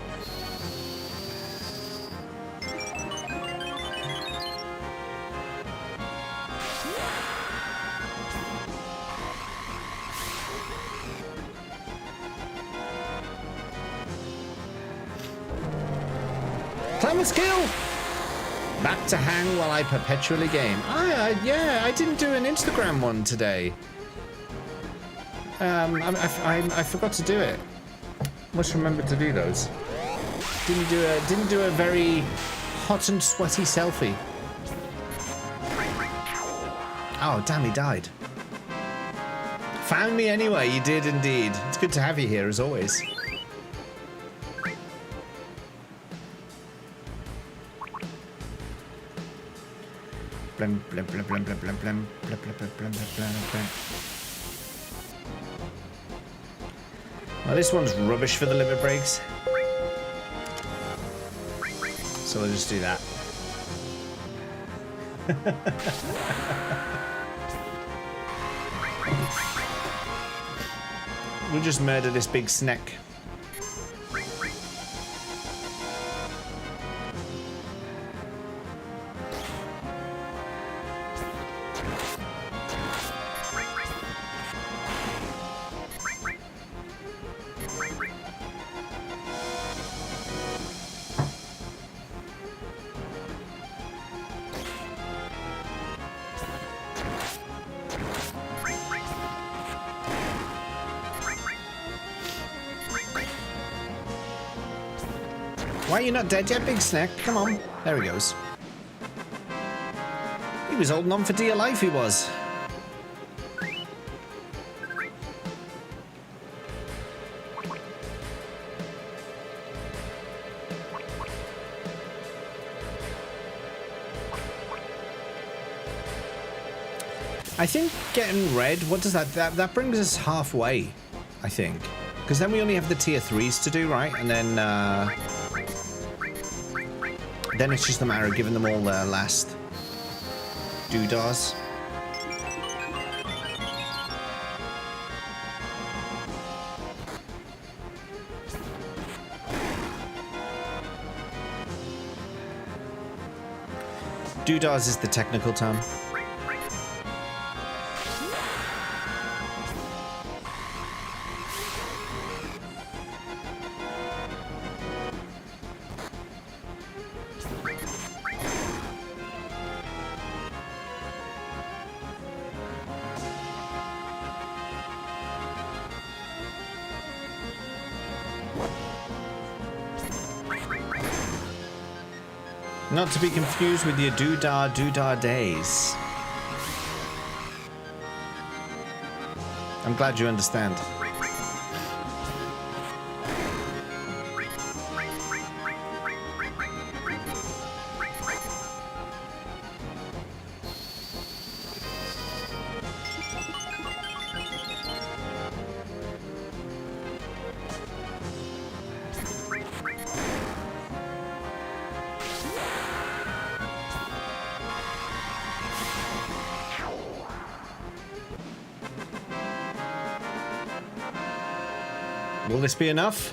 Climber skill! Back to hang while I perpetually game. Yeah, I didn't do an Instagram one today. I forgot to do it. Must remember to do those. Didn't do a very hot and sweaty selfie. Oh, damn, he died. Found me anyway, you did indeed. It's good to have you here as always. Blim, blim, blim, blim, blim, blim, blim, blim, blim, blim, blim, blim, blim. Well, this one's rubbish for the limit breaks. So we'll just do that. We'll just murder this big snack. Why are you not dead yet, big snack? Come on. There he goes. He was holding on for dear life, he was. I think getting red, what does that brings us halfway, I think. Because then we only have the tier 3s to do, right? And then it's just a matter of giving them all their last doodahs. Doodahs is the technical term. Not to be confused with your doodah days. I'm glad you understand. Will this be enough?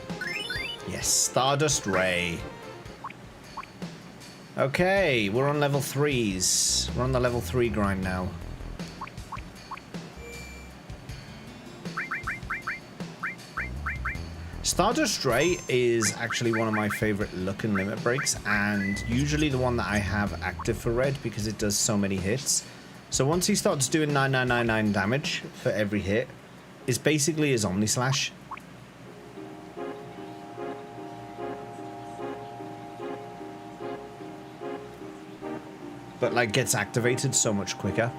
Yes, Stardust Ray. Okay, we're on level 3s. We're on the level 3 grind now. Stardust Ray is actually one of my favorite looking limit breaks, and usually the one that I have active for red because it does so many hits. So once he starts doing 9999 damage for every hit, it's basically his Omni Slash. But like gets activated so much quicker.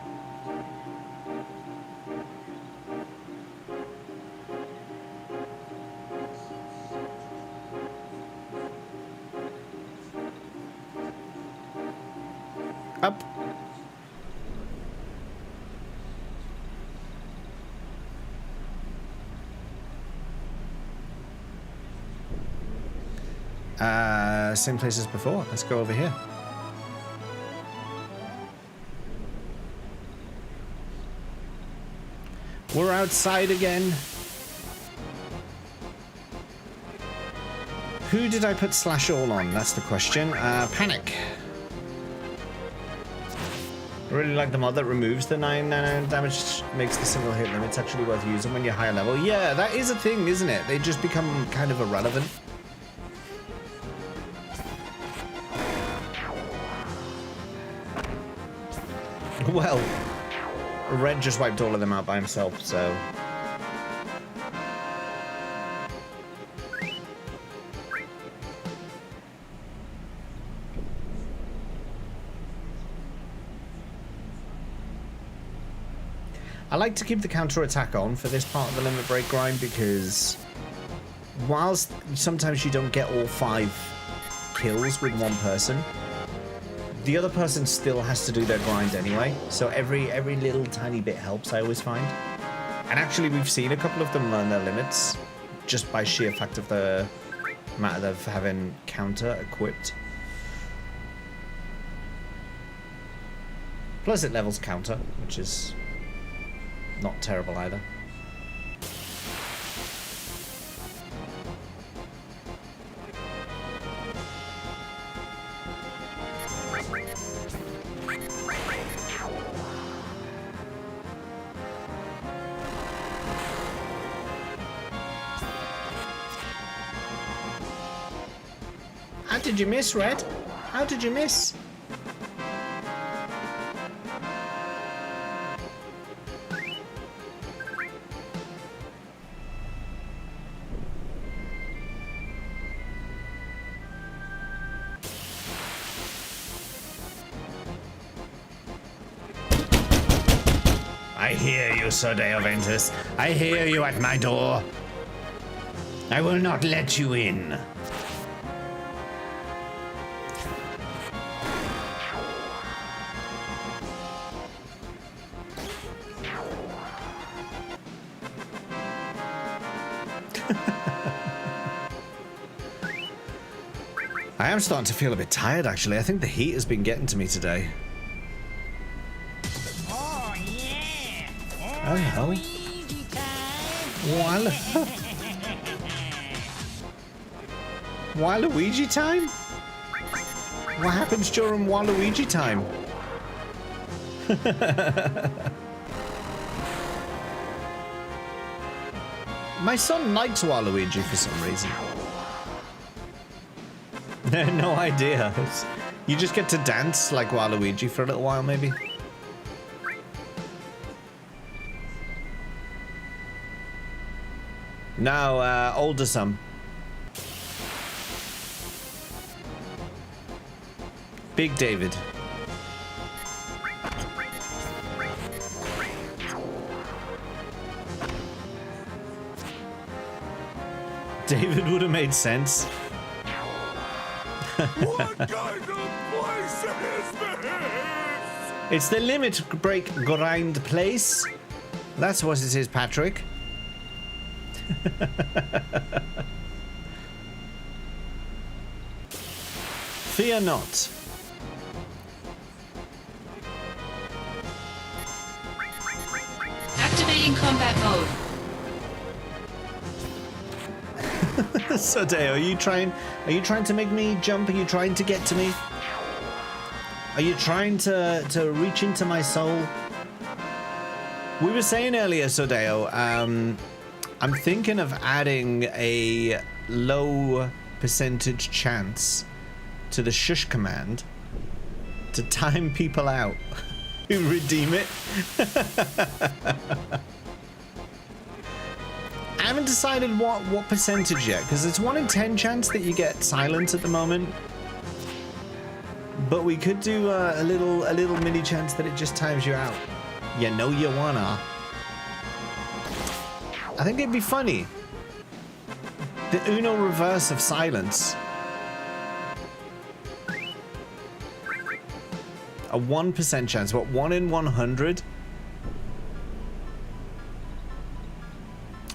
Up. Same place as before. Let's go over here. We're outside again. Who did I put slash all on? That's the question. Panic. I really like the mod that removes the 999 damage, makes the single hit limits actually worth using when you're higher level. Yeah, that is a thing, isn't it? They just become kind of irrelevant. Well, Red just wiped all of them out by himself, so... I like to keep the counter attack on for this part of the limit break grind because whilst sometimes you don't get all 5 kills with one person, the other person still has to do their grind anyway. So every little tiny bit helps, I always find. And actually, we've seen a couple of them learn their limits just by sheer fact of the matter of having counter equipped. Plus it levels counter, which is not terrible either. How did you miss, Red? How did you miss? I hear you, Sodeo Ventus. I hear you at my door. I will not let you in. I am starting to feel a bit tired, actually. I think the heat has been getting to me today. Oh, yeah. Oh, hell. Waluigi time? What happens during Waluigi time? My son likes Waluigi for some reason. No idea. You just get to dance like Waluigi for a little while, maybe. Now, older son. Big David. David would have made sense. What kind of place is this? It's the limit break grind place. That's what it is, Patrick. Fear not. Activating combat mode. Sodeo, are you trying to make me jump? Are you trying to get to me? Are you trying to reach into my soul? We were saying earlier, Sodeo, I'm thinking of adding a low percentage chance to the shush command to time people out who redeem it. I haven't decided what percentage yet, because it's 1 in 10 chance that you get silence at the moment. But we could do a little mini chance that it just times you out. You know you wanna. I think it'd be funny. The Uno reverse of silence. A 1% chance. What, 1 in 100?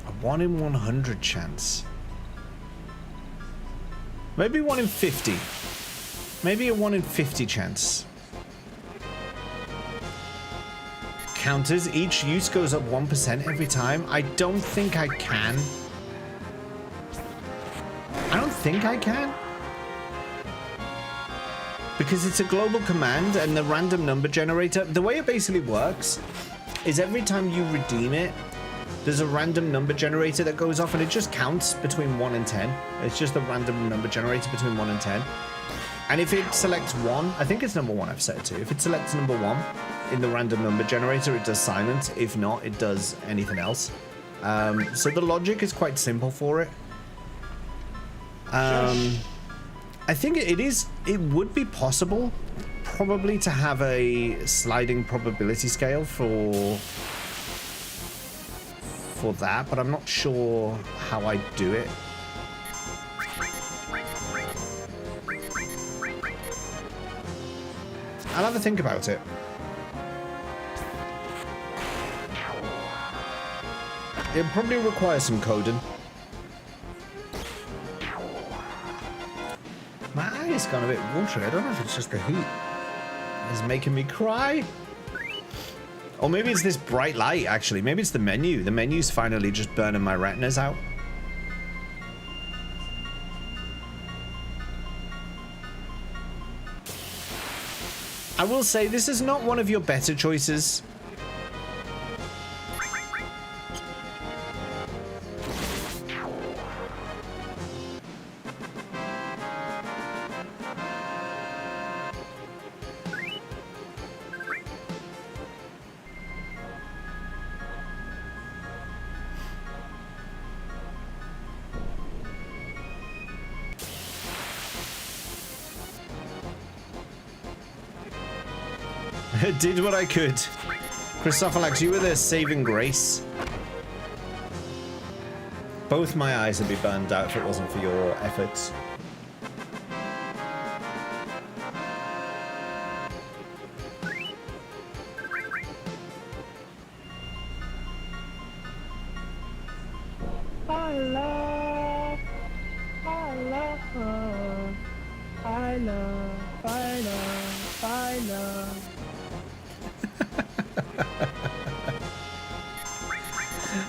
A 1 in 100 chance. Maybe 1 in 50. Maybe a 1 in 50 chance. Counters, each use goes up 1% every time. I don't think I can. I don't think I can. Because it's a global command and the random number generator, the way it basically works is every time you redeem it, there's a random number generator that goes off and it just counts between 1 and 10. It's just a random number generator between 1 and 10. And if it selects 1, I think it's number 1 I've set it to. If it selects number 1 in the random number generator, it does silence. If not, it does anything else. So the logic is quite simple for it. I think it would be possible probably to have a sliding probability scale for that, but I'm not sure how I do it. I'll have a think about it. It probably requires some coding. My eye's gone a bit watery. I don't know if it's just the heat. It's making me cry. Or maybe it's this bright light, actually. Maybe it's the menu. The menu's finally just burning my retinas out. I will say, this is not one of your better choices. Did what I could. Christophalax, you were the saving grace. Both my eyes would be burned out if it wasn't for your efforts.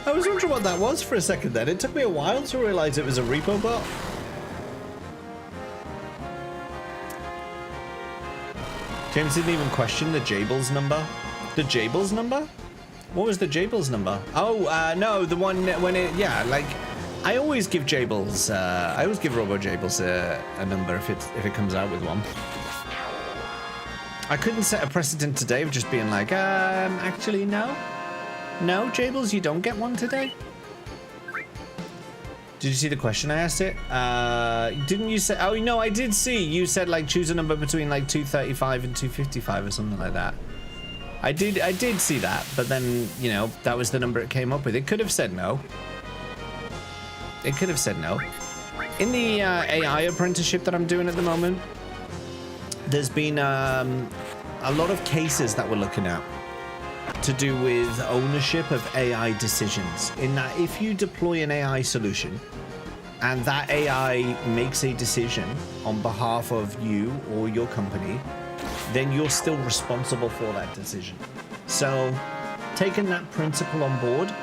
I was wondering what that was for a second then. It took me a while to realize it was a repo bot. James didn't even question the Jables number. The Jables number? What was the Jables number? Oh, no, the one when it, yeah, like, I always give Jables, I always give Robo Jables a number if it comes out with one. I couldn't set a precedent today of just being like, actually, no. No, Jables, you don't get one today? Did you see the question I asked it? Didn't you say... Oh, no, I did see. You said, like, choose a number between, like, 235 and 255 or something like that. I did see that, but then, you know, that was the number it came up with. It could have said no. It could have said no. In the AI apprenticeship that I'm doing at the moment, there's been a lot of cases that we're looking at to do with ownership of AI decisions. In that, if you deploy an AI solution and that AI makes a decision on behalf of you or your company, then you're still responsible for that decision. So, taking that principle on board,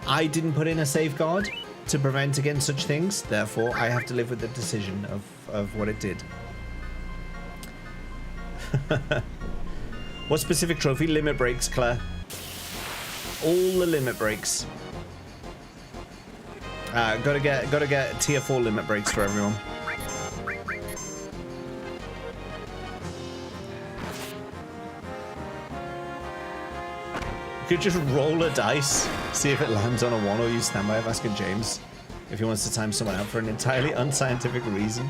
I didn't put in a safeguard to prevent against such things. Therefore, I have to live with the decision of what it did. What specific trophy? Limit breaks, Claire. All the limit breaks. Gotta get tier 4 limit breaks for everyone. You could just roll a dice, see if it lands on a 1, or use standby of asking James if he wants to time someone out for an entirely unscientific reason.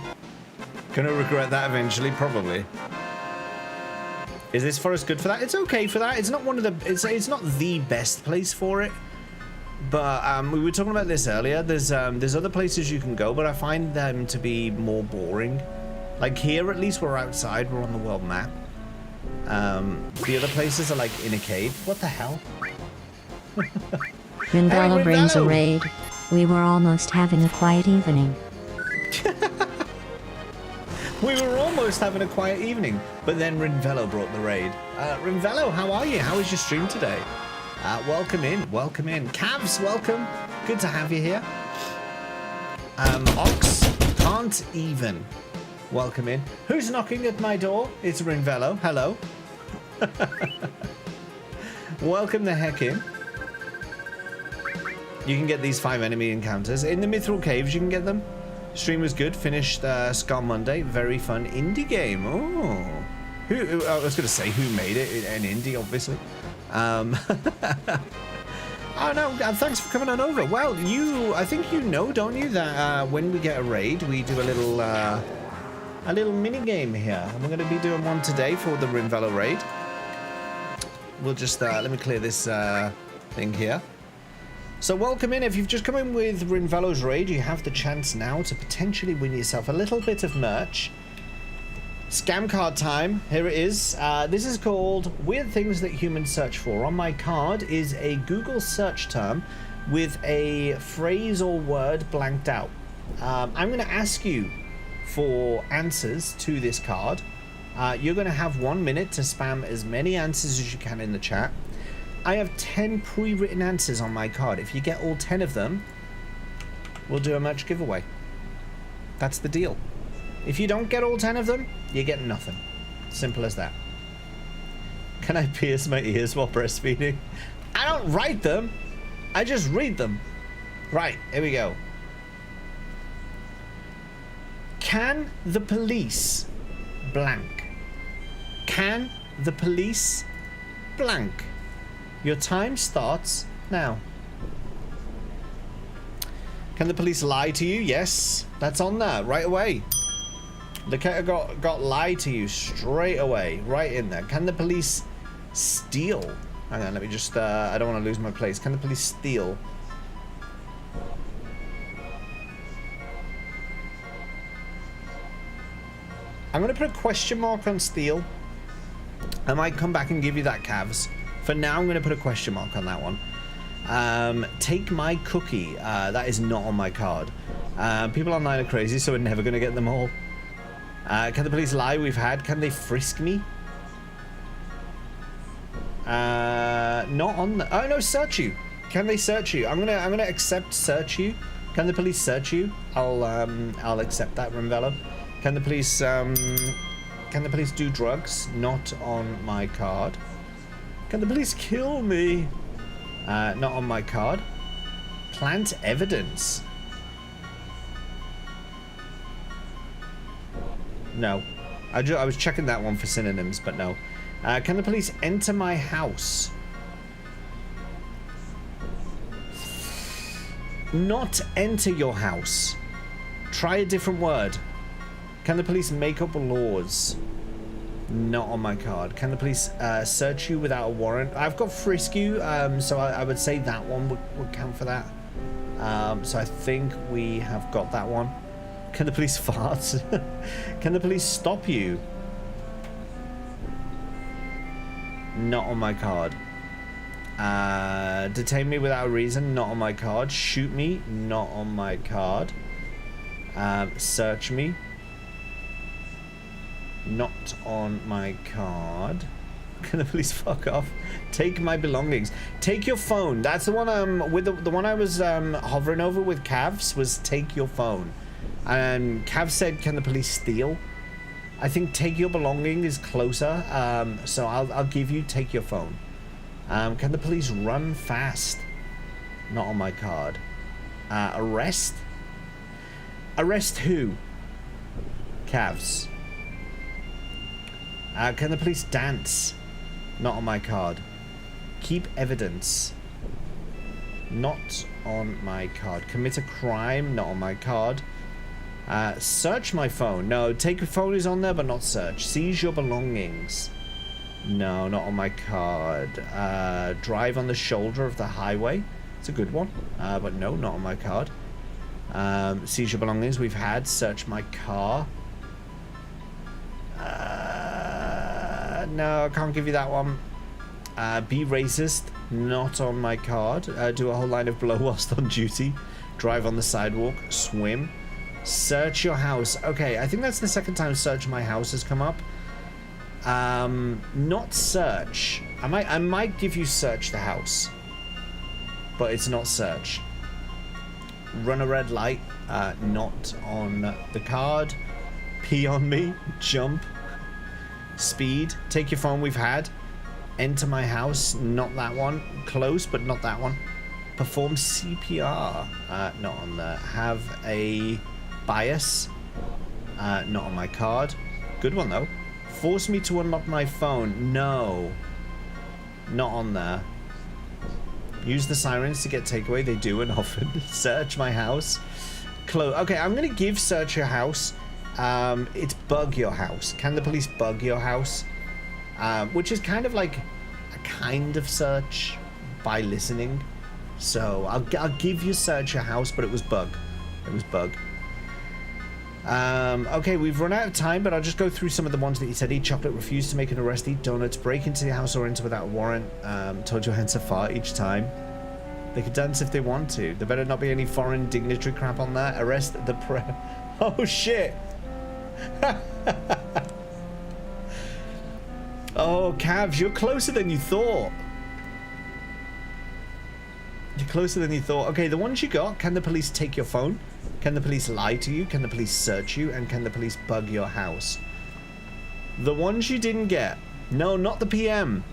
Gonna regret that eventually, probably. Is this forest good for that? It's okay for that. It's not one of the... It's not the best place for it. But we were talking about this earlier. There's other places you can go, but I find them to be more boring. Like here, at least we're outside. We're on the world map. The other places are like in a cave. What the hell? Rindala brings a raid. We were almost having a quiet evening. We were almost having a quiet evening, but then Rinvello brought the raid. Rinvello, how are you? How was your stream today? Welcome in, welcome in. Cavs, welcome. Good to have you here. Ox, can't even. Welcome in. Who's knocking at my door? It's Rinvello. Hello. Welcome the heck in. You can get these 5 enemy encounters. In the Mithril Caves, you can get them. Stream was good. Finished Scar Monday. Very fun indie game. Oh, I was going to say who made it. An indie, obviously. Oh no! Thanks for coming on over. Well, I think you know, don't you, that when we get a raid, we do a little mini game here, and we're going to be doing one today for the Rinvello raid. We'll just let me clear this thing here. So welcome in. If you've just come in with Rinvello's raid, you have the chance now to potentially win yourself a little bit of merch. Scam card time. Here it is. This is called Weird Things That Humans Search For. On my card is a Google search term with a phrase or word blanked out. I'm going to ask you for answers to this card. You're going to have 1 minute to spam as many answers as you can in the chat. I have 10 pre-written answers on my card. If you get all 10 of them, we'll do a merch giveaway. That's the deal. If you don't get all 10 of them, you get nothing. Simple as that. Can I pierce my ears while breastfeeding? I don't write them. I just read them. Right, here we go. Can the police blank? Can the police blank? Your time starts now. Can the police lie to you? Yes, that's on there right away. The cat got lied to you straight away, right in there. Can the police steal? Hang on, let me just, I don't want to lose my place. Can the police steal? I'm going to put a question mark on steal. I might come back and give you that, Cavs. For now, I'm going to put a question mark on that one. Take my cookie. That is not on my card. People online are crazy, so we're never going to get them all. Can the police lie? We've had. Can they frisk me? Not on the... Oh, no, search you. Can they search you? I'm gonna accept search you. Can the police search you? I'll accept that, Rimvello. Can the police do drugs? Not on my card. Can the police kill me? Not on my card. Plant evidence. No. I was checking that one for synonyms, but no. Can the police enter my house? Not enter your house. Try a different word. Can the police make up laws? Not on my card. Can the police search you without a warrant? I've got frisk you, so I would say that one would count for that. So I think we have got that one. Can the police fart? Can the police stop you? Not on my card. Detain me without a reason? Not on my card. Shoot me? Not on my card. Search me? Not on my card. Can the police fuck off? Take my belongings. Take your phone. That's the one with the one I was hovering over with Cavs was take your phone. And Cav said, can the police steal? I think take your belonging is closer. So I'll give you take your phone. Can the police run fast? Not on my card. Arrest? Arrest who? Cavs. Can the police dance? Not on my card. Keep evidence. Not on my card. Commit a crime? Not on my card. Search my phone. No, take your phone is on there, but not search. Seize your belongings. No, not on my card. Drive on the shoulder of the highway. It's a good one. But no, not on my card. Seize your belongings. We've had. Search my car. No, I can't give you that one. Be racist. Not on my card. Do a whole line of blow whilst on duty. Drive on the sidewalk. Swim. Search your house. Okay, I think that's the second time search my house has come up. Not search. I might give you search the house, but it's not search. Run a red light. Not on the card. Pee on me. Jump. Speed. Take your phone. We've had. Enter my house. Not that one. Close, but not that one. Perform CPR. Not on there. Have a bias. Not on my card. Good one though. Force me to unlock my phone. No. Not on there. Use the sirens to get takeaway. They do and often. Search my house. Close. Okay, I'm gonna give search your house. It's bug your house. Can the police bug your house? Which is kind of like a kind of search by listening. So I'll give you search your house, but it was bug. It was bug. Okay, we've run out of time, but I'll just go through some of the ones that you said. Eat chocolate, refuse to make an arrest, eat donuts, break into the house or enter without a warrant, told your hands to fart each time. They could dance if they want to. There better not be any foreign dignitary crap on that. Arrest the pre... Oh, shit. Oh, Cavs, you're closer than you thought. You're closer than you thought. Okay, the ones you got. Can the police take your phone? Can the police lie to you? Can the police search you? And can the police bug your house? The ones you didn't get. No, not the PM.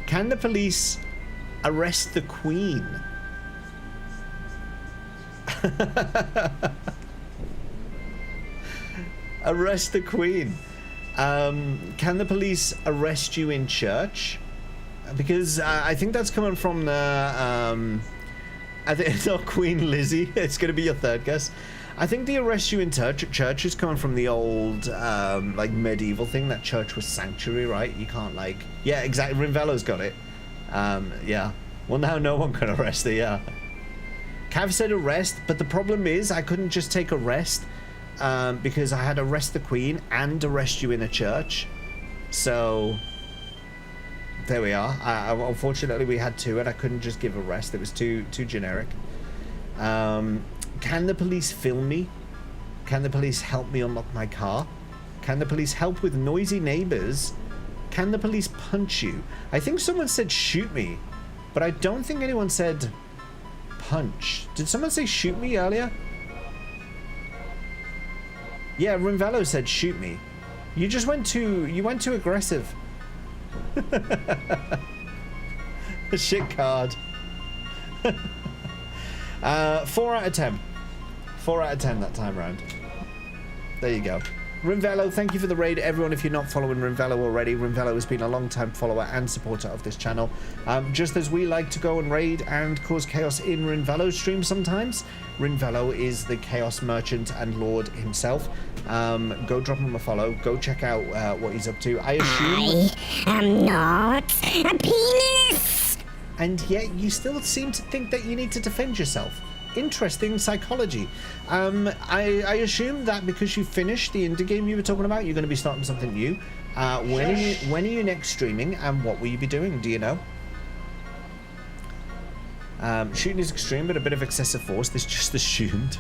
Can the police arrest the Queen? Arrest the Queen. Can the police arrest you in church? Because I think that's coming from the... I think it's not Queen Lizzie. It's going to be your third guess. I think the arrest you in church is coming from the old, like, medieval thing. That church was sanctuary, right? You can't, like... Yeah, exactly. Rinvello's got it. Yeah. Well, now no one can arrest her, yeah. Cav said arrest, but the problem is I couldn't just take arrest because I had arrest the Queen and arrest you in a church. So... There we are. Unfortunately, we had two, and I couldn't just give arrest. It was too generic. Can the police film me? Can the police help me unlock my car? Can the police help with noisy neighbors? Can the police punch you? I think someone said shoot me, but I don't think anyone said punch. Did someone say shoot me earlier? Yeah, Rinvello said shoot me. You just went too aggressive. A shit card. 4 out of 10. 4 out of 10 that time round. There you go. Rinvello, thank you for the raid. Everyone, if you're not following Rinvello already, Rinvello has been a long-time follower and supporter of this channel. Just as we like to go and raid and cause chaos in Rinvello's stream sometimes, Rinvello is the chaos merchant and lord himself. Go drop him a follow. Go check out what he's up to. I am not a penis! And yet you still seem to think that you need to defend yourself. Interesting psychology. I assume that because you finished the indie game you were talking about, you're going to be starting something new. When are you next streaming, and what will you be doing? Do you know? Shooting is extreme, but a bit of excessive force. This just assumed.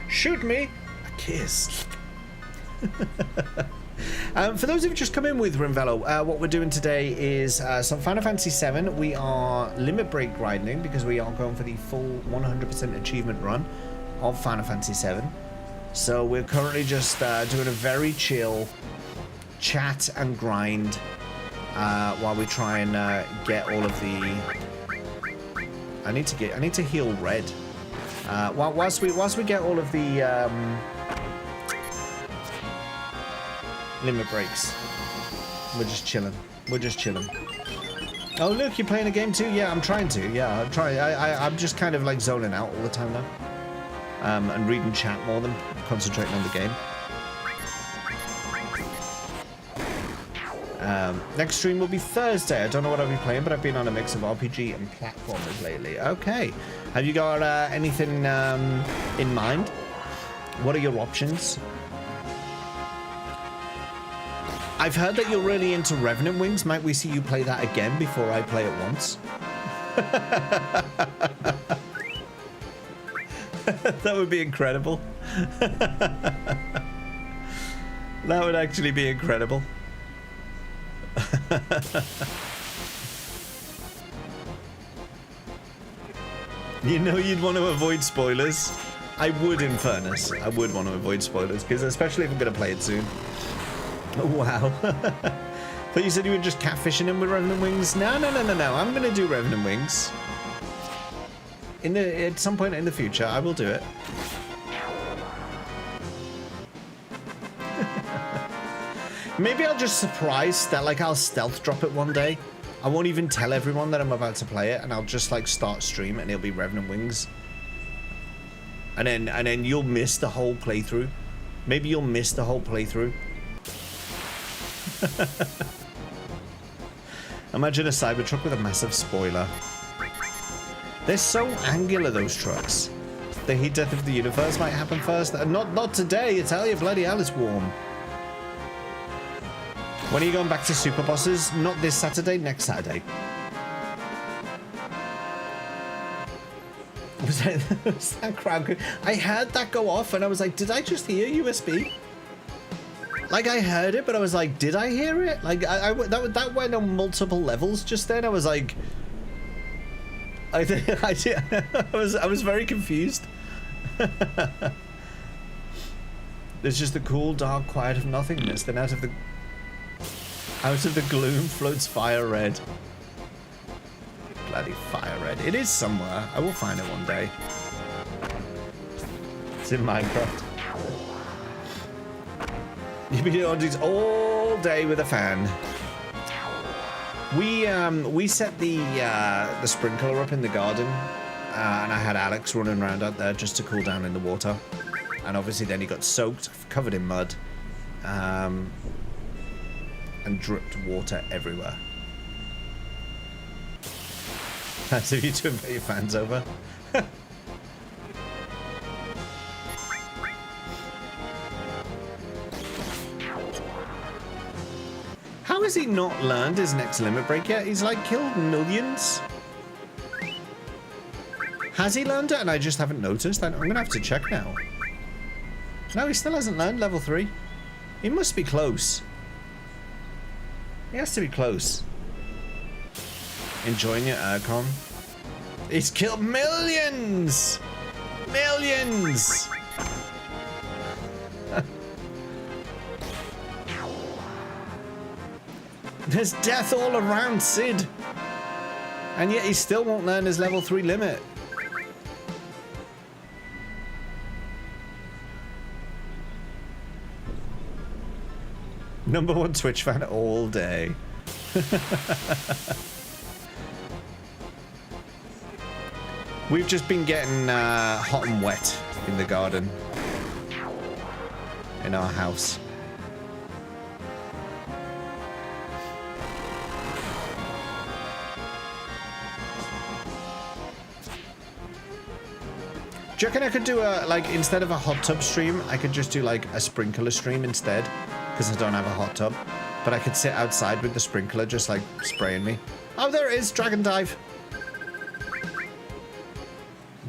Shoot me, a kiss. For those of you just come in with Rinvello, what we're doing today is some Final Fantasy VII. We are limit break grinding because we are going for the full 100% achievement run of Final Fantasy VII. So we're currently just doing a very chill chat and grind while we try and get all of the... I need to heal red. Whilst we get all of the limit breaks. We're just chilling. Oh look, you're playing a game too? Yeah, I'm trying to. Yeah, I'm trying. I'm just kind of like zoning out all the time now. And reading chat more than concentrating on the game. Next stream will be Thursday. I don't know what I'll be playing, but I've been on a mix of RPG and platformers lately. Okay. Have you got anything in mind? What are your options? I've heard that you're really into Revenant Wings. Might we see you play that again before I play it once? That would be incredible. That would actually be incredible. You know you'd want to avoid spoilers. I would, in fairness. I would want to avoid spoilers, because especially if I'm going to play it soon. Oh, wow. But you said you were just catfishing him with Revenant Wings? No. I'm going to do Revenant Wings. At some point in the future, I will do it. Maybe I'll just surprise that, like, I'll stealth drop it one day. I won't even tell everyone that I'm about to play it, and I'll just, like, start stream, and it'll be Revenant Wings. And then you'll miss the whole playthrough. Maybe you'll miss the whole playthrough. Imagine a Cybertruck with a massive spoiler. They're so angular, those trucks. The heat death of the universe might happen first. Not today, I tell you, bloody hell, it's warm. When are you going back to Super Bosses? Not this Saturday, next Saturday. Was that crowd? I heard that go off and I was like, did I just hear USB? Like, I heard it, but I was like, did I hear it? Like, that went on multiple levels just then. I was like, I was very confused. There's just the cool, dark quiet of nothingness. Then out of the gloom floats fire red. Bloody fire red. It is somewhere. I will find it one day. It's in Minecraft. You've been doing these all day with a fan. We set the sprinkler up in the garden, and I had Alex running around out there just to cool down in the water. And obviously then he got soaked, covered in mud, and dripped water everywhere. That's if you to invite your fans over. How has he not learned his next limit break yet? He's like killed millions. Has he learned it and I just haven't noticed? I'm gonna have to check now. No, he still hasn't learned level 3. He must be close. He has to be close. Enjoying your aircon. He's killed millions! Millions! There's death all around Sid. And yet he still won't learn his level 3 limit. #1 Twitch fan all day. We've just been getting hot and wet in the garden. In our house. Do you reckon I could do a, like, instead of a hot tub stream, I could just do, like, a sprinkler stream instead? Because I don't have a hot tub. But I could sit outside with the sprinkler just, like, spraying me. Oh, there it is! Dragon dive!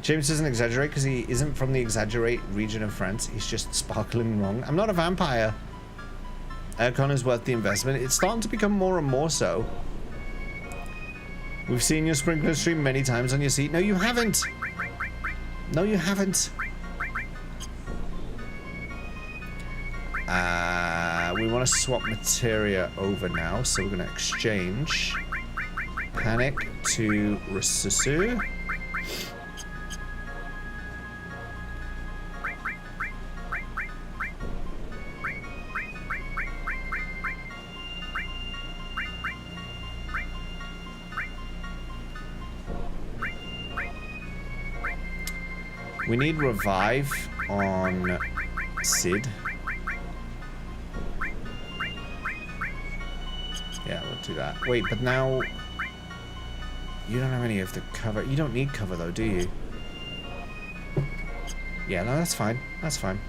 James doesn't exaggerate because he isn't from the exaggerate region of France. He's just sparkling wrong. I'm not a vampire. Aircon is worth the investment. It's starting to become more and more so. We've seen your sprinkler stream many times on your seat. No, you haven't! No, you haven't. We want to swap materia over now, so we're going to exchange Panic to Resusu. We need revive on Sid. Yeah, we'll do that. Wait, but now you don't have any of the cover. You don't need cover though, do you? Yeah, no, that's fine. That's fine.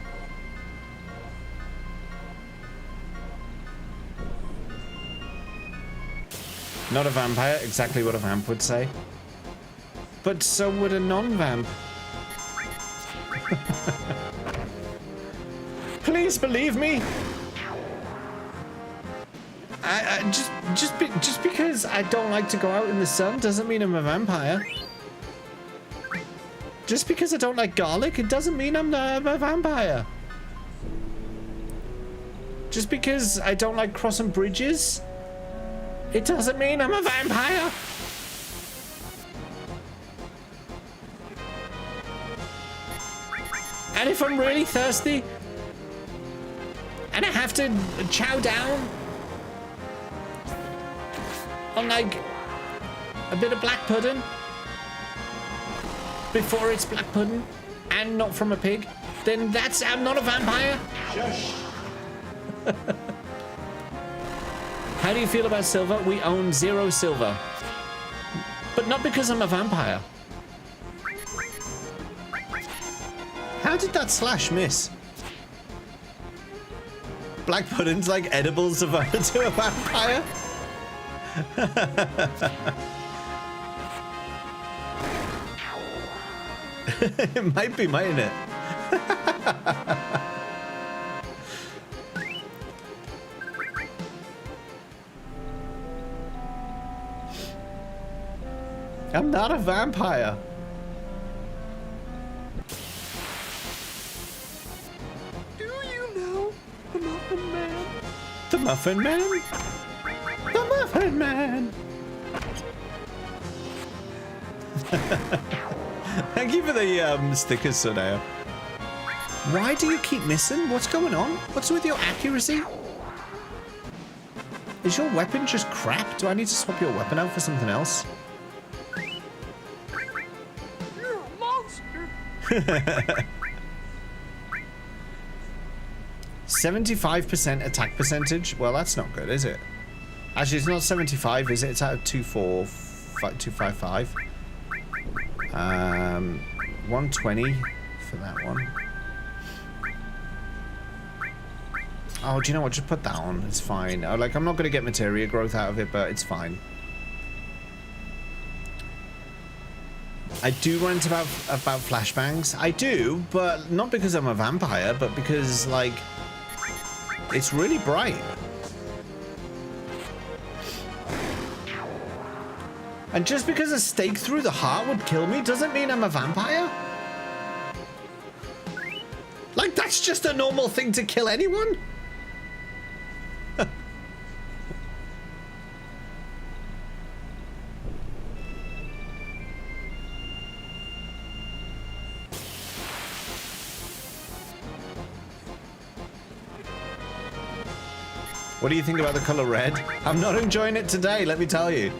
Not a vampire, exactly what a vamp would say. But so would a non-vamp. Please believe me. Just because I don't like to go out in the sun doesn't mean I'm a vampire. Just because I don't like garlic, it doesn't mean I'm a vampire. Just because I don't like crossing bridges, it doesn't mean I'm a vampire. And if I'm really thirsty and I have to chow down on like a bit of black pudding before it's black pudding and not from a pig, then I'm not a vampire. Shush. How do you feel about silver? We own 0 silver. But not because I'm a vampire. How did that slash miss? Black pudding's like edibles to a vampire? It might be, mightn't it? I'm not a vampire. Do you know the Muffin Man? The Muffin Man? The Muffin Man! Thank you for the stickers, Sonaya. Why do you keep missing? What's going on? What's with your accuracy? Is your weapon just crap? Do I need to swap your weapon out for something else? You're a monster. 75% attack percentage? Well, that's not good, is it? Actually, it's not 75, is it? It's out of 255. 120 for that one. Oh, do you know what? Just put that on. It's fine. Like, I'm not going to get materia growth out of it, but it's fine. I do run into about flashbangs. I do, but not because I'm a vampire, but because, like, it's really bright. And just because a stake through the heart would kill me doesn't mean I'm a vampire. Like, that's just a normal thing to kill anyone. What do you think about the color red? I'm not enjoying it today, let me tell you.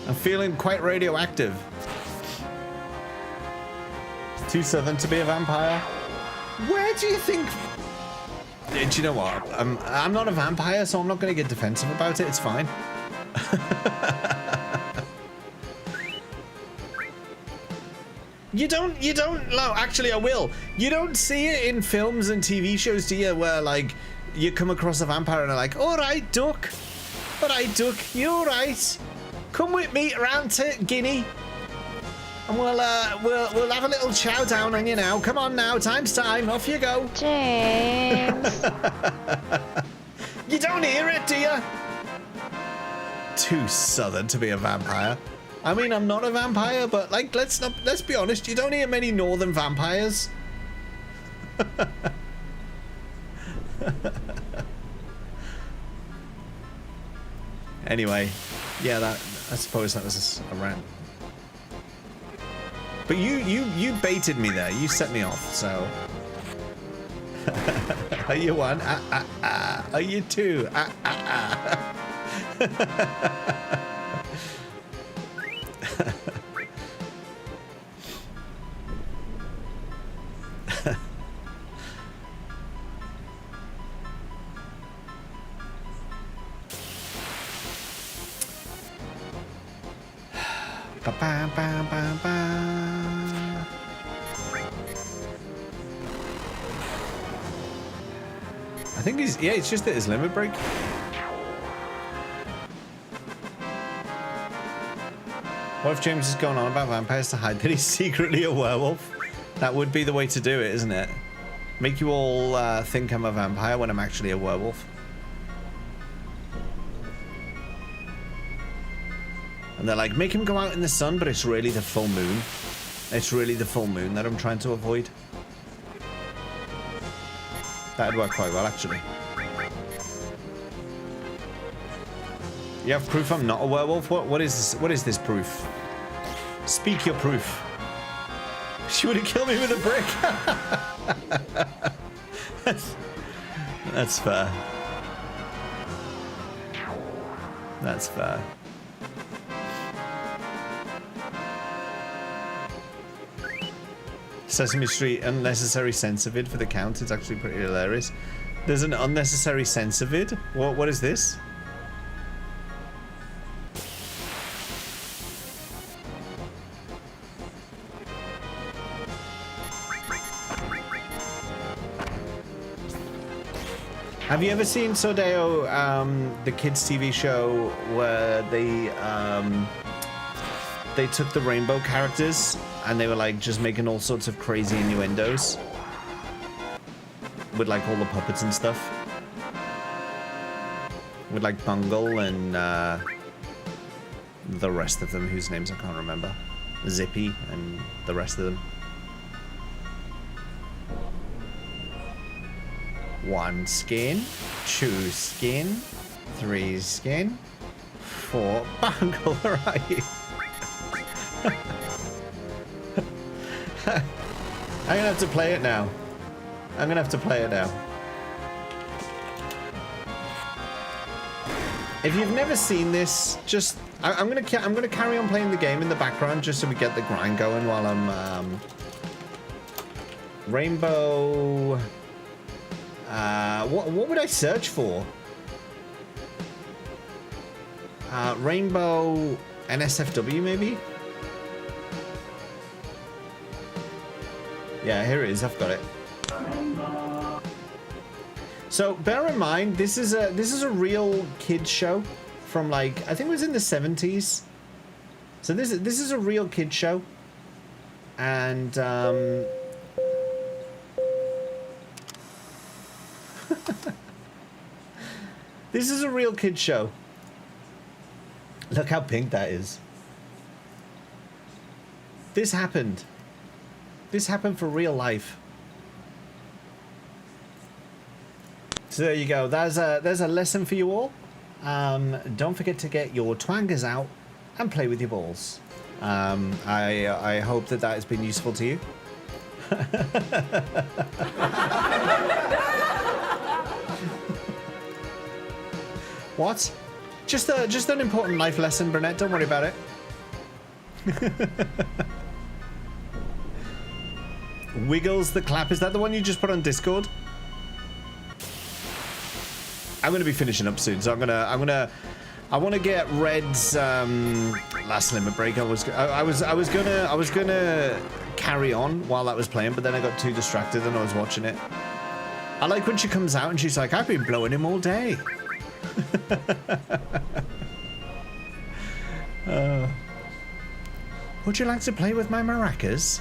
I'm feeling quite radioactive. Too southern to be a vampire? Where do you think... Do you know what? I'm not a vampire, so I'm not going to get defensive about it. It's fine. You don't, no, actually I will. You don't see it in films and TV shows, do you, where, like, you come across a vampire and they're like, all right, duck, you all right? Come with me around to Guinea, and we'll have a little chow down on you now. Come on now, time's time. Off you go. James. You don't hear it, do you? Too southern to be a vampire. I mean, I'm not a vampire, but like, let's be honest. You don't hear many northern vampires. Anyway, yeah, I suppose that was a rant. But you baited me there. You set me off, so. Are you one? Are you two? I think it's just at his limit break. What if James is going on about vampires to hide that he's secretly a werewolf? That would be the way to do it, isn't it? Make you all think I'm a vampire when I'm actually a werewolf. And they're like, make him go out in the sun, but it's really the full moon. It's really the full moon that I'm trying to avoid. That'd work quite well, actually. You have proof I'm not a werewolf? What is this? What is this proof? Speak your proof. She would have killed me with a brick. That's fair. That's fair. Sesame Street unnecessary censor vid for the count. It's actually pretty hilarious. There's an unnecessary censor vid. What is this? Have you ever seen Sordeo, the kids' TV show where they took the rainbow characters and they were like just making all sorts of crazy innuendos with like all the puppets and stuff, with like Bungle and the rest of them whose names I can't remember, Zippy and the rest of them. 1 skin, 2 skin, 3 skin, 4 Bungle, where are you? I'm gonna have to play it now. I'm gonna have to play it now. If you've never seen this, just I'm gonna carry on playing the game in the background just so we get the grind going while I'm Rainbow. What would I search for? Rainbow NSFW maybe? Yeah, here it is. I've got it. So bear in mind, this is a real kids show from like I think it was in the 70s. So this is a real kids show, and this is a real kids show. Look how pink that is. This happened. This happened for real life. So there you go. There's a lesson for you all. Don't forget to get your twangers out and play with your balls. I hope that has been useful to you. What? Just an important life lesson, Burnett. Don't worry about it. Wiggles the clap. Is that the one you just put on Discord? I'm gonna be finishing up soon, so I want to get Red's last limit break. I was gonna carry on while that was playing, but then I got too distracted and I was watching it. I like when she comes out and she's like, I've been blowing him all day. Would you like to play with my maracas?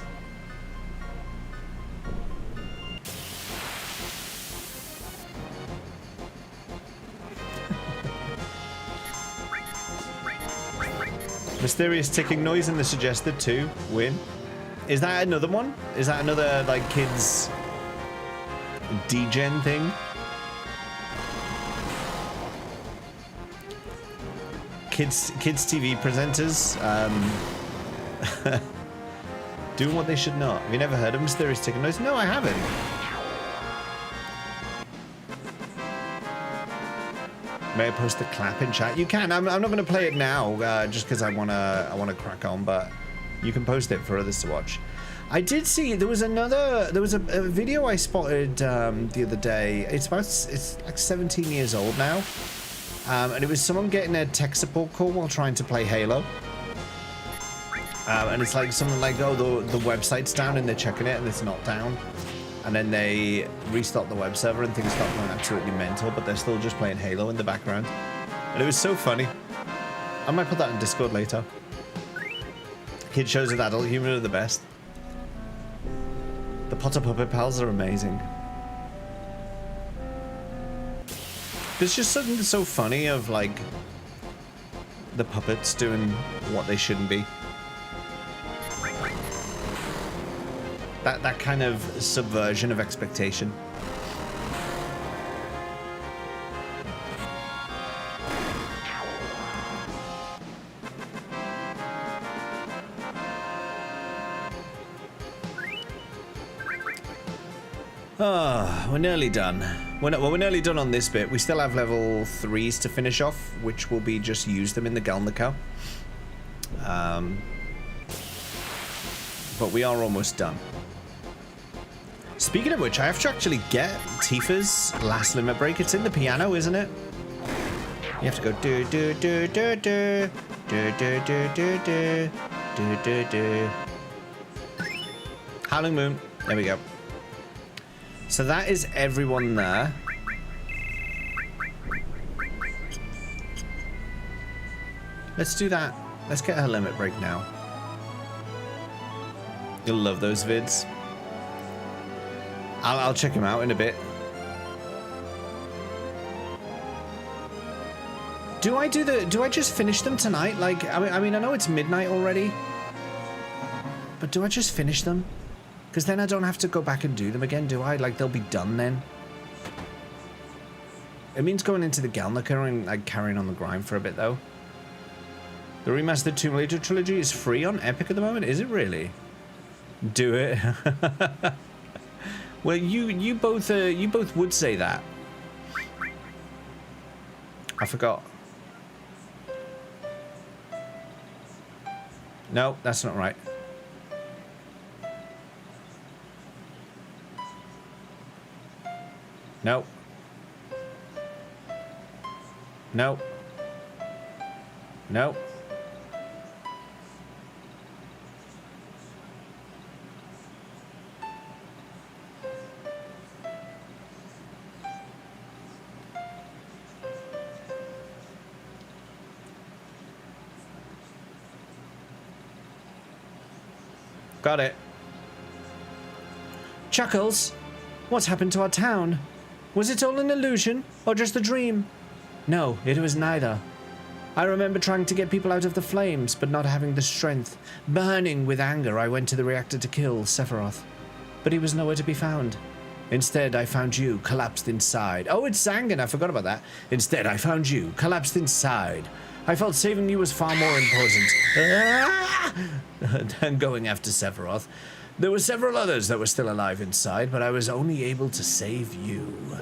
Mysterious ticking noise in the suggested 2 win. Is that another one? Is that another like kids degen thing? Kids TV presenters doing what they should not. Have you never heard of mysterious ticking noise? No, I haven't. May I post the clap in chat? You can. I'm not going to play it now, just because I wanna crack on. But you can post it for others to watch. I did see there was a video I spotted the other day. It's like 17 years old now, and it was someone getting a tech support call while trying to play Halo. And it's like something like, oh, the website's down, and they're checking it, and it's not down. And then they restart the web server and things start going absolutely mental, but they're still just playing Halo in the background. And it was so funny. I might put that in Discord later. Kid shows with adult humor are the best. The Potter Puppet Pals are amazing. There's just something so funny of like the puppets doing what they shouldn't be. That kind of subversion of expectation. We're nearly done. We're nearly done on this bit. We still have level 3s to finish off, which will be just use them in the Galnico. But we are almost done. Speaking of which, I have to actually get Tifa's last limit break. It's in the piano, isn't it? You have to go do do do do do do do do do do do do do. Howling Moon. There we go. So that is everyone there. let's do that. Let's get her limit break now. You'll love those vids. I'll check him out in a bit. Do I just finish them tonight? Like, I mean, I know it's midnight already, but do I just finish them? Because then I don't have to go back and do them again, do I? Like, they'll be done then. It means going into the Galnaker and like carrying on the grind for a bit though. The remastered Tomb Raider trilogy is free on Epic at the moment. Is it really? Do it. Well, you both would say that. I forgot. No, that's not right. No. No. No. Got it. Chuckles, what's happened to our town? Was it all an illusion or just a dream? No, it was neither. I remember trying to get people out of the flames, but not having the strength. Burning with anger, I went to the reactor to kill Sephiroth, but he was nowhere to be found. Instead, I found you, collapsed inside. Oh, it's Zangan, I forgot about that. Instead, I found you, collapsed inside. I felt saving you was far more important than going after Sephiroth. There were several others that were still alive inside, but I was only able to save you.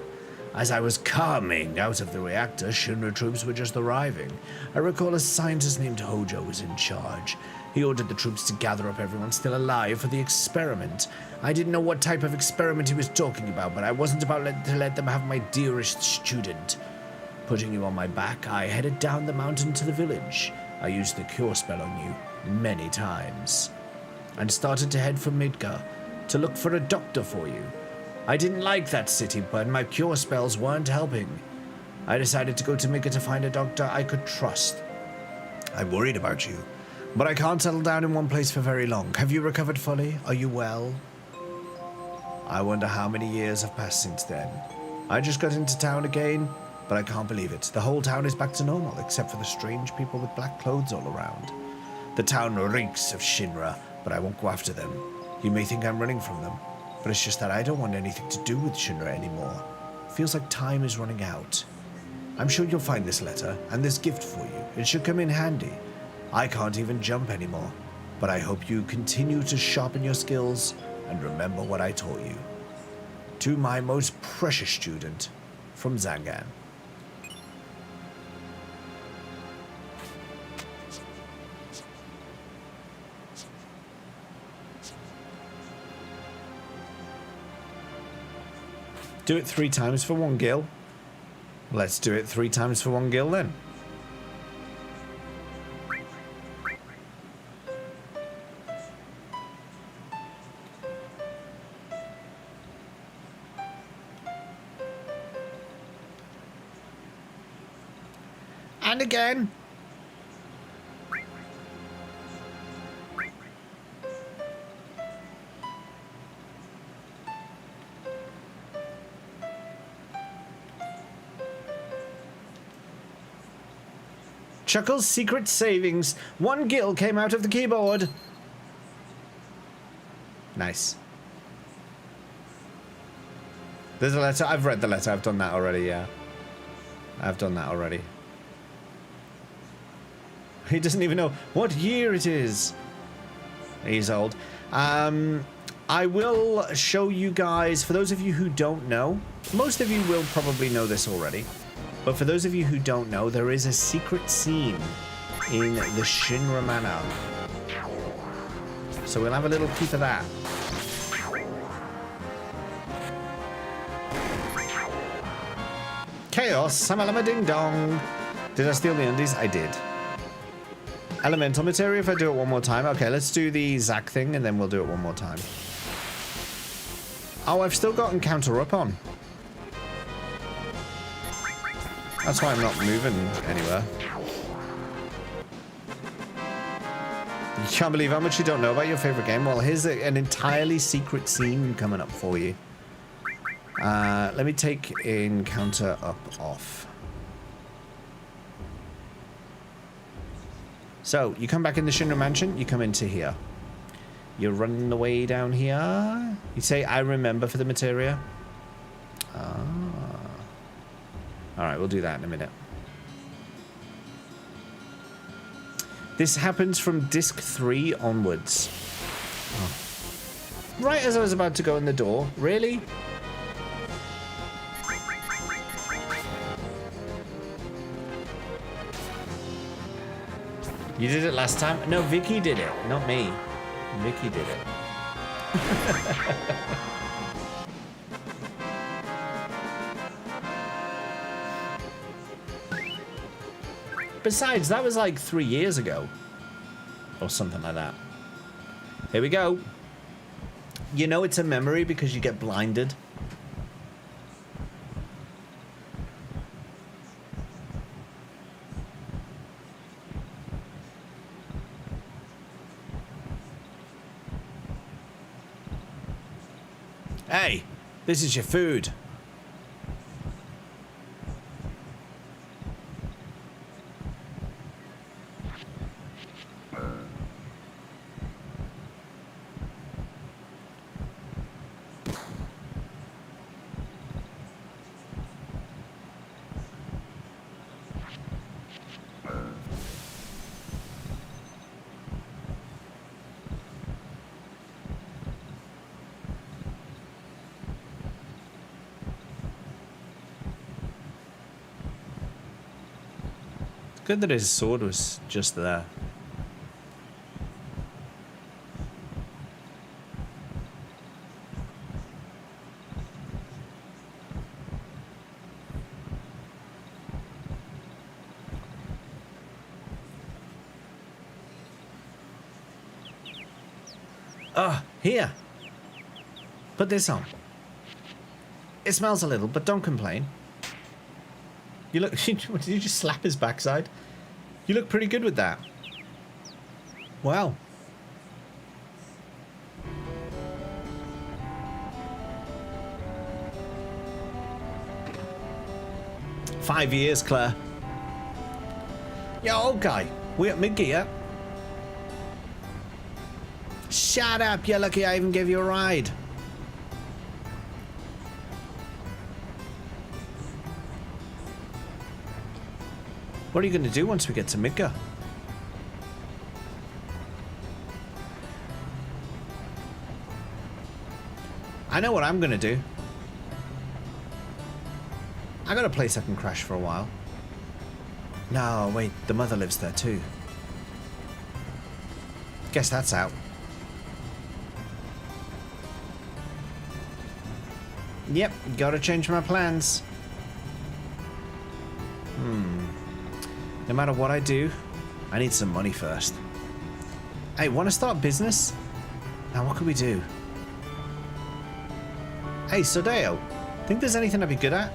As I was coming out of the reactor, Shinra troops were just arriving. I recall a scientist named Hojo was in charge. He ordered the troops to gather up everyone still alive for the experiment. I didn't know what type of experiment he was talking about, but I wasn't about to let them have my dearest student. Putting you on my back, I headed down the mountain to the village. I used the cure spell on you many times, and started to head for Midgar to look for a doctor for you. I didn't like that city, but my cure spells weren't helping. I decided to go to Midgar to find a doctor I could trust. I'm worried about you, but I can't settle down in one place for very long. Have you recovered fully? Are you well? I wonder how many years have passed since then. I just got into town again, but I can't believe it. The whole town is back to normal, except for the strange people with black clothes all around. The town reeks of Shinra, but I won't go after them. You may think I'm running from them, but it's just that I don't want anything to do with Shinra anymore. Feels like time is running out. I'm sure you'll find this letter and this gift for you. It should come in handy. I can't even jump anymore, but I hope you continue to sharpen your skills and remember what I taught you. To my most precious student, from Zangan. Do it 3 times for 1 gil. Let's do it 3 times for 1 gil then. And again. Chuckle's secret savings. 1 gil came out of the keyboard. Nice. There's a letter. I've read the letter. I've done that already, yeah. I've done that already. He doesn't even know what year it is. He's old. I will show you guys, for those of you who don't know, most of you will probably know this already, but for those of you who don't know, there is a secret scene in the Shinra Manor. So we'll have a little peep of that. Chaos, samalama ding dong. Did I steal the undies? I did. Elemental materia if I do it one more time. Okay, let's do the Zack thing and then we'll do it one more time. Oh, I've still got Encounter up on. That's why I'm not moving anywhere. You can't believe how much you don't know about your favorite game. Well, here's an entirely secret scene coming up for you. Let me take encounter up off. So, you come back in the Shinra Mansion, you come into here. You're running the way down here. You say, I remember for the materia. Ah. Alright, we'll do that in a minute. This happens from disc 3 onwards. Oh. Right as I was about to go in the door. Really? You did it last time? No, Vicky did it, not me. Vicky did it. Besides, that was like 3 years ago. Or something like that. Here we go. You know it's a memory because you get blinded. Hey, this is your food. Good that his sword was just there. Ah, here. Put this on. It smells a little, but don't complain. You look... Did you just slap his backside? You look pretty good with that. Wow. "5 years, Claire." Yo, old guy. We at Midgar? Shut up. You're lucky I even gave you a ride. What are you going to do once we get to Midgar? I know what I'm going to do. I got a place I can crash for a while. No, wait, the mother lives there too. Guess that's out. Yep, gotta change my plans. No matter what I do, I need some money first. Hey, want to start business? Now, what can we do? Hey, Sodeo, think there's anything I'd be good at?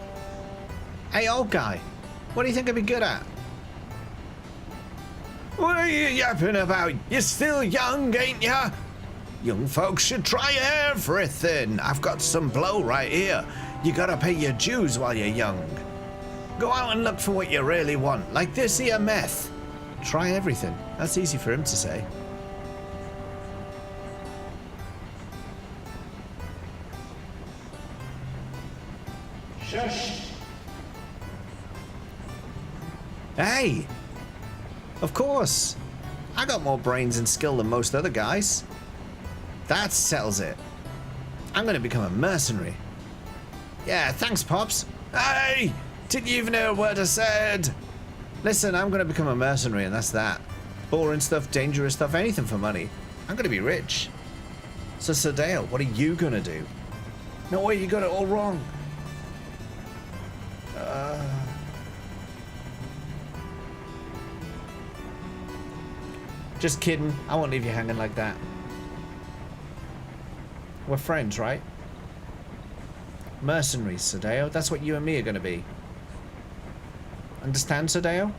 Hey, old guy, what do you think I'd be good at? What are you yapping about? You're still young, ain't ya? Young folks should try everything. I've got some blow right here. You gotta pay your dues while you're young. Go out and look for what you really want, like this here meth. Try everything. That's easy for him to say. Shush. Hey! Of course. I got more brains and skill than most other guys. That settles it. I'm gonna become a mercenary. Yeah, thanks, Pops. Hey! Didn't you even hear a word I said? Listen, I'm gonna become a mercenary and that's that. Boring stuff, dangerous stuff, anything for money. I'm gonna be rich. So, Sodale, what are you gonna do? No way, you got it all wrong. Just kidding. I won't leave you hanging like that. We're friends, right? Mercenaries, Sodeo. That's what you and me are gonna be. Understand, Sodeo?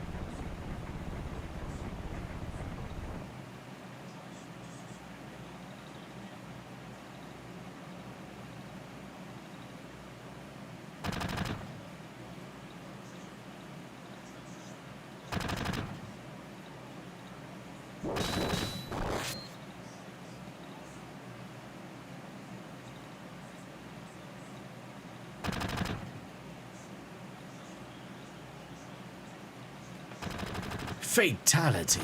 Fatality.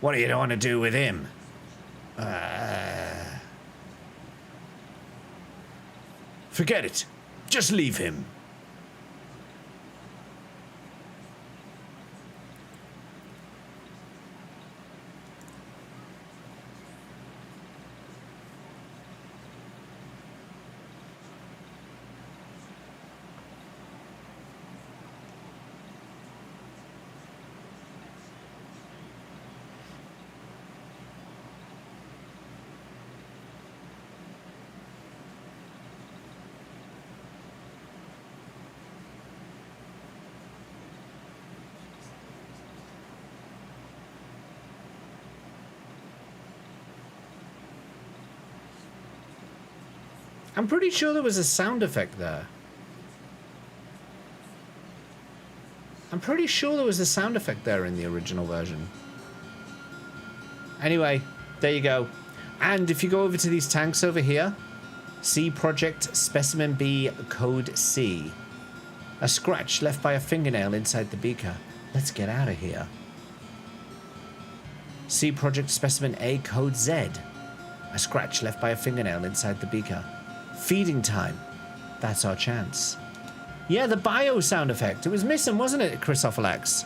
What do you want to do with him? Forget it. Just leave him. I'm pretty sure there was a sound effect there. I'm pretty sure there was a sound effect there in the original version. Anyway, there you go. And if you go over to these tanks over here, see Project Specimen B Code C. A scratch left by a fingernail inside the beaker. Let's get out of here. See Project Specimen A Code Z. A scratch left by a fingernail inside the beaker. Feeding time. That's our chance. Yeah, the bio sound effect. It was missing, wasn't it, Chrysophalax?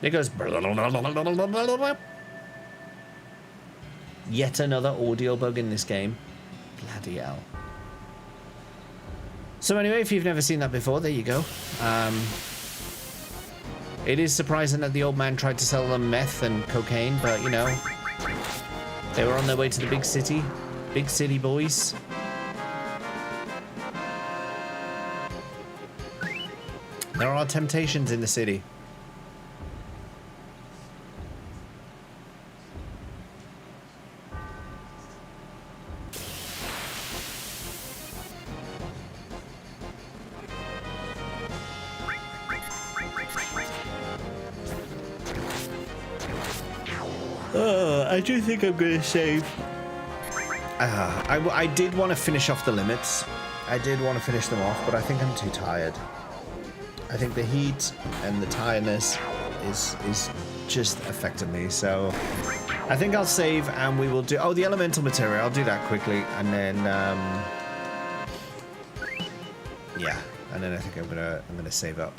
It goes... Yet another audio bug in this game. Bloody hell. So anyway, if you've never seen that before, there you go. It is surprising that the old man tried to sell them meth and cocaine, but, you know, they were on their way to the big city. Big city boys. There are temptations in the city. I do think I'm going to save. I did want to finish off the limits. I did want to finish them off, but I think I'm too tired. I think the heat and the tiredness is just affecting me. So I think I'll save and we will do... Oh, the elemental material. I'll do that quickly. And then... yeah. And then I think I'm gonna save up.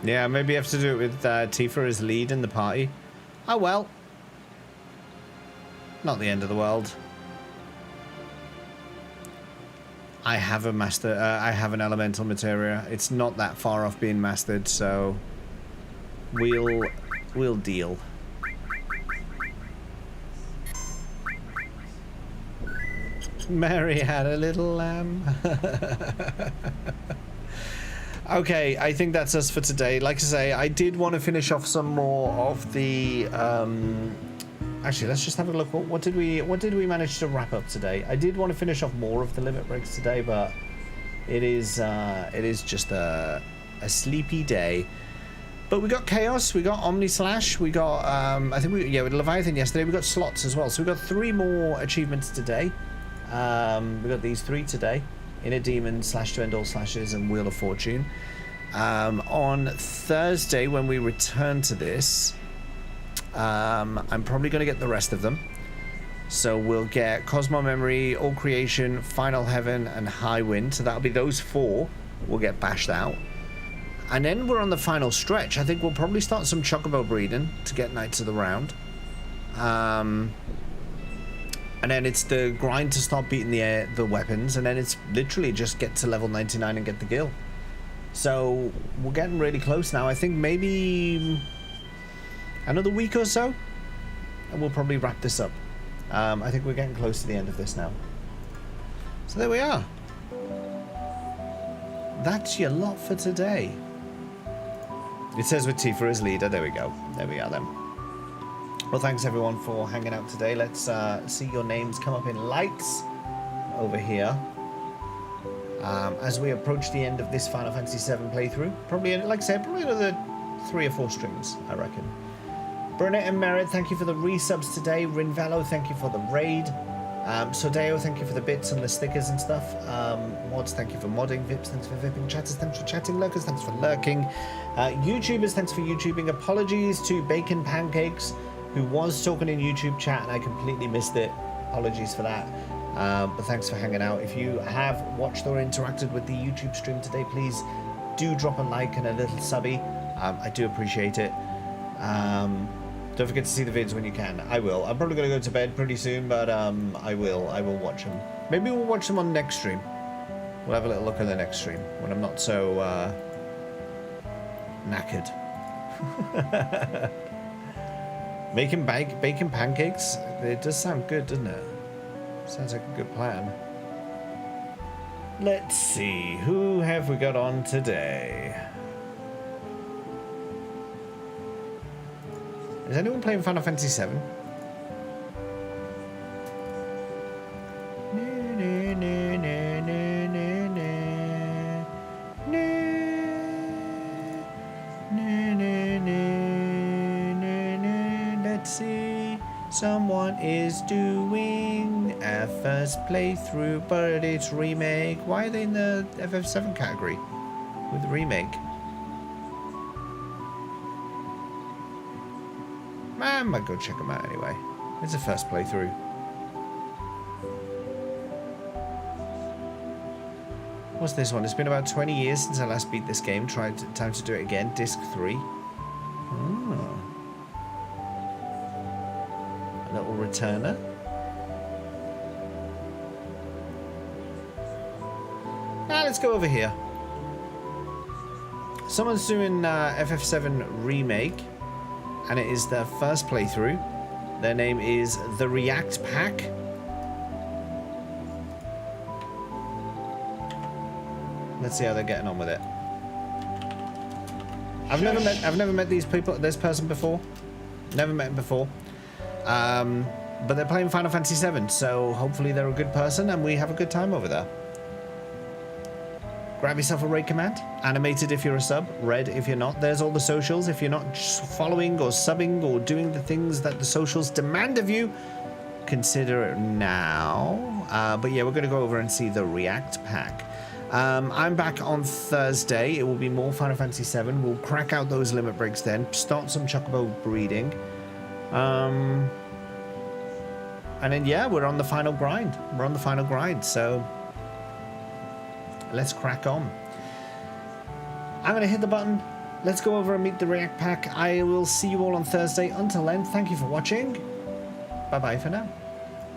Yeah, maybe you have to do it with Tifa as lead in the party. Oh well. Not the end of the world. I have a master. I have an elemental materia. It's not that far off being mastered, so we'll deal. Mary had a little lamb. Okay, I think that's us for today. Like I say, I did want to finish off some more of the. Actually, let's just have a look. What did we manage to wrap up today? I did want to finish off more of the limit breaks today, but it is just a sleepy day. But we got Chaos, we got Omni Slash, we got I think we had Leviathan yesterday. We got slots as well, so we got 3 more achievements today. We got these 3 today. Inner Demon, Slash to End All Slashes, and Wheel of Fortune. On Thursday, when we return to this, I'm probably going to get the rest of them. So we'll get Cosmo Memory, All Creation, Final Heaven, and High Wind. So that'll be those 4 will get bashed out. And then we're on the final stretch. I think we'll probably start some Chocobo breeding to get Knights of the Round. And then it's the grind to start beating the weapons. And then it's literally just get to level 99 and get the Gil. So we're getting really close now. I think maybe another week or so, and we'll probably wrap this up. I think we're getting close to the end of this now. So there we are. That's your lot for today. It says with Tifa as leader. There we go. There we are then. Well, thanks everyone for hanging out today. Let's see your names come up in lights over here. As we approach the end of this Final Fantasy VII playthrough. Probably, like I said, probably another 3 or 4 streams, I reckon. Burnett and Merritt, thank you for the resubs today. Rinvallo, thank you for the raid. Sodeo, thank you for the bits and the stickers and stuff. Mods, thank you for modding. Vips, thanks for vipping. Chatters, thanks for chatting. Lurkers, thanks for lurking. YouTubers, thanks for YouTubing. Apologies to Bacon Pancakes, who was talking in YouTube chat and I completely missed it. Apologies for that. But thanks for hanging out. If you have watched or interacted with the YouTube stream today, please do drop a like and a little subby. I do appreciate it. Don't forget to see the vids when you can. I will. I'm probably going to go to bed pretty soon, but I will watch them. Maybe we'll watch them on the next stream. We'll have a little look at the next stream when I'm not so knackered. Making bacon pancakes, it does sound good, doesn't it? Sounds like a good plan. Let's see, who have we got on today? Is anyone playing Final Fantasy VII? Let's see. Someone is doing a first playthrough, but it's remake. Why are they in the FF7 category with the remake? I might go check them out anyway. It's a first playthrough. What's this one? It's been about 20 years since I last beat this game. Time to do it again. Disc 3. Oh. A little returner. Now let's go over here. Someone's doing FF7 remake. And it is their first playthrough. Their name is The React Pack. Let's see how they're getting on with it. I've never met these people, this person before. Never met him before. But they're playing Final Fantasy VII, so hopefully they're a good person and we have a good time over there. Grab yourself a raid command. Animated if you're a sub, red if you're not. There's all the socials. If you're not following or subbing or doing the things that the socials demand of you, consider it now. But yeah, we're going to go over and see the React Pack. I'm back on Thursday. It will be more Final Fantasy VII. We'll crack out those limit breaks then. Start some Chocobo breeding. And then, yeah, we're on the final grind. We're on the final grind, so let's crack on. I'm going to hit the button. Let's go over and meet the React Pack. I will see you all on Thursday. Until then, thank you for watching. Bye-bye for now.